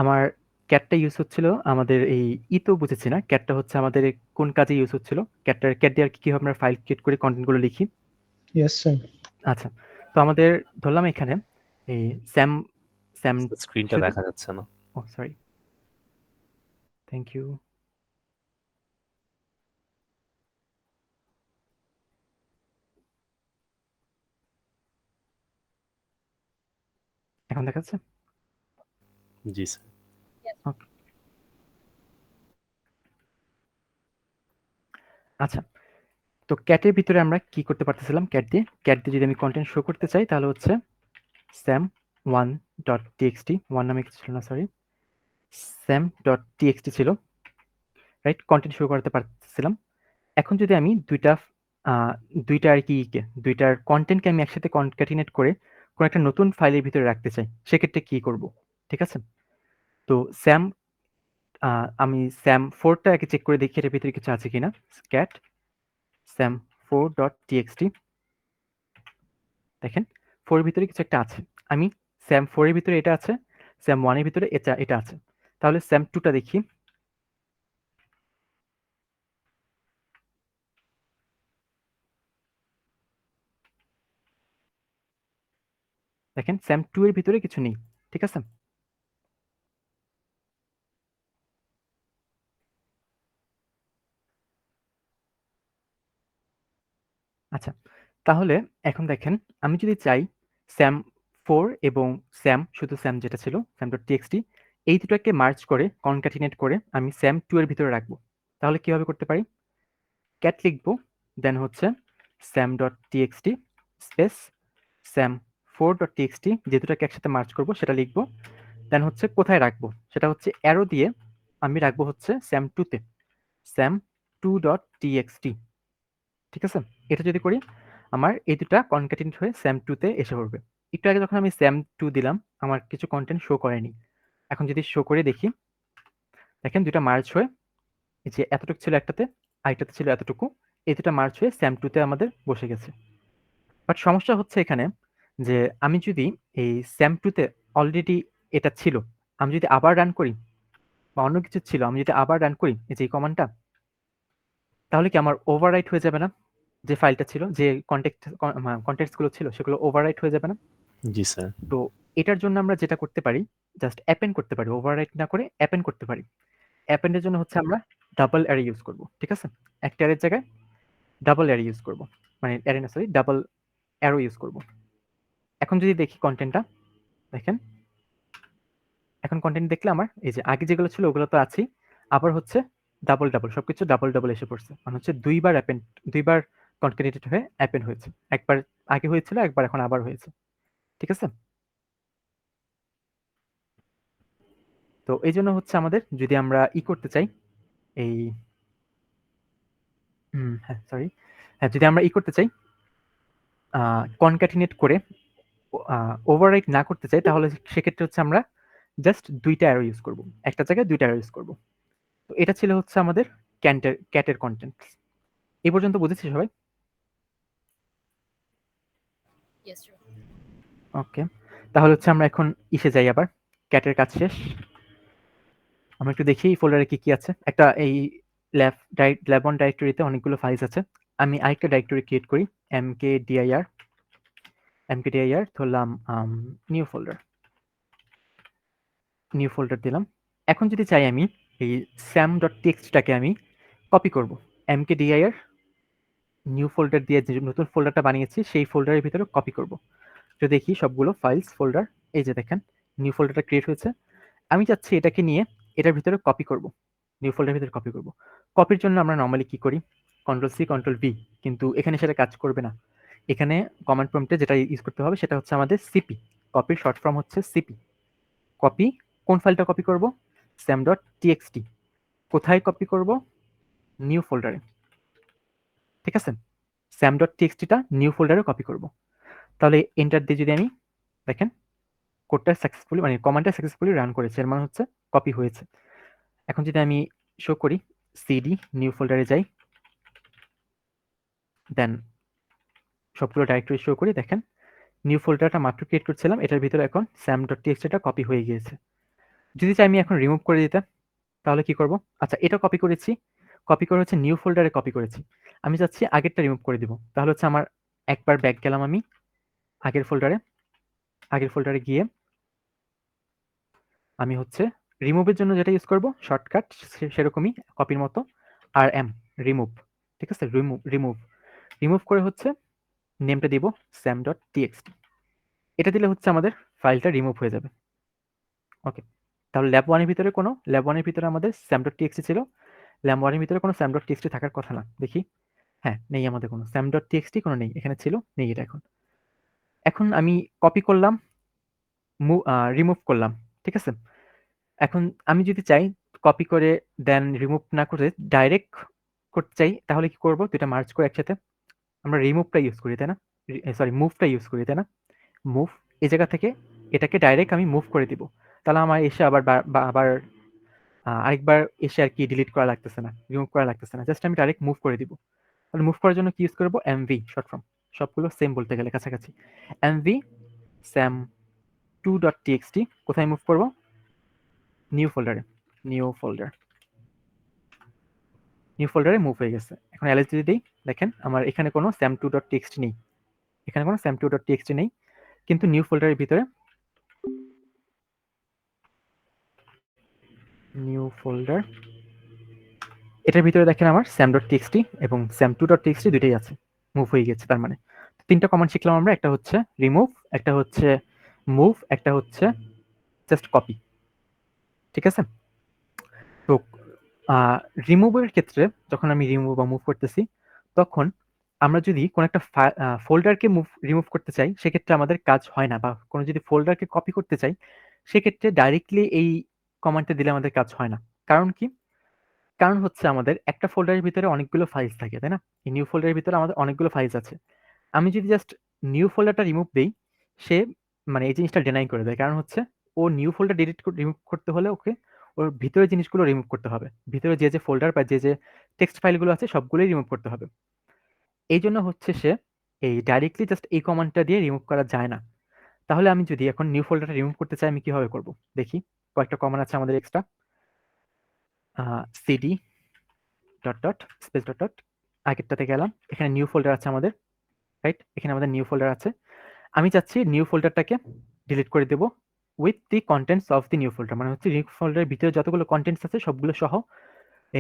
আমার ক্যাটটা ইউজ হচ্ছিল আমাদের এই তো বুঝেছি না, ক্যাটটা হচ্ছে আমাদের কোন কাজে ইউজ হচ্ছিল? ক্যাট দিয়ে আর কি কিভাবে আমরা ফাইল ক্রিয়েট করে কন্টেন্ট গুলো লিখি? Yes sir. আচ্ছা, তো আমাদের ধরলাম এখানে এই স্যাম স্যাম স্ক্রিনটা শুধু দেখা যাচ্ছে না। ও সরি, থ্যাংক ইউ। এখন দেখাচ্ছে? জি, স্যার। ওকে। আচ্ছা, তো ক্যাটের ভিতরে আমরা কি করতে পারতেছিলাম? ক্যাট দিয়ে যদি আমি কন্টেন্ট শো করতে চাই তাহলে হচ্ছে Sam one dot TXT, one নামে কিছু ছিল না, সরি, স্যাম ডট টিএক্সটি ছিল, রাইট? কন্টেন্ট শো করতে পারতেছিলাম। এখন যদি আমি দুইটা আর কি দুইটার কন্টেন্টকে আমি একসাথে কনক্যাটিনেট করে কোনো একটা নতুন ফাইলের ভিতরে রাখতে চাই, সেক্ষেত্রে কি করব? ঠিক আছে, তো আমি স্যাম ফোরটা আগে চেক করে দেখি এটার ভিতরে কিছু আছে কিনা। Cat Sam four dot TXT, দেখেন ফোরের ভিতরে কিছু একটা আছে। আমি স্যাম ফোরের ভিতরে এটা আছে, স্যাম ওয়ানের ভিতরে এটা আছে, তাহলে স্যাম টুটা দেখি। দেখেন স্যাম টু এর ভিতরে কিছু নেই, ঠিক আছে? আচ্ছা, তাহলে এখন দেখেন আমি যদি চাই স্যাম ফোর এবং শুধু স্যাম যেটা ছিল স্যাম ডট টিএক্সটি, এই দুটাকে মার্জ করে কনক্যাটিনেট করে আমি স্যাম টু এর ভিতরে রাখবো, তাহলে কিভাবে করতে পারি? ক্যাট লিখবো, দেন হচ্ছে Sam dot TXT space Sam four dot TXT, যে দুটাকে একসাথে মার্জ করবো সেটা লিখবো, দেন হচ্ছে কোথায় রাখবো সেটা হচ্ছে অ্যারো দিয়ে আমি রাখবো হচ্ছে স্যাম টুতে, স্যাম টু ডট টিএক্সটি, ঠিক আছে? এটা যদি করি আমার এই দুটা কনক্যাটিনেট হয়ে স্যাম টুতে এসে পড়বে। একটু আগে যখন আমি স্যাম টু দিলাম আমার কিছু কন্টেন্ট শো করেনি, এখন যদি শো করে দেখি, দেখেন দুটা মার্জ হয়ে এই যে এতটুকু ছিল একটাতে, আরেকটাতে ছিল এতটুকু, এই দুটা মার্জ হয়ে স্যাম টুতে আমাদের বসে গেছে। বাট সমস্যা হচ্ছে এখানে যে আমি যদি এই স্যাম টুতে অলরেডি এটা ছিল, আমি যদি আবার রান করি বা অন্য কিছু ছিল আমি যদি আবার রান করি এই যে এই কমান্ডটা, তাহলে কি আমার ওভাররাইট হয়ে যাবে না? যে ফাইলটা ছিল, যে কন্টেক্টস গুলো ছিল সেগুলো ওভাররাইট হয়ে যাবে না? জি, স্যার। তো এটার জন্য আমরা যেটা করতে পারি, জাস্ট অ্যাপেন্ড করতে পারি, ওভাররাইট না করে অ্যাপেন্ড করতে পারি। অ্যাপেন্ডের জন্য হচ্ছে আমরা ডাবল অ্যারে ইউজ করব, ঠিক আছে? একটা অ্যারের জায়গায় ডাবল অ্যারে ইউজ করব, মানে অ্যারে না, সরি, ডাবল অ্যারো ইউজ করব। এখন যদি দেখি কন্টেন্টটা, দেখেন এখন কন্টেন্ট দেখলে আমার এই যে আগে যেগুলো ছিল ওগুলো তো আছেই, আবার হচ্ছে ডাবল সবকিছু ডাবল এসে পড়ছে, মানে হচ্ছে দুইবার কনক্যাটিনেটেড হয়ে অ্যাপেন্ড হয়েছে, একবার আগে হয়েছিল একবার এখন আবার হয়েছে, ঠিক আছে? তো এই জন্য হচ্ছে আমাদের যদি আমরা করতে চাই এই হ্যাঁ সরি, হ্যাঁ যদি আমরা করতে চাই কনক্যাটিনেট করে ওভাররাইট না করতে চাই, তাহলে সেক্ষেত্রে হচ্ছে আমরা জাস্ট দুইটা অ্যারো ইউজ করব, একটা জায়গায় দুইটা অ্যারো ইউজ করব। তো এটা ছিল হচ্ছে আমাদের ক্যাটের কন্টেন্ট। এই পর্যন্ত বুঝেছি সবাই? Yes sir. ওকে, তাহলে হচ্ছে আমরা এখন যাই আবার, ক্যাটের কাজ শেষ। আমরা একটু দেখি ফোল্ডারে কি কি আছে। একটা এই ল্যাব অন ডাইরেক্টরিতে অনেকগুলো ফাইলস আছে, আমি আরেকটা ডাইরেক্টরি ক্রিয়েট করি, mkdir ধরলাম নিউ ফোল্ডার দিলাম। এখন যদি চাই আমি এই স্যাম ডট টেক্সটটাকে আমি কপি করব, mkdir নিউ ফোল্ডার দিয়ে যে নতুন ফোল্ডারটা বানিয়েছি সেই ফোল্ডারের ভিতরে কপি করব। তো দেখি সবগুলো ফাইলস ফোল্ডার, এই যে দেখেন নিউ ফোল্ডারটা ক্রিয়েট হয়েছে। আমি চাচ্ছি এটাকে নিয়ে এটার ভিতরে কপি করব, নিউ ফোল্ডারের ভিতরে কপি করব। কপির জন্য আমরা নর্মালি কি করি? Ctrl+C Ctrl+V, কিন্তু এখানে সেটা কাজ করবে না। এখানে কমান্ড প্রম্পটে যেটা ইউজ করতে হবে সেটা হচ্ছে আমাদের সিপি। কপির শর্ট ফর্ম হচ্ছে সিপি। কপি, কোন ফাইলটা কপি করব? sam.txt। কোথায় কপি করব? নিউ ফোল্ডারে। ঠিক আছে, sam.txt-টা নিউ ফোল্ডারে কপি করব। তাহলে এন্টার দিয়ে যদি আমি দেখেন কোডটা সাকসেসফুলি মানে কমান্ডটা সাকসেসফুলি রান করেছে, এর মানে হচ্ছে কপি হয়েছে। এখন যদি আমি শো করি সিডি নিউ ফোল্ডারে যাই, দেন সবগুলো ডাইরেক্টরি শো করি, দেখেন নিউ ফোল্ডারটা মাত্র ক্রিয়েট করছিলাম, এটার ভিতরে এখন sam.txt-টা কপি হয়ে গিয়েছে। যদি চাই আমি এখন রিমুভ করে দিতে, তাহলে কি করব? আচ্ছা, এটা কপি করেছি, কপি করে হচ্ছে নিউ ফোল্ডারে কপি করেছি। আমি চাচ্ছি আগেরটা রিমুভ করে দিব। তাহলে হচ্ছে আমার একবার ব্যাক গেলাম আমি আগের ফোল্ডারে গিয়ে আমি হচ্ছে রিমুভের জন্য যেটা ইউজ করব শর্টকাট সেরকমই কপির মতো RM রিমুভ। ঠিক আছে, রিমুভ করে হচ্ছে নেমটা দিব sam.txt। এটা দিলে হচ্ছে আমাদের ফাইলটা রিমুভ হয়ে যাবে। ওকে, তাহলে ল্যাব 1 এর ভিতরে আমাদের sam.txt ছিল। ল্যাব 1 এর ভিতরে কোনো sam.txt থাকার কথা না। দেখি, হ্যাঁ নেই, আমাদের কোনো sam.txt কোনো নেই, এখানে ছিল, নেই এটা এখন। এখন আমি কপি করলাম, রিমুভ করলাম। ঠিক আছে, এখন আমি যদি চাই কপি করে দেন রিমুভ না করে ডাইরেক্ট করতে চাই, তাহলে কি করব? দুইটা মার্জ করে একসাথে আমরা রিমুভটা ইউজ করি, তাই না? সরি, মুভটা ইউজ করি, তাই না? মুভ, এই জায়গা থেকে এটাকে ডাইরেক্ট আমি মুভ করে দিব। তাহলে আমার এসে আবার আরেকবার এসে আর কি ডিলিট করা লাগতেছে না, রিমুভ করা লাগতেছে না, জাস্ট আমি ডাইরেক্ট মুভ করে দিব। তাহলে মুভ করার জন্য কি ইউজ করব? এমভি শর্ট ফর্ম, সবগুলো সেম বলতে গেলে কাছাকাছি। এমভি sam2.txt কোথায় মুভ করব? নিউ ফোল্ডারে। নিউ ফোল্ডারে মুভ হয়ে গেছে। এখন এলএস যদি দিই, দেখেন আমার এখানে কোনো sam2.txt নেই, নেই, কিন্তু নিউ ফোল্ডারের ভিতরে নিউ ফোল্ডার, এটার ভিতরে দেখেন আমার sam.txt এবং sam2.txt দুইটাই আছে, মুভ হয়ে গেছে। তার মানে তিনটা কমান্ড শিখলাম আমরা, একটা হচ্ছে রিমুভ, একটা হচ্ছে মুভ, একটা হচ্ছে জাস্ট কপি। ঠিক আছে, তো রিমুভের ক্ষেত্রে যখন আমি রিমুভ বা মুভ করতেছি, তখন আমরা যদি কোনো একটা ফোল্ডারকে রিমুভ করতে চাই, সেক্ষেত্রে আমাদের কাজ হয় না, বা কোনো যদি ফোল্ডারকে কপি করতে চাই, সেক্ষেত্রে ডাইরেক্টলি এই কমান্ডটা দিলে আমাদের কাজ হয় না। কারণ কি? কারণ হচ্ছে আমাদের একটা ফোল্ডারের ভিতরে অনেকগুলো ফাইলস থাকে, তাই না? এই নিউ ফোল্ডারের ভিতরে আমাদের অনেকগুলো ফাইলস আছে। আমি যদি জাস্ট নিউ ফোল্ডারটা রিমুভ দেই, সে মানে এই জিনিসটা ডিনাই করে দেয়। কারণ হচ্ছে ও নিউ ফোল্ডার রিমুভ করতে হলে ওকে ওর ভিতরে জিনিসগুলো রিমুভ করতে হবে। ভিতরে যে ফোল্ডার বা যে টেক্সট ফাইলগুলো আছে সবগুলোই রিমুভ করতে হবে। এই জন্য হচ্ছে সে এই ডাইরেক্টলি জাস্ট এই কমান্ডটা দিয়ে রিমুভ করা যায় না। তাহলে আমি যদি এখন নিউ ফোল্ডারটা রিমুভ করতে চাই, আমি কিভাবে করব? দেখি, কয়েকটা কমান্ড আছে আমাদের এক্সট্রা। সিডি স্পেস আগেরটাতে গেলাম, এখানে নিউ ফোল্ডার আছে আমাদের, রাইট? এখানে আমাদের নিউ ফোল্ডার আছে। আমি চাচ্ছি নিউ ফোল্ডারটাকে ডিলিট করে দেব with the contents of the new folder, মানে হচ্ছে নিউ ফোল্ডারের ভিতরে যতগুলো কন্টেন্টস আছে সবগুলো সহ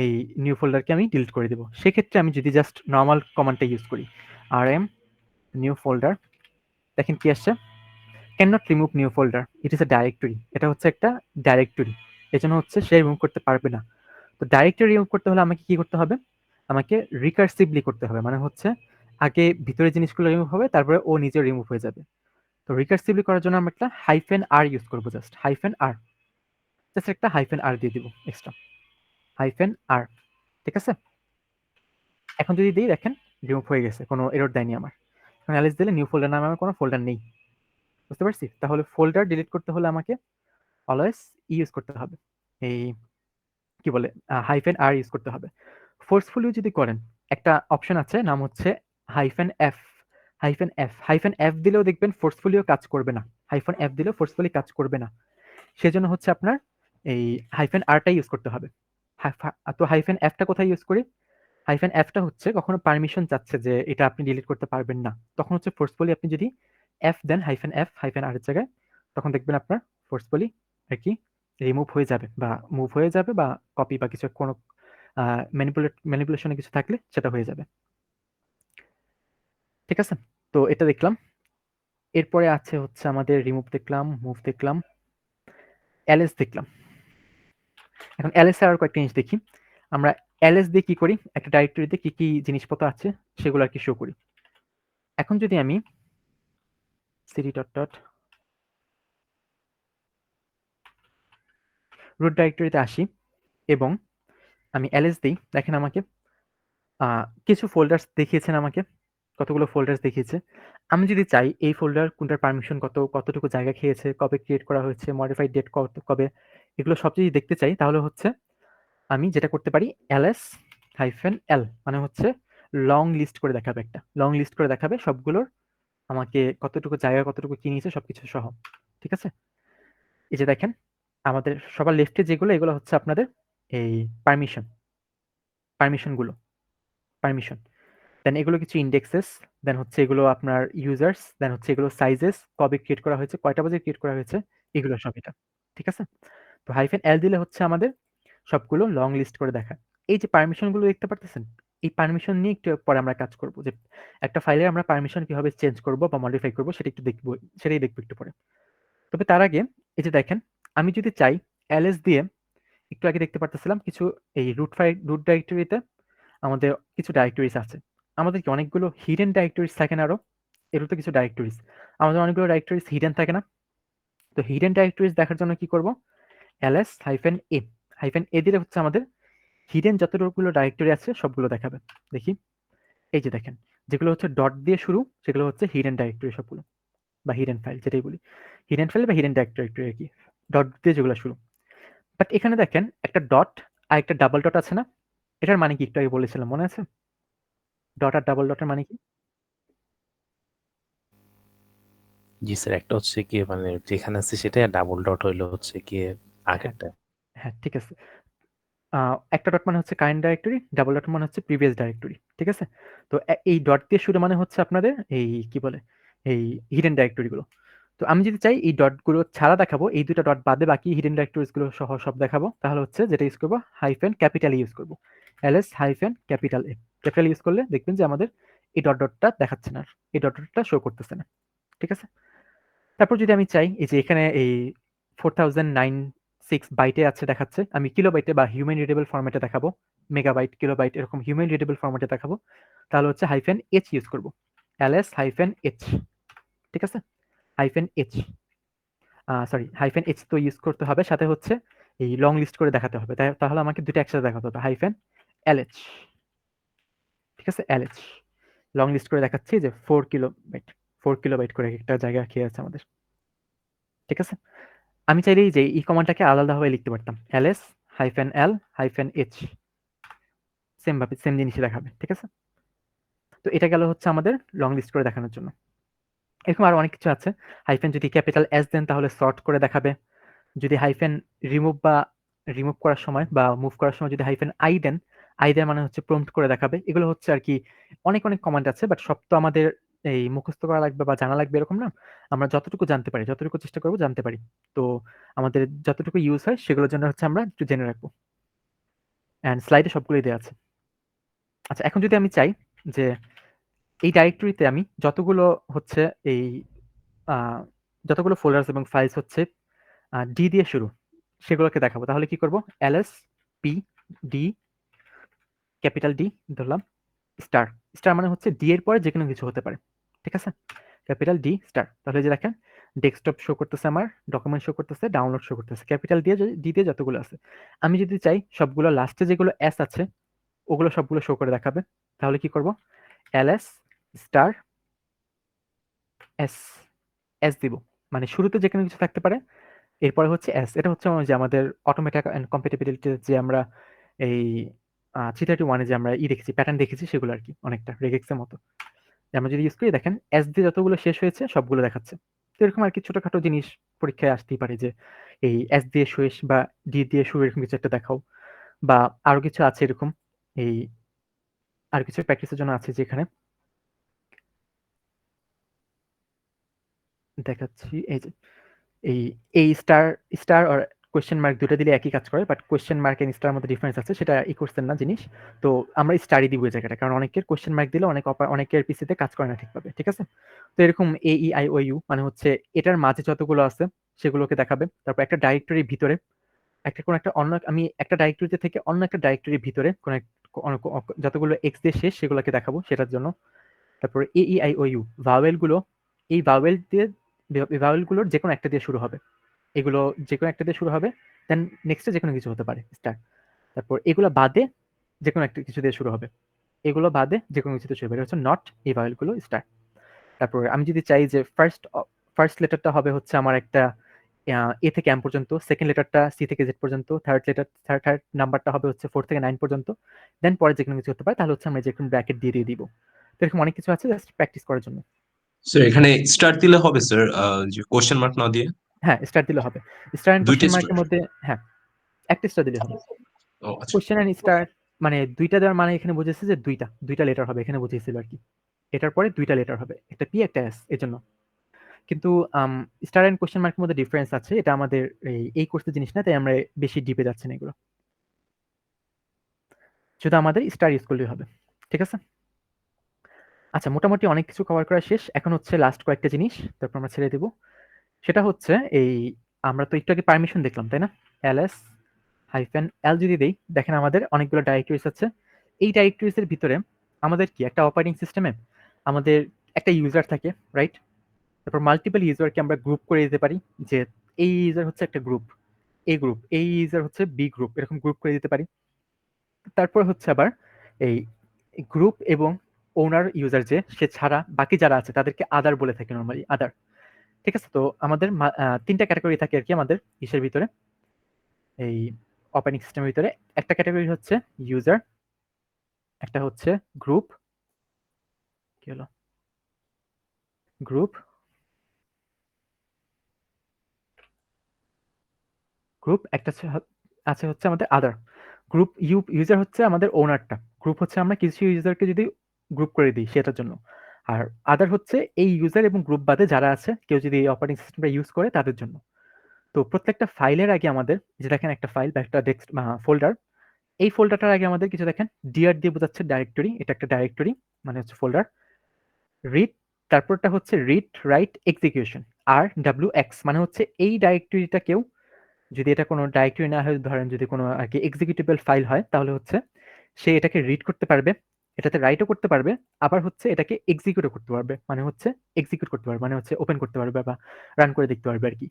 এই নিউ ফোল্ডারকে আমি ডিলিট করে দেব। সেক্ষেত্রে আমি যদি জাস্ট নর্মাল কমান্ডটা ইউজ করি, rm নিউ ফোল্ডার, দেখেন কি আসছে? Can not remove new folder, it is a directory. এটা হচ্ছে একটা ডাইরেক্টরি, এজন্য হচ্ছে সে রিমুভ করতে পারবে না। তো ডাইরেক্টরি রিমুভ করতে হলে আমাকে কি করতে হবে? আমাকে রিকার্সিভলি করতে হবে, মানে হচ্ছে আগে ভিতরে জিনিসগুলো রিমুভ হবে, তারপরে ও নিজে রিমুভ হয়ে যাবে। তো রিকার্সিভলি করার জন্য আমরা একটা -r ইউজ করবো, জাস্ট একটা -r দিয়ে দিব এক্সট্রা, -r। ঠিক আছে, এখন যদি দিই, দেখেন রিমুভ হয়ে গেছে, কোনো এরর দেয়নি আমার। এখন অ্যালিস দিলে নিউ ফোল্ডার নামে আমার কোনো ফোল্ডার নেই। বুঝতে পারছি? তাহলে ফোল্ডার ডিলিট করতে হলে আমাকে অলওয়েজ ইউজ করতে হবে, এই কি বলে -r ইউজ করতে হবে। ফোর্সফুলিও যদি করেন, একটা অপশন আছে, নাম হচ্ছে -f। -f দিলেও দেখবেন ফোর্সফুলিও কাজ করবে না, -f দিলেও ফোর্সফুলি কাজ করবে না। সেজন্য হচ্ছে আপনার এই -rটা ইউজ করতে হবে। তো -fটা কোথায় ইউজ করি? -fটা হচ্ছে কখনো পারমিশন চাচ্ছে যে এটা আপনি ডিলিট করতে পারবেন না, তখন হচ্ছে ফোর্সফুলি আপনি যদি f দেন -r এর জায়গায়, তখন দেখবেন আপনার ফোর্সফুলি আর কি রিমুভ হয়ে যাবে, বা মুভ হয়ে যাবে, বা কপি বা কিছু কোনো ম্যানিপুলেশনে কিছু থাকলে সেটা হয়ে যাবে। ঠিক আছে, তো এটা দেখলাম। এরপরে আছে হচ্ছে আমাদের রিমুভ দেখলাম, মুভ দেখলাম, এলএস দেখলাম। এখন এলএস এর আর কয়েকটা জিনিস দেখি। আমরা ls দিয়ে কি করি, একটা ডাইরেক্টরিতে কি কি জিনিসপত্র আছে সেগুলো আর কি শো করি। এখন যদি আমি cd ডট ডট রুট ডাইরেক্টরিতে আসি এবং আমি ls দিই, দেখেন আমাকে কিছু ফোল্ডার্স দেখিয়েছেন, আমাকে কতগুলো ফোল্ডার্স দেখিয়েছে। আমি যদি চাই এই ফোল্ডার কোনটার পারমিশন কতটুকু জায়গা খেয়েছে, কবে ক্রিয়েট করা হয়েছে, মডিফাইড ডেট কবে, এগুলো সব যদি দেখতে চাই তাহলে হচ্ছে আমি যেটা করতে পারি ls-l মানে হচ্ছে লং লিস্ট করে দেখাবে, একটা লং লিস্ট করে দেখাবে সবগুলোর আমাকে কতটুকু জায়গা কতটুকু কি নিয়েছে সবকিছু সহ। ঠিক আছে, এই যে দেখেন আমাদের সবার লেফটে যেগুলো এগুলো হচ্ছে আপনাদের এই পারমিশনগুলো পারমিশন, দেন এগুলো কিছু ইন্ডেক্সেস, দেন হচ্ছে এগুলো আপনার ইউজার্স, দেন হচ্ছে এগুলো সাইজেস, কবে ক্রিয়েট করা হয়েছে, কয়টা বাজে ক্রিয়েট করা হয়েছে, এগুলো সব এটা। ঠিক আছে, তো -l দিলে হচ্ছে আমাদের সবগুলো লং লিস্ট করে দেখায়। এই যে পারমিশনগুলো দেখতে পারতেছেন, এই পারমিশন নিয়ে একটু পরে আমরা কাজ করব, যে একটা ফাইলে আমরা পারমিশন কিভাবে চেঞ্জ করব বা মডিফাই করব সেটা একটু দেখব, সেটাই দেখব একটু পরে। তবে তার আগে এই যে দেখেন আমি যদি চাই ls দিয়ে, একটু আগে দেখতে পারতেছিলাম কিছু এই রুট ডাইরেক্টরিতে আমাদের কিছু ডাইরেক্টরিজ আছে, আমাদের কি অনেকগুলো হিডেন ডাইরেক্টরিজ থাকে না, আরো এরও তো কিছু ডাইরেক্টরিজ, আমাদের অনেকগুলো ডাইরেক্টরিজ হিডেন থাকে না। তো হিডেন ডাইরেক্টরিজ দেখার জন্য কি করব, ls-a দিলে হচ্ছে আমাদের হিডেন যতগুলো ডাইরেক্টরি আছে সবগুলো দেখাবে। দেখি, এই যে দেখেন যেগুলো হচ্ছে ডট দিয়ে শুরু সেগুলো হচ্ছে হিডেন ডাইরেক্টরি সবগুলো, বা হিডেন ফাইল যেটাই বলি, হিডেন ফাইল বা হিডেন ডাইরেক্টরি আর কি, ডট দিয়ে যেগুলো শুরু। বাট এখানে দেখেন একটা ডট আর একটা ডাবল ডট আছে না, এটার মানে কি একটু আগে বলেছিলাম মনে আছে, ডট আর ডাবল ডটের মানে কি? জি স্যার, একটা হচ্ছে গিয়ে মানে যেখানে আছে সেটা, ডাবল ডট হইলো হচ্ছে গিয়ে আগেরটা। হ্যাঁ ঠিক আছে, একটা ডট মানে হচ্ছে কারেন্ট ডাইরেক্টরি, ডাবল ডট মানে হচ্ছে প্রিভিয়াস ডাইরেক্টরি। ঠিক আছে, তো এই ডট দিয়ে শুরু মানে হচ্ছে আপনাদের এই কি বলে এই হিডেন ডাইরেক্টরিগুলো। তো আমি যদি চাই এই ডটগুলো ছাড়া দেখাবো, এই দুটো ডট বাদে বাকি হিডেন ডাইরেক্টরিজ গুলো সহ সব দেখাবো, তাহলে হচ্ছে যেটা ইউজ করবো হাইফেন ইউজ করবো, ls-A ইউজ করলে দেখবেন যে আমাদের এই ডট ডটটা দেখাচ্ছে না, এই ডট ডটটা শো করতেছে না। ঠিক আছে, তারপর যদি আমি চাই এই যে এখানে এই 4096 বাইটে আছে দেখাচ্ছে, আমি কিলোবাইটে বা হিউম্যান রিডেবল ফরম্যাটে দেখাবো, মেগাবাইট কিলোবাইট এরকম হিউম্যান রিডেবল ফরম্যাটে দেখাবো, তাহলে হচ্ছে -h ইউজ করবো, ls-h। ঠিক আছে, -h সরি -h তো ইউজ করতে হবে, সাথে হচ্ছে এই লং লিস্ট করে দেখাতে হবে, তাহলে আমাকে দুটো একসাথে দেখাতে হবে -lh। ঠিক আছে, lh লং লিস্ট করে দেখাচ্ছি যে 4 কিলোবাইট করে একটা জায়গা খেয়ে আছে আমাদের। ঠিক আছে, আমি চাইলেই যে এই কমান্ডটাকে আলাদাভাবে লিখতে পারতাম, ls-l-h সেম ভাবে সেম জিনিসই দেখাবে। ঠিক আছে, তো এটা গেল হচ্ছে আমাদের লং লিস্ট করে দেখানোর জন্য। এরকম আরো অনেক কিছু আছে, হাইফেন যদি ক্যাপিটাল এস দেন তাহলে সর্ট করে দেখাবে, যদি হাইফেন রিমুভ করার সময় বা মুভ করার সময় যদি হাইফেন আই দেন, আই দেন মানে হচ্ছে প্রম্পট করে দেখাবে। এগুলো হচ্ছে আর কি অনেক অনেক কমান্ড আছে, বাট সব তো আমাদের এই মুখস্থ করা লাগবে বা জানা লাগবে এরকম না, আমরা যতটুকু জানতে পারি যতটুকু চেষ্টা করবো জানতে পারি, তো আমাদের যতটুকু ইউজ হয় সেগুলোর জন্য হচ্ছে আমরা একটু জেনে রাখবো, অ্যান্ড স্লাইডে সবগুলোই দেওয়া আছে। আচ্ছা, এখন যদি আমি চাই যে এই ডাইরেক্টরিতে আমি যতগুলো হচ্ছে এই যতগুলো ফোল্ডার্স এবং ফাইলস হচ্ছে ডি দিয়ে শুরু সেগুলোকে দেখাবো, তাহলে কি করব, ls p d capital D ধরলাম, স্টার, স্টার মানে হচ্ছে ডি এর পরে যে কোনো কিছু হতে পারে। ঠিক আছে, ক্যাপিটাল ডি স্টার, তাহলে যে দেখেন ডেস্কটপ শো করতেছে, আমার ডকুমেন্ট শো করতেছে, ডাউনলোড শো করতেছে, ক্যাপিটাল দিয়ে ডি দিয়ে যতগুলো আছে। আমি যদি চাই সবগুলো লাস্টে যেগুলো এস আছে ওগুলো সবগুলো শো করে দেখাবে, তাহলে কি করব, ls স্টার এস, এস দিব, মানে শুরুতে যে কোনো কিছু থাকতে পারে, এরপরে হচ্ছে এস, এটা হচ্ছে যে আমাদের অটোমেটিক এন্ড কম্প্যাটিবিলিটি যে আমরা এই 331 যে আমরা দেখেছি প্যাটার্ন দেখেছি সেগুলো আর কি অনেকটা রেগেক্সের মতো, আমরা যদি ইউজ করি দেখেন এস দিয়ে যতগুলো শেষ হয়েছে সবগুলো দেখাচ্ছে। তো এরকম আর কি ছোটখাটো জিনিস পরীক্ষায় আসতেই পারে, যে এই এস দিয়ে শেষ বা ডি দিয়ে শুরু এরকম কিছু একটা দেখাও, বা আরো কিছু আছে এরকম, এই আর কিছু প্র্যাকটিসের জন্য আছে যেখানে দেখাচ্ছি, এই যে এই স্টার স্টার আর কোয়েশ্চেন মার্ক দুটো দিলে একই কাজ করে, but question mark and star মধ্যে ডিফারেন্স আছে, সেটা ই করছেন না জিনিস। তো আমরা স্টারই দিব এই জায়গাটা, কারণ অনেকের কোয়েশ্চেন মার্ক দিলে অনেকের পিসিতে কাজ করে না ঠিকভাবে। ঠিক আছে, তো এরকম এ ই আই ও ইউ মানে হচ্ছে এটার মাঝে যতগুলো আছে সেগুলোকে দেখাবে, তারপর একটা ডাইরেক্টরির ভিতরে কোনো একটা অন্য আমি একটা ডাইরেক্টরিতে থেকে অন্য একটা ডাইরেক্টরির ভিতরে যতগুলো এক্স দিয়ে শেষ সেগুলোকে দেখাবো সেটার জন্য। তারপরে এ ই আই ও ইউ ভাওয়েলগুলো, এই ভাওয়েলগুলোর যে কোনো একটা দিয়ে শুরু হবে, এগুলো যে কোনো একটা দিয়ে শুরু হবে, দেন নেক্সটে যে কোনো কিছু হতে পারে স্টার। তারপর এগুলো বাদে যে কোনো একটা কিছু দিয়ে শুরু হবে, এগুলো বাদে যে কোনো কিছু দিয়ে শুরু হবে, এটা হচ্ছে নট, এই ভাওয়েলগুলো স্টার। তারপর আমি যদি চাই যে ফার্স্ট লেটারটা হবে হচ্ছে আমার একটা এ থেকে এম পর্যন্ত, সেকেন্ড লেটারটা সি থেকে জেড পর্যন্ত, থার্ড নাম্বারটা হবে হচ্ছে 4 থেকে 9 পর্যন্ত, দেন পরে যে কোনো কিছু হতে পারে, তাহলে হচ্ছে আমরা যে কোনো ব্র্যাকেট দিয়ে দিব। তো এরকম অনেক কিছু আছে জাস্ট প্র্যাকটিস করার জন্য। স্যার এখানে স্টার দিলে হবে স্যার, যে কোশ্চেন মার্ক না দিয়ে? হ্যাঁ, স্টার দিলে হবে। স্টার এন্ড দুইটা কোশ্চেন স্টার? মার্কের মধ্যে হ্যাঁ, একটা স্টার দিলে হবে। ও আচ্ছা। কোশ্চেন এন্ড স্টার মানে দুইটা দেওয়ার মানে এখানে বুঝেছে যে দুইটা লেটার হবে, এখানে বুঝিয়েছিল আর কি। এটার পরে দুইটা লেটার হবে, একটা পি একটা এস, এর জন্য। কিন্তু স্টার এন্ড কোশ্চেন মার্কের মধ্যে ডিফারেন্স আছে, এটা আমাদের এই কোর্সের জিনিস না, তাই আমরা বেশি ডিপে যাচ্ছি না এগুলো, শুধু আমাদের স্টার ইউজ করলেই হবে। ঠিক আছে? আচ্ছা, মোটামুটি অনেক কিছু কভার করা শেষ। এখন হচ্ছে লাস্ট কয়েকটা জিনিস, তারপর আমরা ছেড়ে দেব। সেটা হচ্ছে আমরা তো একটু আগে পারমিশন দেখলাম, তাই না? ls -l যদি দেই, দেখেন আমাদের অনেকগুলো ডাইরেক্টরিজ আছে। এই ডাইরেক্টরিজের ভিতরে আমাদের কি একটা অপারেটিং সিস্টেমে আমাদের একটা ইউজার থাকে, রাইট? তারপর মাল্টিপল ইউজারকে আমরা গ্রুপ করে দিতে পারি, যে এই ইউজার হচ্ছে একটা গ্রুপ, এই ইউজার হচ্ছে বি গ্রুপ, এরকম গ্রুপ করে দিতে পারি। তারপর হচ্ছে আবার এই গ্রুপ এবং ওনার ইউজার যে সে ছাড়া বাকি যারা আছে তাদেরকে আদার বলে থাকি, নর্মালি আদার। ঠিক আছে? তো আমাদের 3টা ক্যাটাগরি থাকে আর কি আমাদের ইসের ভিতরে, এই অপারেটিং সিস্টেমের ভিতরে। একটা ক্যাটাগরি হচ্ছে ইউজার, একটা হচ্ছে গ্রুপ, কি হলো, গ্রুপ একটা আছে হচ্ছে আমাদের আদার। গ্রুপ ইউজার হচ্ছে আমাদের ওনারটা, গ্রুপ হচ্ছে আমরা কিছু ইউজারকে যদি গ্রুপ করে দিই সেটার জন্য, আর আদার হচ্ছে এই ইউজার এবং গ্রুপ বাদে যারা আছে কেউ যদি এই অপারেটিং সিস্টেমটা ইউজ করে তাদের জন্য। তো প্রত্যেকটা ফাইলের আগে আমাদের, যে দেখেন একটা ফাইল বা একটা ফোল্ডার, এই ফোল্ডারটার আগে আমাদের কিছু দেখেন ডিআর দিয়ে বোঝাচ্ছে ডাইরেক্টরি, এটা একটা ডাইরেক্টরি মানে হচ্ছে ফোল্ডার। রিড, তারপরটা হচ্ছে রিড রাইট এক্সিকিউশন, আর ডাব্লিউ এক্স মানে হচ্ছে এই ডাইরেক্টরিটা কেউ যদি এটা কোনো ডাইরেক্টরি না হয়, ধরেন যদি কোনো আর কি এক্সিকিউটেবল ফাইল হয়, তাহলে হচ্ছে সে এটাকে রিড করতে পারবে, এটাতে রাইটও করতে পারবে, আবার হচ্ছে এটাকে এক্সিকিউটও করতে পারবে, মানে হচ্ছে এক্সিকিউট করতে পারবে মানে হচ্ছে ওপেন করতে পারবে বা রান করে দেখতে পারবে আর কি।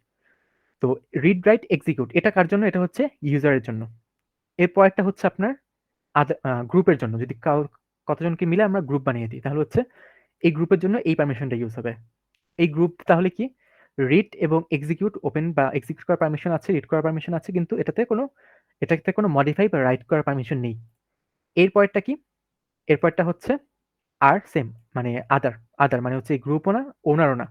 তো রিড রাইট এক্সিকিউট এটা কার জন্য? এটা হচ্ছে ইউজারের জন্য। এরপর একটা হচ্ছে আপনার গ্রুপের জন্য, যদি কতজনকে মিলে আমরা গ্রুপ বানিয়ে দিই, তাহলে হচ্ছে এই গ্রুপের জন্য এই পারমিশনটা ইউজ হবে। এই গ্রুপ তাহলে কি রিড এবং এক্সিকিউট, ওপেন বা এক্সিকিউট করার পারমিশন আছে, রিড করার পারমিশন আছে, কিন্তু এটাতে কোনো মডিফাই বা রাইট করার পারমিশন নেই। এরপরটা কি? এরপরটা হচ্ছে আর সেম মানে আদার মানে হচ্ছে গ্রুপও না, ওনারও না,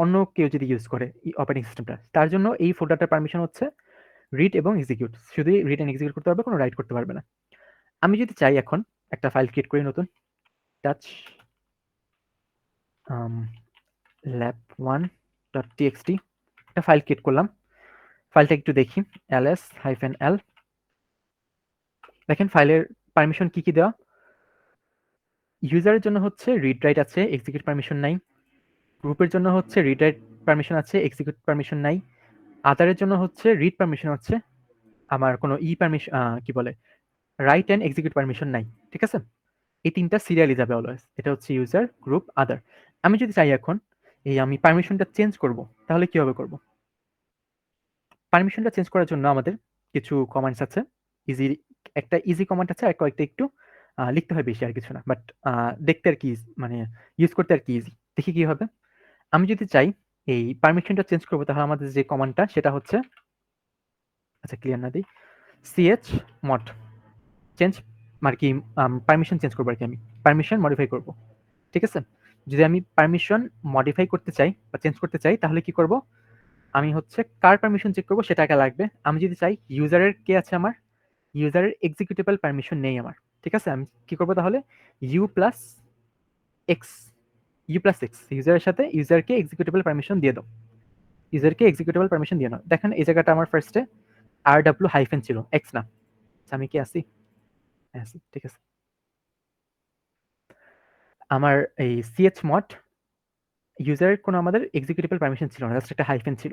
অন্য কেউ যদি ইউজ করে অপারেটিং সিস্টেমটা, তার জন্য এই ফোল্ডারটার পারমিশন হচ্ছে রিড এবং এক্সিকিউট, শুধু রিড এন্ড এক্সিকিউট করতে পারবে, কোনো রাইট করতে পারবে না। আমি যদি চাই এখন একটা ফাইল ক্রিয়েট করি নতুন, টাচ lab1.txt, একটা ফাইল ক্রিয়েট করলাম। ফাইলটা একটু দেখি, ls-l, দেখেন ফাইলের পারমিশন কি দেওয়া। ইউজারের জন্য হচ্ছে রিড রাইট আছে, এক্সিকিউট পারমিশন নাই। গ্রুপের জন্য হচ্ছে রিড রাইট পারমিশন আছে, এক্সিকিউট পারমিশন নাই। আদারের জন্য হচ্ছে রিড পারমিশন আছে, আমার কোনো পারমিশন কি বলে রাইট এন্ড এক্সিকিউট পারমিশন নাই। ঠিক আছে? এই 3টা সিরিয়ালি যাবে অলওয়েজ। এটা হচ্ছে ইউজার, গ্রুপ, আদার। আমি যদি চাই এখন আমি পারমিশনটা চেঞ্জ করব, তাহলে কিভাবে করব? পারমিশনটা চেঞ্জ করার জন্য আমাদের কিছু কমান্ডস আছে। একটা ইজি কমান্ড আছে, আর কয়েকটা একটু লিখতে হয় বেশি, আর কিছু না, বাট দেখতে আর কি মানে ইউজ করতে আর কি ইজি। দেখি কি হবে। আমি যদি চাই এই পারমিশনটা চেঞ্জ করবো, তাহলে আমাদের যে কমান্ডটা সেটা হচ্ছে, আচ্ছা ক্লিয়ার না দিই, chmod চেঞ্জ, মানে কি পারমিশন চেঞ্জ করবো আর কি, আমি পারমিশন মডিফাই করব। ঠিক আছে? যদি আমি পারমিশন মডিফাই করতে চাই বা চেঞ্জ করতে চাই, তাহলে কি করব? আমি হচ্ছে কার পারমিশন চেক করবো সেটা আগে লাগবে। আমি যদি চাই ইউজারের কে আছে, আমার ইউজারের এক্সিকিউটেবল পারমিশন নেই আমার। ঠিক আছে? আমি কি করবো তাহলে, u+x, ইউজারের সাথে ইউজারকে এক্সিকিউটেবল পারমিশন দিয়ে দাও, ইউজারকে এক্সিকিউটেবল পারমিশন দিয়ে নাও। দেখেন এই জায়গাটা আমার ফার্স্টে rw হাইফেন ছিল, এক্স না। আচ্ছা, আমি কি আছি? আছি, ঠিক আছে। আমার এই chmod ইউজারের কোনো আমাদের এক্সিকিউটেবল পারমিশন ছিল না, জাস্ট একটা হাইফেন ছিল।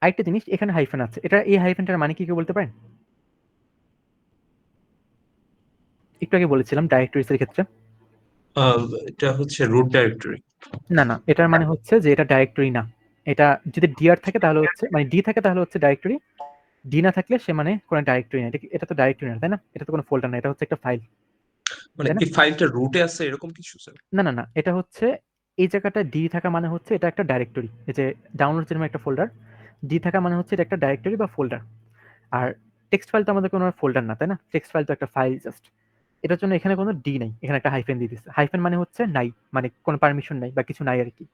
আরেকটা জিনিস, এখানে হাইফেন আছে, এটা এই হাইফেনটার মানে কি কেউ বলতে পারেন? একটু আগে বলেছিলাম ডাইরেক্টরিজ এর ক্ষেত্রে। এটা হচ্ছে রুট ডাইরেক্টরি। না, এটার মানে হচ্ছে যে এটা ডাইরেক্টরি না। এটা যদি ডিআর থাকে তাহলে হচ্ছে, মানে ডি থাকে তাহলে হচ্ছে ডাইরেক্টরি, ডি না থাকলে সে মানে কোনো ডাইরেক্টরি না। এটা তো ডাইরেক্টরি না, তাই না? এটা তো কোনো ফোল্ডার না, এটা হচ্ছে একটা ফাইল, মানে তাই না? এই ফাইলটা রুটে আছে এরকম কিছু স্যার? না, এটা হচ্ছে এই জায়গাটা ডি থাকা মানে হচ্ছে এটা একটা ডাইরেক্টরি। এই যে ডাউনলোড যেরকম একটা ফোল্ডার, ডি থাকা মানে হচ্ছে এটা একটা ডাইরেক্টরি বা ফোল্ডার। আর টেক্সট ফাইল তো আমাদের কোনো ফোল্ডার না, তাই না? টেক্সট ফাইল তো একটা ফাইল জাস্ট। এটার জন্য এখানে কোনো ডি নাই, এখানে একটা হাইফেন দিয়ে দিচ্ছে। হাইফেন মানে হচ্ছে নাই, মানে কোনো পারমিশন নাই বা কিছু নাই আর কি।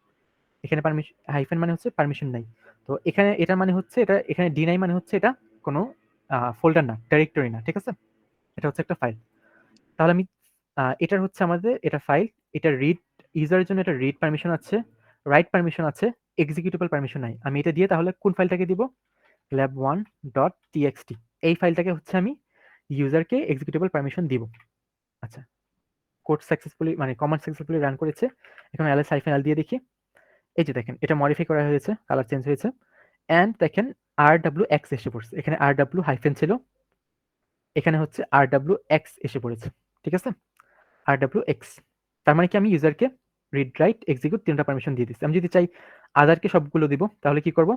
এখানে পারমিশন, হাইফেন মানে হচ্ছে পারমিশন নাই। তো এখানে এটা মানে হচ্ছে এটা, এখানে ডি নাই মানে হচ্ছে এটা কোনো ফোল্ডার না, ডাইরেক্টরি না, ঠিক আছে? এটা হচ্ছে একটা ফাইল। তাহলে আমি এটার হচ্ছে আমাদের এটা ফাইল, এটা রিড, ইউজারের জন্য এটা রিড পারমিশন আছে, রাইট পারমিশন আছে, এক্সিকিউটেবল পারমিশন নাই। আমি এটা দিয়ে তাহলে কোন ফাইলটাকে দিব? lab1.txt, এই ফাইলটাকে হচ্ছে আমি ইউজারকে এক্সিকিউটেবল পারমিশন দিব। আচ্ছা, কোড সাকসেসফুলি, মানে কমান্ড সাকসেসফুলি রান করেছে। এখন ls-l দিয়ে দেখি। এই যে দেখেন এটা মডিফাই করা হয়েছে, কালার চেঞ্জ হয়েছে। অ্যান্ড দেখেন rwx এসে পড়ছে, এখানে rw হাইফেন ছিল, এখানে হচ্ছে rwx এসে পড়েছে, ঠিক আছে? rwx, তার মানে কি আমি ইউজারকে রিড রাইট এক্সিকিউট তিনটা পারমিশন দিয়ে দিচ্ছি। আমি যদি চাই আদারকে সবগুলো দিব তাহলে কি করব?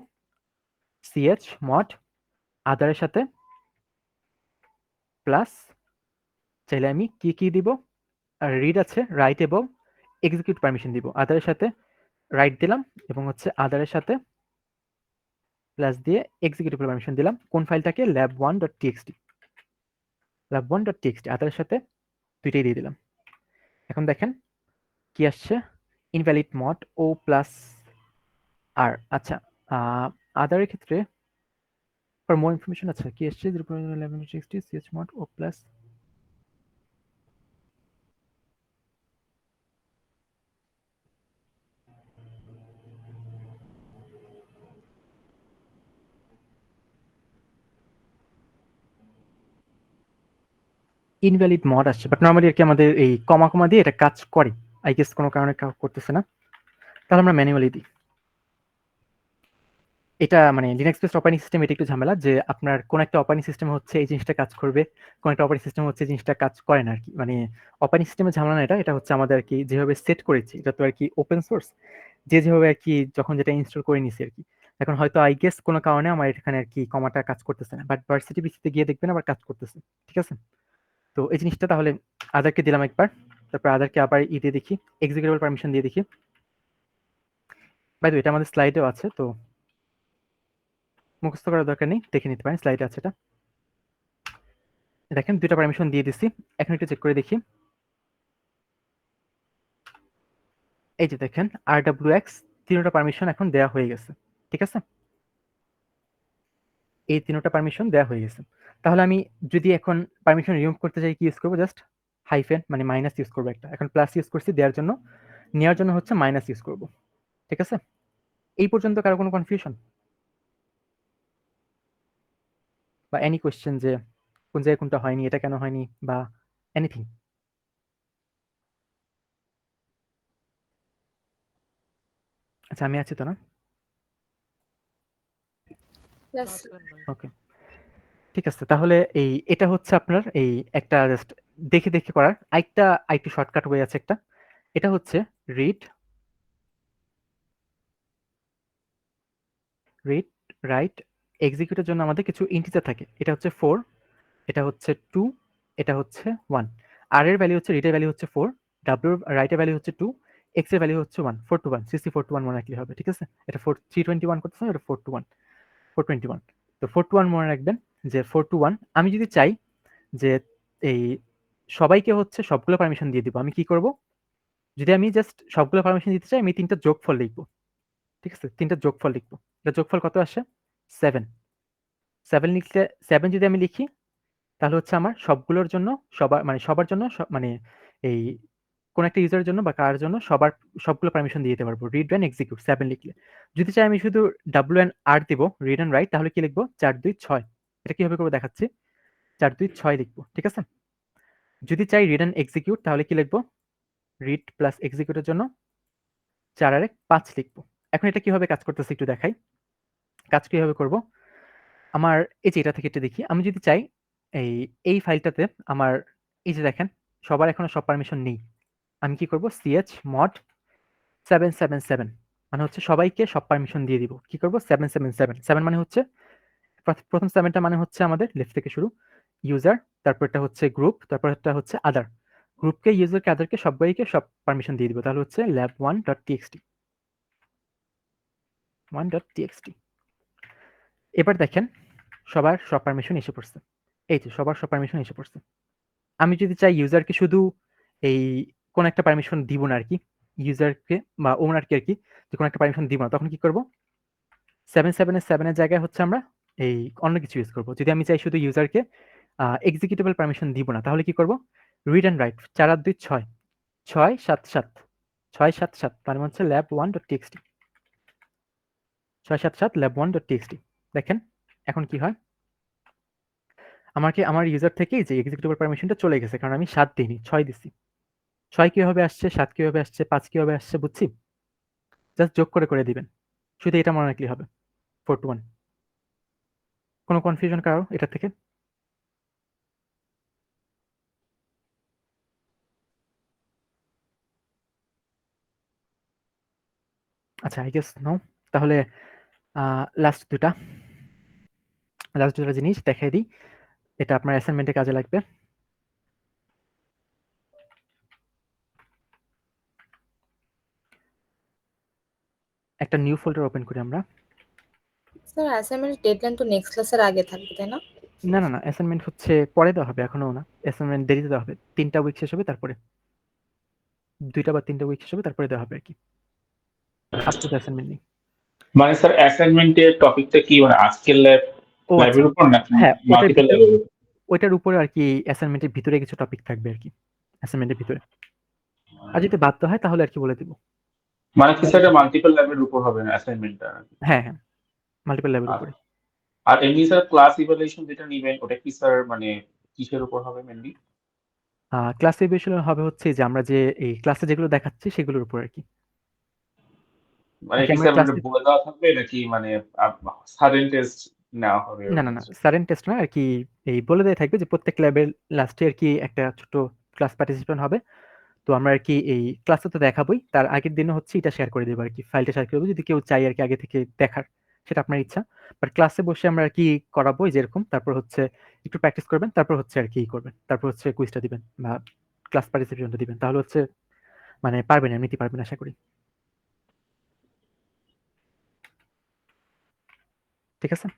chmod আদারের সাথে প্লাস, চাইলে আমি কি দিব? রিড আছে, রাইট এবং এক্সিকিউট পারমিশন দিব। আদারের সাথে রাইট দিলাম এবং হচ্ছে আদারের সাথে প্লাস দিয়ে এক্সিকিউটেবল পারমিশন দিলাম। কোন ফাইলটাকে? lab1.txt, lab1.txt আদারের সাথে দুইটাই দিয়ে দিলাম। এখন দেখেন কি আসছে, ইনভ্যালিড মড ও প্লাস আর। আচ্ছা, আদারের ক্ষেত্রে ফর মোর ইনফরমেশন আছে কি আসছে, 0.1160 chmod ও প্লাস ইনভ্যালিড মড আসছে, বাট নর্মালি আর কি আমাদের এই কমা দিয়ে এটা কাজ করে। আই গেস কোনো কারণে করতেছে না, তাহলে আমরা ম্যানুয়ালি দিই। এটা মানে লিনাক্স বেসড অপারেটিং সিস্টেম, এটা একটু ঝামেলা যে আপনার কোন একটা অপারেটিং সিস্টেম হচ্ছে এই জিনিসটা কাজ করবে, কোন একটা অপারেটিং সিস্টেম হচ্ছে এই জিনিসটা কাজ করে না আর কি। মানে অপারেটিং সিস্টেমের ঝামেলা না, এটা হচ্ছে আমাদের আর কি যেভাবে সেট করেছি, এটা তো আর কি ওপেন সোর্স, যে যেভাবে আর কি যখন যেটা ইনস্টল করে নিছি আর কি। এখন হয়তো আই গেস কোনো কারণে আমার এখানে আর কি কমাটা কাজ করতেছে না, বাট ভার্সিটি পিসিতে গিয়ে দেখবেন আবার কাজ করতেছে, ঠিক আছে? তো এই জিনিসটা তাহলে আদারকে দিলাম একবার, তারপর আদারকে আবার দিয়ে দেখি, এক্সিকিউটেবল পারমিশন দিয়ে দেখি। বাই দ্য ওয়ে, এটা আমাদের স্লাইডেও আছে, তো মুখস্থ করার দরকার নেই, দেখে নিতে পারেন, স্লাইডে আছে এটা। দেখেন দুইটা পারমিশন দিয়ে দিছি। এখন একটু চেক করে দেখি। এই যে দেখেন rwx তিনটা পারমিশন এখন দেওয়া হয়ে গেছে, ঠিক আছে? এই তিনটা পারমিশন দেওয়া হয়ে গেছে। তাহলে আমি যদি এখন পারমিশন রিমুভ করতে চাই কি ইউজ করবো? জাস্ট হাইফেন মানে মাইনাস ইউজ করবো একটা। এখন প্লাস ইউজ করছি দেওয়ার জন্য, নেওয়ার জন্য হচ্ছে মাইনাস ইউজ করবো, ঠিক আছে? এই পর্যন্ত কারো কোনো কনফিউশন বা এনি কোয়েশ্চেন যে কোন জায়গায় কোনটা হয়নি, এটা কেন হয়নি বা এনিথিং? আচ্ছা, আমি আছি তো না? ওকে, ঠিক আছে। তাহলে এটা হচ্ছে আপনার এই একটা জাস্ট দেখে করার আরেকটু শর্টকাট ওয়ে আছে একটা। এটা হচ্ছে রিড রাইট এক্সিকিউটের জন্য আমাদের কিছু ইন্টিজার থাকে। এটা হচ্ছে 4, এটা হচ্ছে 2, এটা হচ্ছে 1। আর এর ভ্যালু হচ্ছে, রিডের ভ্যালু হচ্ছে 4, ডাব্লিউ রাইটের ভ্যালু হচ্ছে 2, এক্স এর ভ্যালু হচ্ছে 1, 4 to 1, সিসি 4 to 1 মনে রাখলে হবে, ঠিক আছে? এটা 321 করতেছে, এটা 4 to 1, 421। তো 4 to 1 মনে রাখবেন যে 4 to 1। আমি যদি চাই যে এই সবাইকে হচ্ছে সবগুলো পারমিশন দিয়ে দিব, আমি কি করব? যদি আমি জাস্ট সবগুলো পারমিশন দিতে চাই, আমি 3টা যোগফল লিখবো, ঠিক আছে? 3টা যোগফল লিখবো। এটা যোগফল কত আসে? 7। 7 লিখলে, 7 যদি আমি লিখি তাহলে হচ্ছে আমার সবগুলোর জন্য, সবার জন্য মানে এই কোন একটা ইউজারের জন্য বা কার জন্য সবগুলো পারমিশন দিয়ে দিতে পারবো রিড অ্যান্ড এক্সিকিউট 7 লিখলে। যদি চাই আমি শুধু ডাব্লিউ অ্যান্ড আর দিব, রিড অ্যান্ড রাইট, তাহলে কি লিখবো? 4 2 6। এটা কিভাবে করবো দেখাচ্ছি। 4 2 6 লিখবো, ঠিক আছে? যদি চাই রিড অ্যান্ড এক্সিকিউট তাহলে কি লিখবো? রিড প্লাস এক্সিকিউটের জন্য 4 আর 1 5 লিখবো। এখন এটা কিভাবে কাজ করতেছে একটু দেখাই। কাজ কিভাবে করব? আমার এই যে এটা থেকে একটু দেখি। আমি যদি চাই এই ফাইলটাতে আমার এই যে দেখেন সবার এখনো সব পারমিশন নেই। আমি কি করব? chmod 777 মানে হচ্ছে সবাইকে সব পারমিশন দিয়ে দিব। কি করব? 777 7 মানে হচ্ছে প্রথম 7 টা মানে হচ্ছে আমাদের লেফট থেকে শুরু ইউজার, তারপরটা হচ্ছে গ্রুপ, তারপরটা হচ্ছে আদার। গ্রুপকে, ইউজারকে, আদারকে সবাইকে সব পারমিশন দিয়ে দিব। তাহলে হচ্ছে lab1.txt 1.txt। এবার দেখেন সবার সব পারমিশন এসে পড়ছে। এই যে সবার সব পারমিশন এসে পড়ছে। আমি যদি চাই ইউজারকে শুধু এই কোন একটা পারমিশন দিব না আরকি, ইউজারকে বা ওনারকে আরকি যে কোন একটা পারমিশন দিব না, তখন কি করব? 77 এর 7 এর জায়গায় হচ্ছে আমরা এই অন্য কিছু ইউজ করব। যদি আমি চাই শুধু ইউজারকে এক্সিকিউটেবল পারমিশন দিব না, তাহলে কি করব? রিড অ্যান্ড রাইট 4 8 2 6 677 677 তার মানে হচ্ছে lab1.txt 677 lab1.txt। দেখেন এখন কি হয়? আমার ইউজার থেকেই যে এক্সিকিউটেবল পারমিশনটা চলে গেছে, কারণ আমি 7 দিইনি, 6 দিছি। 6 কিভাবে আসছে, 7 কিভাবে আসছে, 5 কিভাবে আসছে বুঝছি? জাস্ট যোগ করে দিবেন। শুধু এটা মনে রাখলেই হবে। 4 to 1। কোনো কনফিউশন কারো এটা থেকে? আচ্ছা, আই গেস নো। তাহলে লাস্ট ২ টা জিনিস দেখাই দিই। এটা আপনার অ্যাসাইনমেন্টে কাজে লাগবে। একটা নিউ ফোল্ডার ওপেন করি আমরা। স্যার অ্যাসাইনমেন্টের ডেডলাইন তো নেক্সট ক্লাসের আগে থাকবে তাই না? না, অ্যাসাইনমেন্ট হচ্ছে পরে দেওয়া হবে, এখনো না। অ্যাসাইনমেন্ট দেরিতে দেওয়া হবে। ৩ টা উইক শেষ হবে তারপরে। ২ টা বা ৩ টা উইক শেষ হবে তারপরে দেওয়া হবে আরকি। আপাতত অ্যাসাইনমেন্ট নেই। মানে স্যার অ্যাসাইনমেন্টের টপিকটা কি, মানে আজকের ও আচ্ছা। ল্যাবের উপর নাকি হ্যাঁ, মাল্টিপল ল্যাবের উপর? ওইটার উপরে আরকি অ্যাসাইনমেন্টের ভিতরে কিছু টপিক থাকবে আরকি। অ্যাসাইনমেন্টের ভিতরে। আর যদি বাধ্য হয় তাহলে আরকি বলে দিব। মানে কি স্যার মাল্টিপল ল্যাবের উপর হবে না অ্যাসাইনমেন্টটা? হ্যাঁ, মাল্টিপল ল্যাবের আর উপরে। আর এমনি স্যার ক্লাস ইভালুয়েশন যেটা নিবেন ওটা কি স্যার মানে কিসের উপর হবে মেনলি? ক্লাস ইভ্যালুয়েশন হবে হচ্ছে যে আমরা যে এই ক্লাসে যেগুলো দেখাচ্ছি সেগুলোর উপর আরকি। মানে নাকি কি আমরা স্যার মানে ক্লাসে বলে দেওয়া থাকবে নাকি মানে সাডেন টেস্ট নেওয়া হবে না, এরকম না, কিছু? সাডেন টেস্ট না আরকি, এই বলে দেয়া থাকবে যে প্রত্যেক ল্যাবের লাস্টে আরকি একটা ছোট্ট ক্লাস পার্টিসিপেন্ট হবে। তো আমরা আরকি এই ক্লাসে তো দেখাবোই। তার আগের দিনে হচ্ছে এটা শেয়ার করে দেব আরকি। ফাইলটা শেয়ার করে দেব। যদি কেউ চায় আরকি আগে থেকে দেখার, সেটা আপনার ইচ্ছা। বাট ক্লাসে বসে আমরা আরকি করাবো এই যেরকম। তারপর হচ্ছে একটু প্র্যাকটিস করবেন। তারপর হচ্ছে আরকি করবেন। তারপর হচ্ছে কুইজটা দিবেন বা ক্লাস পার্টিসিপেশনটা দিবেন। তাহলে হচ্ছে মানে পারবেন, এমনিতেই পারবেন আশা করি। ঠিক আছে?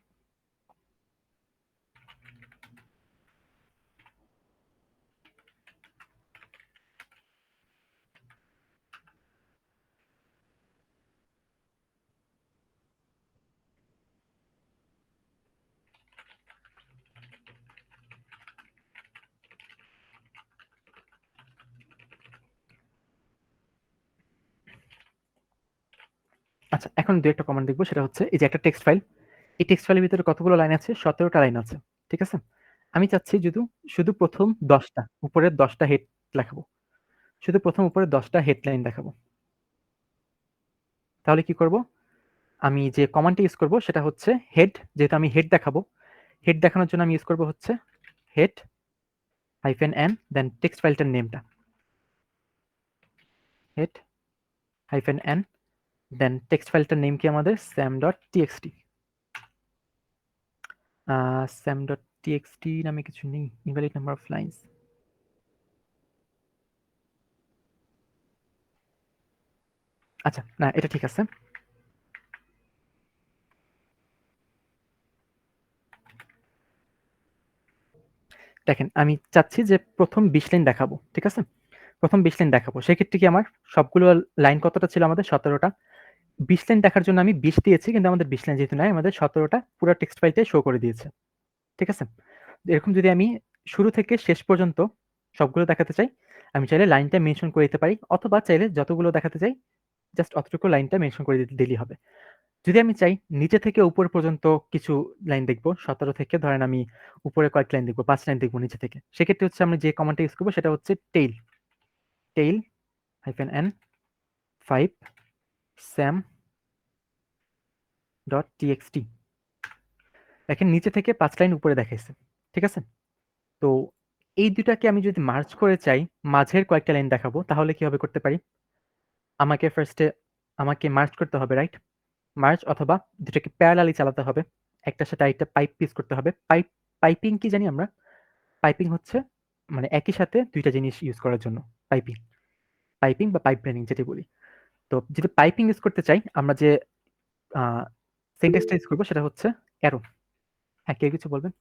আচ্ছা, এখন ২ একটা কমান্ড দেখব। সেটা হচ্ছে এই যে একটা টেক্সট ফাইল। এই টেক্সট ফাইলের ভিতরে কতগুলো লাইন আছে? ১৭ টা লাইন আছে। ঠিক আছে? আমি চাচ্ছি শুধু ১ম ১০ টা, উপরের ১০ টা হেড লেখাবো। শুধু ১ম উপরের ১০ টা হেডলাইন দেখাবো। তাহলে কি করব? আমি যে কমান্ডটা ইউজ করব সেটা হচ্ছে হেড, যেহেতু আমি হেড দেখাবো। হেড দেখানোর জন্য আমি ইউজ করব হচ্ছে head -n দেন টেক্সট ফাইলটার নেমটা। head -n দেন টেক্সট ফাইলটার নেম কি আমাদের? sam.txt। sam.txt নামে কিছু নেই। invalid number of lines। আচ্ছা, না এটা ঠিক আছে। দেখেন আমি চাচ্ছি যে ১ম ২০ লাইন দেখাবো। ঠিক আছে? ১ম ২০ লাইন দেখাবো। সেক্ষেত্রে কি আমার সবগুলো লাইন কতটা ছিল আমাদের? ১৭ টা। ২০ লাইন দেখার জন্য আমি ২০ দিয়েছি, কিন্তু আমাদের ২০ লাইন যেহেতু নাই, আমাদের ১৭ টা পুরা টেক্সট ফাইলটাই শো করে দিয়েছে। ঠিক আছে? এরকম যদি আমি শুরু থেকে শেষ পর্যন্ত সবগুলো দেখাতে চাই, আমি চাইলে লাইনটা মেনশন করে দিতে পারি, অথবা চাইলে যতগুলো দেখাতে চাই জাস্ট অতটুকু লাইনটা মেনশন করে দিলেই হবে। যদি আমি চাই নিচে থেকে উপর পর্যন্ত কিছু লাইন দেখব, ১৭ থেকে ধরেন আমি উপরে কয়েক লাইন দেখব, ৫ লাইন দেখব নিচে থেকে। সেক্ষেত্রে হচ্ছে আমি যে কমান্ডটা ইউজ করব সেটা হচ্ছে tail -n 5 sam.txt। দেখেন নিচে থেকে 5 লাইন উপরে দেখাইছে। ঠিক আছে? তো এই ২ টাকে আমি যদি মার্জ করে চাই, মাঝের কয়েকটা লাইন দেখাবো, তাহলে কিভাবে করতে পারি? আমাকে মার্জ করতে হবে, রাইট? মার্জ অথবা ২ টাকে প্যারালালি চালাতে হবে। একটার সাথে আরেকটা পাইপ পিস করতে হবে। পাইপিং কি জানি আমরা? পাইপিং হচ্ছে মানে একই সাথে ২ টা জিনিস ইউজ করার জন্য পাইপিং। পাইপিং বা পাইপ লাইনিং যেটাই বলি। তো যদি পাইপিং ইউজ করতে চাই, আমরা যে আ সিনট্যাক্সটা ইউজ করব সেটা হচ্ছে অ্যারো। হ্যাঁ, কেউ কিছু বলবেন?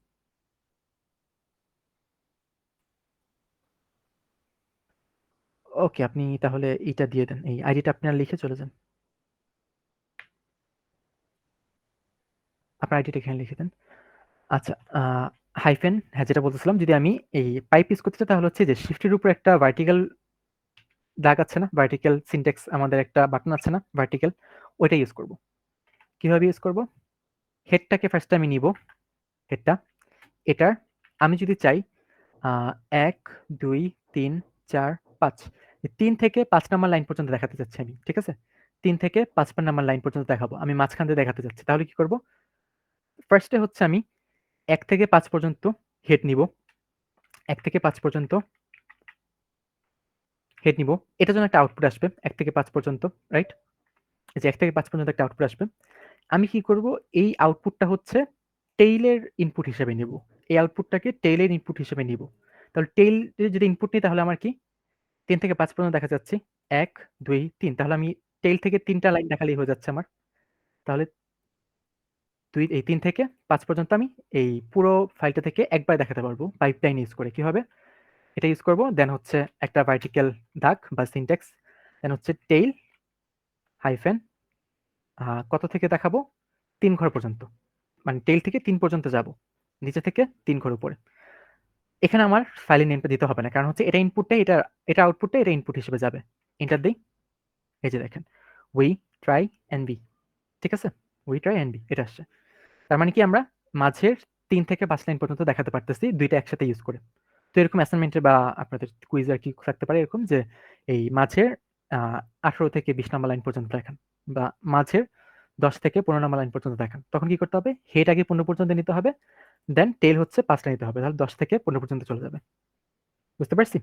ওকে, আপনি তাহলে এইটা দিয়ে দেন। এই আইডিটা আপনারা লিখে চলে যান। আপনার আইডিটা এখানে লিখে দেন। আচ্ছা, হাইফেন, হ্যাঁ, যেটা বলতেছিলাম, যদি আমি এই পাইপ ইউজ করতে চাই তাহলে হচ্ছে যে শিফটের উপর একটা ভার্টিক্যাল দাগ আছে না? ভার্টিক্যাল সিনট্যাক্স আমাদের একটা বাটন আছে না? ভার্টিক্যাল, ওইটা ইউজ করব। কিভাবে ইউজ করব? হেডটাকে ফার্স্ট আমি নিব, হেডটা। এটার আমি যদি চাই ১, ২, ৩, ৪, ৫, ৩ থেকে ৫ নাম্বার লাইন পর্যন্ত দেখাতে চাচ্ছি আমি। ঠিক আছে? ৩ থেকে ৫ নাম্বার লাইন পর্যন্ত দেখাবো। আমি মাঝখান দিয়ে দেখাতে চাচ্ছি। তাহলে কি করব? ফার্স্টে হচ্ছে আমি ১ থেকে ৫ পর্যন্ত হেড নিব। ১ থেকে ৫ পর্যন্ত হেড নিব। এটার জন্য একটা আউটপুট আসবে ১ থেকে ৫ পর্যন্ত, রাইট? এই যে ১ থেকে ৫ পর্যন্ত একটা আউটপুট আসবে। আমি কি করব? এই আউটপুটটা হচ্ছে টেইলের ইনপুট হিসেবে নিব। এই আউটপুটটাকে টেইলের ইনপুট হিসেবে নিব। তাহলে টেইলের যদি ইনপুট নিই তাহলে আমার কি ৩ থেকে ৫ পর্যন্ত দেখা যাচ্ছে। ১, ২, ৩, তাহলে আমি টেইল থেকে ৩ টা লাইন দেখালেই হয়ে যাচ্ছে আমার। তাহলে ৩ থেকে ৫ পর্যন্ত আমি এই পুরো ফাইলটা থেকে একবার দেখাতে পারবো পাইপলাইন ইউজ করে। কিভাবে? এটা ইউজ করব। দেন হচ্ছে একটা ভার্টিক্যাল দাগ বা সিনট্যাক্স। দেন হচ্ছে টেইল হাইফেন কত থেকে দেখাবো? ৩ ঘর পর্যন্ত। মানে টেইল থেকে ৩ পর্যন্ত যাবো। নিচে থেকে ৩ ঘর উপরে। এখানে আমার ফাইলের নেমটা দিতে হবে না। কারণ হচ্ছে এটা ইনপুটটাই এটা আউটপুটটাই এটা ইনপুট হিসেবে যাবে। এন্টার দেই। এই যে দেখেন, we try and be, ঠিক আছে? we try and be এটা আসছে। তার মানে কি আমরা মাঝের ৩ থেকে ৫ লাইন পর্যন্ত দেখাতে পারতেছি ২ টা একসাথে ইউজ করে। তো এরকম অ্যাসাইনমেন্টে বা আপনাদের কুইজে আর কি থাকতে পারে এরকম যে এই মাঝের ১৮ থেকে ২০ নাম্বার লাইন পর্যন্ত দেখান বা মাঝের ১০ থেকে ১৫ নাম্বার লাইন পর্যন্ত দেখান। তখন কি করতে হবে? হেড আগে ১৫ পর্যন্ত নিতে হবে। দেন টেইল হচ্ছে ৫ টা নিতে হবে। তাহলে ১০ থেকে ১৫ পর্যন্ত চলে যাবে। বুঝতে পারছি?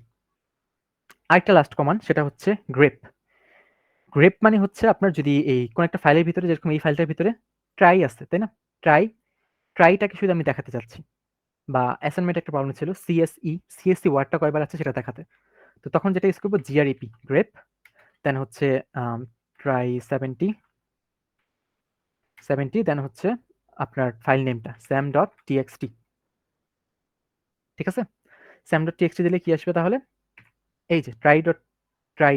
আরেকটা লাস্ট কমান্ড, সেটা হচ্ছে গ্রেপ। গ্রেপ মানে হচ্ছে আপনার যদি এই কোন একটা ফাইলের ভিতরে, যেরকম এই ফাইলটার ভিতরে ট্রাই আছে, তাই না? ট্রাইটাকে শুধু আমি দেখাতে চাচ্ছি। বা অ্যাসাইনমেন্টে একটা প্রবলেম ছিল সিএসসি ওয়ার্ডটা কয়বার আছে সেটা দেখাতে। তো তখন যেটা ইউজ করব জিআরইপি গ্রেপ, দেন হচ্ছে ট্রাই 70 দেন হচ্ছে আপনার ফাইল নেমটা sam.txt, ঠিক আছে? sam.txt দিলে কি আসবে তাহলে? এই যে ট্রাই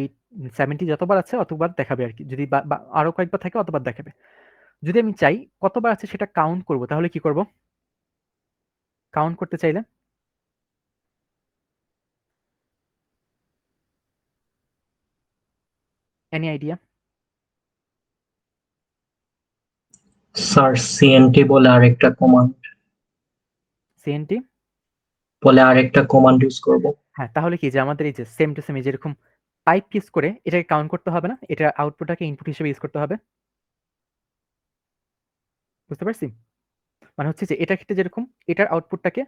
70 যতবার আছে অতবার দেখাবে আরকি। যদি বা আরো কয়েকবার থাকে অতবার দেখাবে। যদি আমি চাই কতবার আছে সেটা কাউন্ট করব, তাহলে কি করব? কাউন্ট করতে চাইলে এনি আইডিয়া? স্যার সিএনটি বলে আরেকটা কমান্ড সিএনটি? ইউজ করব। হ্যাঁ, তাহলে কি যে আমাদের এই যে সেম টু সেম যেরকম পাইপ ইউজ করে এটাকে কাউন্ট করতে হবে না? এটার আউটপুটটাকে ইনপুট হিসেবে ইউজ করতে হবে। বুঝতে পারছি? মানে হচ্ছে যে এটার ক্ষেত্রে যেরকম এটার আউটপুটটাকে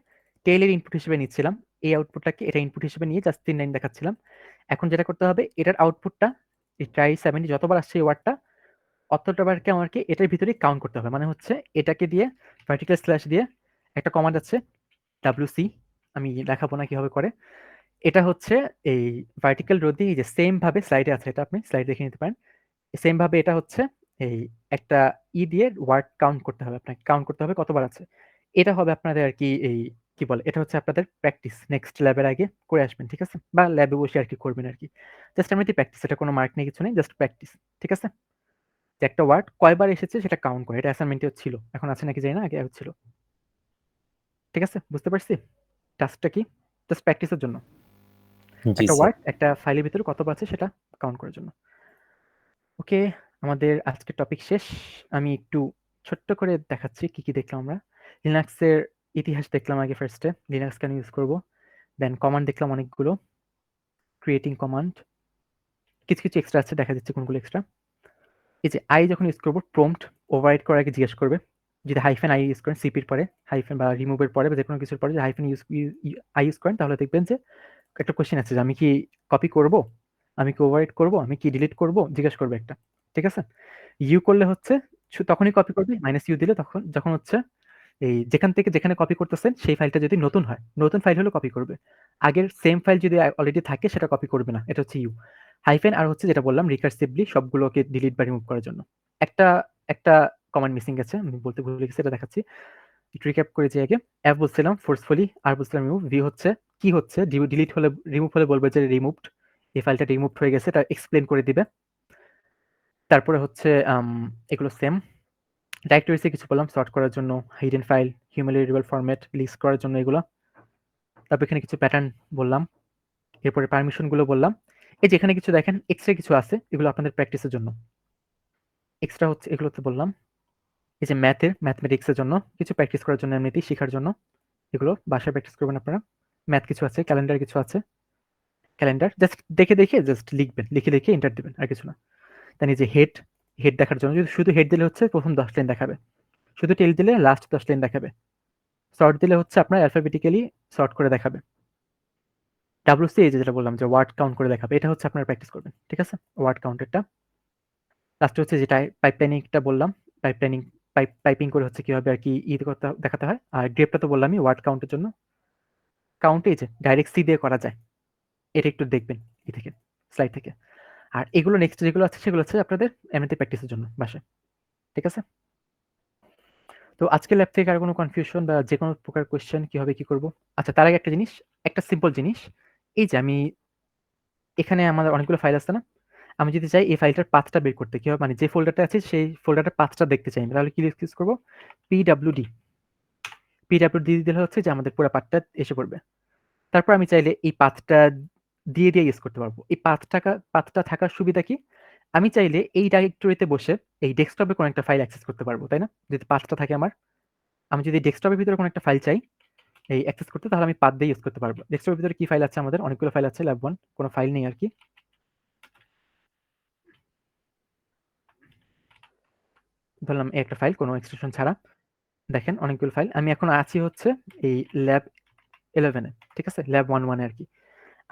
টেইলের ইনপুট হিসেবে নিচ্ছিলাম। এই আউটপুটটাকে এটা ইনপুট হিসেবে নিয়ে জাস্ট ৩ লাইন দেখাচ্ছিলাম। এখন যেটা করতে হবে এটার আউটপুটটা এই ট্রাই 70 যতবার আসছে এই ওয়ার্ডটা অতটাবারকে আমাকে এটার ভিতরেই কাউন্ট করতে হবে। মানে হচ্ছে এটাকে দিয়ে ভার্টিক্যাল স্ল্যাশ দিয়ে একটা কমান্ড আছে WC, আমি দেখাবো না কিভাবে করে। এটা হচ্ছে এই ভার্টিক্যাল রো দিয়ে এই যে সেম ভাবে স্লাইডে আছে, এটা আপনি স্লাইড দেখে নিতে পারেন। সেম ভাবে এটা হচ্ছে এই একটা দিয়ে ওয়ার্ড কাউন্ট করতে হবে, আপনাকে কাউন্ট করতে হবে কতবার আছে। এটা হবে আপনাদের আর কি এই কি বলে, এটা হচ্ছে আপনাদের প্র্যাকটিস, নেক্সট ল্যাবের আগে করে আসবেন, ঠিক আছে? বা ল্যাবে বসে আর কি করবেন আর কি। জাস্ট এমনিতে প্র্যাকটিস, এটা কোনো মার্ক নেই, কিছু নেই, জাস্ট প্র্যাকটিস, ঠিক আছে? যে একটা ওয়ার্ড কয়বার এসেছে সেটা কাউন্ট করে, এটা অ্যাসাইনমেন্টেও ছিল, এখন আছে নাকি জানি না, আগে ছিল। ঠিক আছে, বুঝতে পারছি টাস্কটা কি? জাস্ট প্র্যাকটিসের জন্য জি একটা স্যার। ওয়ার্ড একটা ফাইলের ভিতরে কতবার আছে সেটা কাউন্ট করার জন্য। ওকে, আমাদের আজকের টপিক শেষ। আমি একটু ছোট্ট করে দেখাচ্ছি কি, কি দেখলাম আমরা। লিনাক্সের ইতিহাস দেখলাম আগে ফার্স্টে, লিনাক্স কেন ইউজ করব। দেন কমান্ড দেখলাম অনেকগুলো, ক্রিয়েটিং কমান্ড, কিছু, কিছু এক্সট্রা আছে দেখা যাচ্ছে কোনগুলো এক্সট্রা। এই যে যখন ইউজ করব প্রম্পট ওভাররাইট করার আগে জিজ্ঞেস করবে যদি হাইফেন আই ইউজ করেন সিপির পরে হাইফেন বা রিমুভের পরে বা যে কোনো কিছুর পরে যদি হাইফেন আই ইউজ করেন তাহলে দেখবেন যে একটা কোয়েশ্চেন আছে যে আমি কি কপি করব, আমি কি ওভাররাইট করব, আমি কি ডিলিট করব, জিজ্ঞেস করবে একটা। ঠিক আছে? ইউ করলে হচ্ছে তখনই কপি করবে, মাইনাস ইউ দিলে তখন যখন হচ্ছে এই যেখান থেকে যেখানে কপি করতেছেন সেই ফাইলটা যদি নতুন হয়, নতুন ফাইল হলে কপি করবে। আগের সেম ফাইল যদি অলরেডি থাকে সেটা কপি করবে না। এটা হচ্ছে ইউ। হাইফেন আর হচ্ছে যেটা বললাম রিকার্সিভলি সবগুলোকে ডিলিট বা রিমুভ করার জন্য। একটা একটা কমান্ড মিসিং গেছে, আমি বলতে ভুলে গেছি, এটা দেখাচ্ছি। একটু রিক্যাপ করে যে আগে অ্যাপ বলছিলাম ফোর্সফুলি, আর বলছিলাম রিমুভ, ভি হচ্ছে কি হচ্ছে, ডিলিট হলে রিমুভ হলে বলবে যে রিমুভড, এই ফাইলটা রিমুভড হয়ে গেছে, এটা এক্সপ্লেন করে দিবে। তারপরে হচ্ছে এগুলো সেম। ডাইরেক্টরিজে কিছু বললাম সর্ট করার জন্য, hidden file, human readable format list করার জন্য এগুলো। তারপর এখানে কিছু প্যাটার্ন বললাম, এরপরে পারমিশন গুলো বললাম। এই যে এখানে কিছু দেখেন এক্সট্রা কিছু আছে, এগুলো আপনাদের প্র্যাকটিসের জন্য। এক্সট্রা হচ্ছে এগুলোতে বললাম এই যে ম্যাথমেটিক্স এর জন্য কিছু প্র্যাকটিস করার জন্য, এমনিতেই শেখার জন্য এগুলো বাসায় প্র্যাকটিস করবেন আপনারা। ম্যাথ কিছু আছে, ক্যালেন্ডার কিছু আছে, ক্যালেন্ডার জাস্ট দেখে দেখে জাস্ট লিখবেন, লিখে লিখে এন্টার দিবেন, আর কিছু না। তাই যে হেড দেখার জন্য যদি শুধু হেড দিলে হচ্ছে প্রথম 10 লাইন দেখাবে, শুধু টেল দিলে লাস্ট 10 লাইন দেখাবে, সর্ট দিলে হচ্ছে আপনার অ্যালফাবেটিক্যালি সর্ট করে দেখাবে। ডাব্লিউসি এই যে যেটা বললাম যে ওয়ার্ড কাউন্ট করে দেখাবে, এটা হচ্ছে আপনারা প্র্যাকটিস করবেন। ঠিক আছে? ওয়ার্ড কাউন্টেরটা। লাস্টে হচ্ছে যেটা পাইপলাইনিংটা বললাম, পাইপিং করে হচ্ছে কিভাবে আর কি করতে দেখাতে হয়। আর গ্রেপটা তো বললামই ওয়ার্ড কাউন্টের জন্য। কাউন্টে এই যে ডাইরেক্ট সি দিয়ে করা যায়, এটা একটু দেখবেন এই থেকে স্লাইড থেকে। আর এগুলো নেক্সট যেগুলো আছে সেগুলো হচ্ছে আপনাদের এমনিতে প্র্যাকটিসের জন্য বাসায়। ঠিক আছে? তো আজকের ল্যাব থেকে আর কোনো কনফিউশন বা যে কোনো প্রকার কোয়েশ্চেন কিভাবে কি করব? আচ্ছা তার আগে একটা জিনিস, একটা সিম্পল জিনিস, এই যে আমি এখানে আমাদের অনেকগুলো ফাইল আছে না? আমি যদি চাই এই ফাইলটার পাথটা বের করতে, কিভাবে মানে যে ফোল্ডারটা আছে সেই ফোল্ডারটার পাথটা দেখতে চাই আমি, তাহলে কি ইউজ করব? পিডব্লিউডি। পিডব্লিউডি দিলে হচ্ছে যে আমাদের পুরো পাথটা এসে পড়বে। তারপর আমি চাইলে এই পাথটা দিয়ে ইউজ করতে পারবো। এই পাথটা থাকার সুবিধা কি? আমি চাইলে এই ডাইরেক্টরিতে বসে এই ডেস্কটপে কোনো একটা ফাইল অ্যাক্সেস করতে পারবো, তাই না? যদি পাথটা থাকে আমার, আমি যদি ডেস্কটপের ভিতরে কোনো একটা ফাইল চাই এই অ্যাক্সেস করতে, তাহলে আমি পাথ দিয়ে ইউজ করতে পারবো। ডেস্কটপের ভিতরে কি ফাইল আছে আমাদের? অনেকগুলো ফাইল আছে, ল্যাব 1 কোনো ফাইল নেই আর কি। ধরলাম এই একটা ফাইল কোনো এক্সটেনশন ছাড়া। দেখেন অনেকগুলো ফাইল। আমি এখন আছি হচ্ছে এই ল্যাব 11 এ। ঠিক আছে? ল্যাব 11 এ আর কি।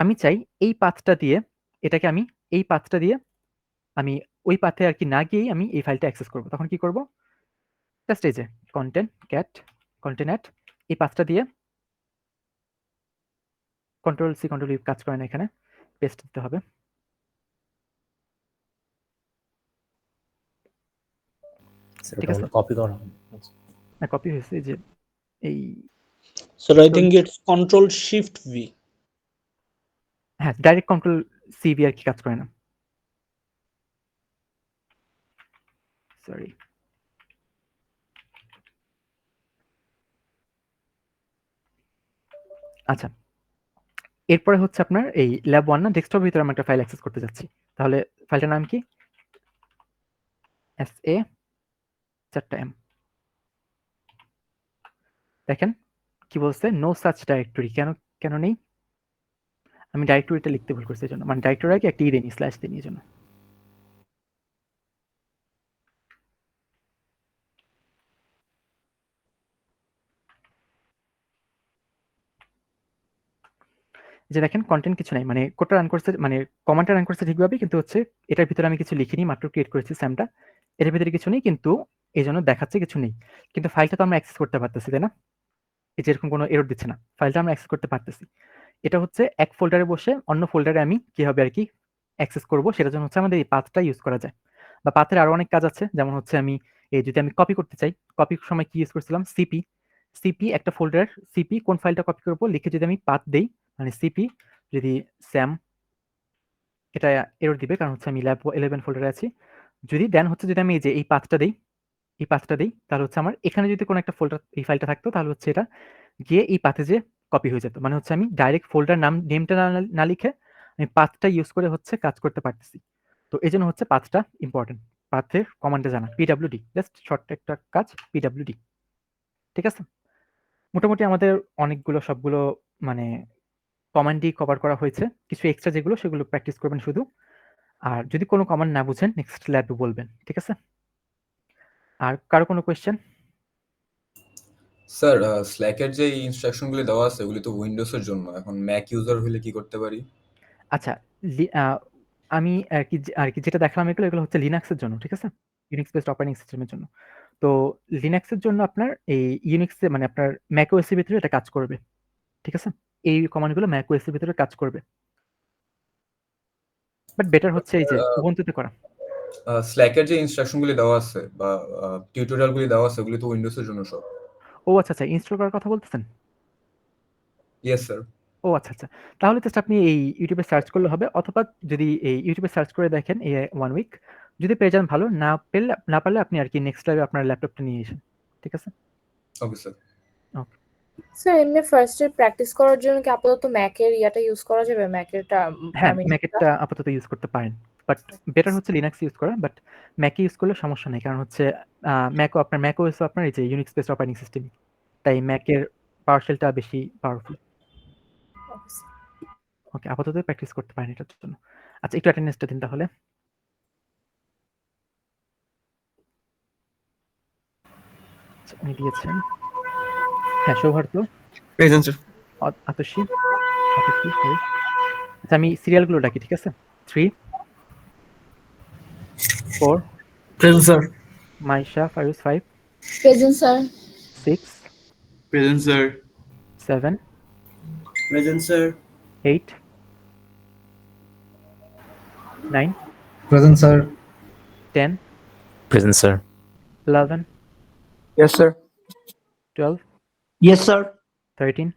আমি চাই এই পাথটা দিয়ে এটাকে আমি এই পাথটা দিয়ে আমি ওই পাথে আর কি না গিয়েই আমি এই ফাইলটা অ্যাক্সেস করব। তখন কি করব? জাস্ট এই যে কন্টেন্ট এই পাথটা দিয়ে কন্ট্রোল সি কন্ট্রোল ইউ কাজ করে না, এখানে পেস্ট দিতে হবে। ঠিক আছে? কপি করা হবে। না কপি হয়েছে যে এই Sir, I think it's Control Shift V. হ্যাঁ ডাইরেক্ট কন্ট্রোল সিভি আর কি কাজ করে না। সরি। আচ্ছা এরপরে হচ্ছে আপনার এই ল্যাব 1 না ডেস্কটপের ভিতরে আমি একটা ফাইল অ্যাক্সেস করতে যাচ্ছি। তাহলে ফাইলটার নাম কি? SA 4টা M। দেখেন কি বলছে? No such directory. কেন নেই? আমি ডাইরেক্টরিটা লিখতে ভুল করছি এজন্য। মানে ডাইরেক্টরি আগে একটা দেইনি, স্ল্যাশ দেইনি এজন্য। যে দেখেন কন্টেন্ট কিছু নাই, মানে কোডটা রান করছে, মানে কমান্ডটা রান করছে ঠিকভাবে, কিন্তু হচ্ছে এটার ভিতরে আমি কিছু লিখিনি, মাত্র ক্রিয়েট করেছি স্যামটা। এটার ভিতরে কিছু নেই, কিন্তু এই জন্য দেখাচ্ছে কিছু নেই। কিন্তু ফাইলটা তো আমরা অ্যাক্সেস করতে পারতেছি, তাই না? এই যে এরকম কোনো এরর দিচ্ছে না, ফাইলটা আমরা অ্যাক্সেস করতে পারতেছি। এটা হচ্ছে এক ফোল্ডারে বসে অন্য ফোল্ডারে আমি কিভাবে আর কি অ্যাক্সেস করব, সেটার জন্য হচ্ছে আমাদের এই পাথটা ইউজ করা যায়। বা পাথের আরো অনেক কাজ আছে, যেমন হচ্ছে আমি যদি আমি কপি করতে চাই, কপির সময় কি ইউজ করছিলাম? সিপি একটা ফোল্ডার, সিপি কোন ফাইলটা কপি করবো লিখে যদি আমি পাথ দেই, মানে সিপি যদি স্যাম, এটা এরর দিবে কারণ হচ্ছে আমি ল্যাব 11 ফোল্ডারে আছি। যদি দেন হচ্ছে যদি আমি এই যে এই পাথটা দেই, তাহলে হচ্ছে আমার এখানে যদি কোনো একটা ফোল্ডার এই ফাইলটা থাকতো, তাহলে হচ্ছে এটা গিয়ে এই পাথে যে কপি হয়ে যেত। মানে হচ্ছে আমি ডাইরেক্ট ফোল্ডার নেমটা না লিখে আমি পাথটা ইউজ করে হচ্ছে কাজ করতে পারতেছি। তো এই জন্য হচ্ছে পাথটা ইম্পর্টেন্ট, পাথের কমান্ডে জানা, পিডব্লিউডি, জাস্ট শর্ট একটা কাজ, পিডব্লিউডি। ঠিক আছে? মোটামুটি আমাদের অনেকগুলো সবগুলো মানে কমান্ডই কভার করা হয়েছে। কিছু এক্সট্রা যেগুলো সেগুলো প্র্যাকটিস করবেন শুধু। আর যদি কোনো কমান্ড না বুঝেন নেক্সট ল্যাবে বলবেন। ঠিক আছে? আর কারো কোনো কোয়েশ্চেন? স্যার স্ল্যাকের যে ইনস্ট্রাকশনগুলি দেওয়া আছে ওগুলি তো উইন্ডোজের জন্য, এখন ম্যাক ইউজার হলে কি করতে পারি? আচ্ছা, আমি আর কি যেটা দেখালাম এগুলো হচ্ছে লিনাক্সের জন্য, ঠিক আছে? ইউনিক্স বেসড অপারেটিং সিস্টেমের জন্য। তো লিনাক্সের জন্য আপনার এই ইউনিক্সে মানে আপনার ম্যাকওএস এর ভিতরে এটা কাজ করবে, ঠিক আছে? এই কমান্ডগুলো ম্যাকওএস এর ভিতরে কাজ করবে। বাট বেটার হচ্ছে এই যে উবুন্টুতে করা। স্ল্যাকের যে ইনস্ট্রাকশনগুলি দেওয়া আছে বা টিউটোরিয়ালগুলি দেওয়া আছে ওগুলি তো উইন্ডোজের জন্য সব। ও আচ্ছা, ইনস্টল করার কথা বলতেছেন? Yes sir. ও আচ্ছা। তাহলে জাস্ট আপনি এই ইউটিউবে সার্চ করলে হবে, অথবা যদি এই ইউটিউবে সার্চ করে দেখেন এই 1 উইক, যদি পেয়ে যান ভালো, না পারলে আপনি আর কি নেক্সট টাইমে আপনার ল্যাপটপটা নিয়ে আসেন, ঠিক আছে? Okay sir. ওকে। স্যার এমনি ফার্স্ট এর প্র্যাকটিস করার জন্য কি আপাতত ম্যাকের ইয়াটা ইউজ করা যাবে? ম্যাকেরটা হ্যাঁ, ম্যাকেরটা আপাতত ইউজ করতে পারেন, বাট বেটার হচ্ছে লিনাক্স ইউজ করা। বাট ম্যাকে ইউজ করলে সমস্যা নেই, কারণ হচ্ছে ম্যাক ওএস আপনার এই যে ইউনিক্স বেসড অপারেটিং সিস্টেম, তাই ম্যাকের পাওয়ারশেলটা বেশি পাওয়ারফুল। ওকে, আপাতত প্র্যাকটিস করতে পারেন এটার জন্য। আচ্ছা, একটু অ্যাটেন্ডেন্সটা দিন তাহলে। আচ্ছা, উনি দিয়েছেন। হ্যাঁ, Souhardya, present sir. Atasi, sorry. আচ্ছা, আমি সিরিয়ালগুলো ডাকি, ঠিক আছে? 3, 4, present sir. Maisha, Faruz 5, present sir. 6, present sir. 7, present sir. 8, 9, present sir. 10, present sir. 11, yes sir. 12, Yes, sir. 13,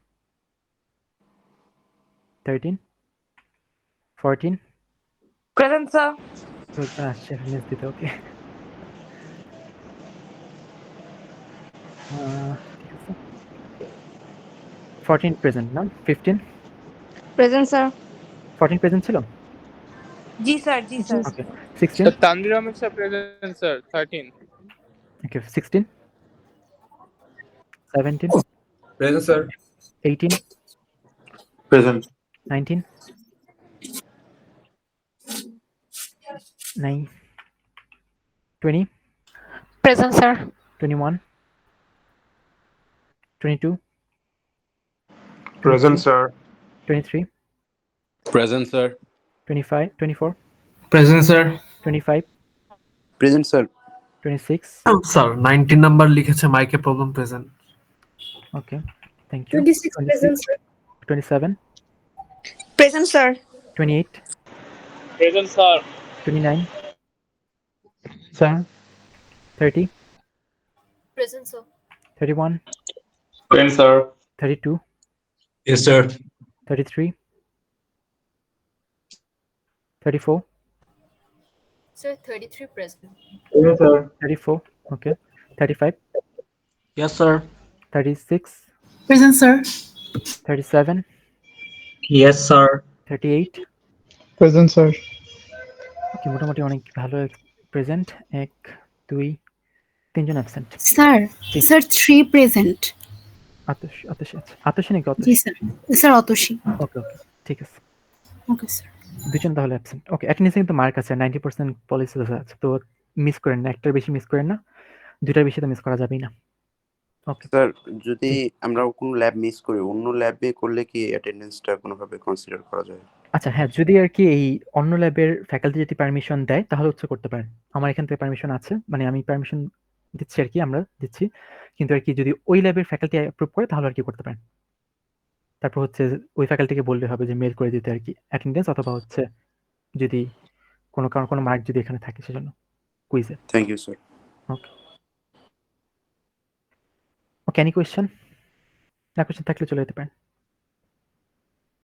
14, Present, sir. আসছে অ্যাটেন্ডেন্স দিতে। ওকে, ঠিক আছে। 14 প্রেজেন্ট না? 15, Present, sir. 14 প্রেজেন্ট ছিল? Ji, sir. Ji, sir. Okay, 16, Tanvir Ahmed sir present sir 13. ওকে, 16, 17, present sir. 18, present. 19, 20, Present, sir. 21, 22, present sir. 23, Present sir. 25, 24, present sir. 25, present sir. 26, sir 19 number লিখেছে মাইকে problem present. Okay, thank you. 26 present sir. 27, Present, sir. 28, Present sir. 29, sir, 30, Present, sir. 31, Present sir. 32, yes sir. 33, 34, Sir, 33 present. 34, okay, 35, Yes, sir. 36, present sir. 37, Yes, sir. 38, present sir. Okay, মোটামুটি অনেক ভালো প্রেজেন্ট। 1, 2, 3 জন অ্যাবসেন্ট। স্যার, জি। Sir 3 present. আতসী নাকি জি অতসী? স্যার। স্যার অতসী। ওকে, ঠিক আছে। Okay sir. 2 জন তাহলে অ্যাবসেন্ট। ওকে, অ্যাটেন্ডেন্সে কিন্তু মার্ক আছে, 90% পলিসি আছে, তো মিস করেন না, একটার বেশি মিস করেন না, 2টার বেশি তো মিস করা যাবেই না। ওকে স্যার, যদি আমরা কোনো ল্যাব মিস করি, অন্য ল্যাবে করলে কি অ্যাটেন্ডেন্সটা কোনোভাবে কনসিডার করা যায়? আচ্ছা, হ্যাঁ, যদি আর কি এই অন্য ল্যাবের ফ্যাকাল্টি যদি পারমিশন দেয় তাহলে হচ্ছে করতে পারেন। আমার এখান থেকে পারমিশন আছে, মানে আমি পারমিশন দিচ্ছি আর কি, আমরা দিচ্ছি, কিন্তু আর কি যদি ওই ল্যাবের ফ্যাকাল্টি অ্যাপ্রুভ করে তাহলে আর কি করতে পারেন। তারপর হচ্ছে ওই ফ্যাকাল্টিকে বললে হবে যে মেল করে দিতে আর কি অ্যাটেন্ডেন্স, অথবা হচ্ছে যদি কোনো কারণ কোনো মার্ক যদি এখানে থাকে সেজন্য কুইজে। Thank you sir. Okay, okay, any question? না কোয়েশ্চেন থাকলে চলে যেতে পারেন।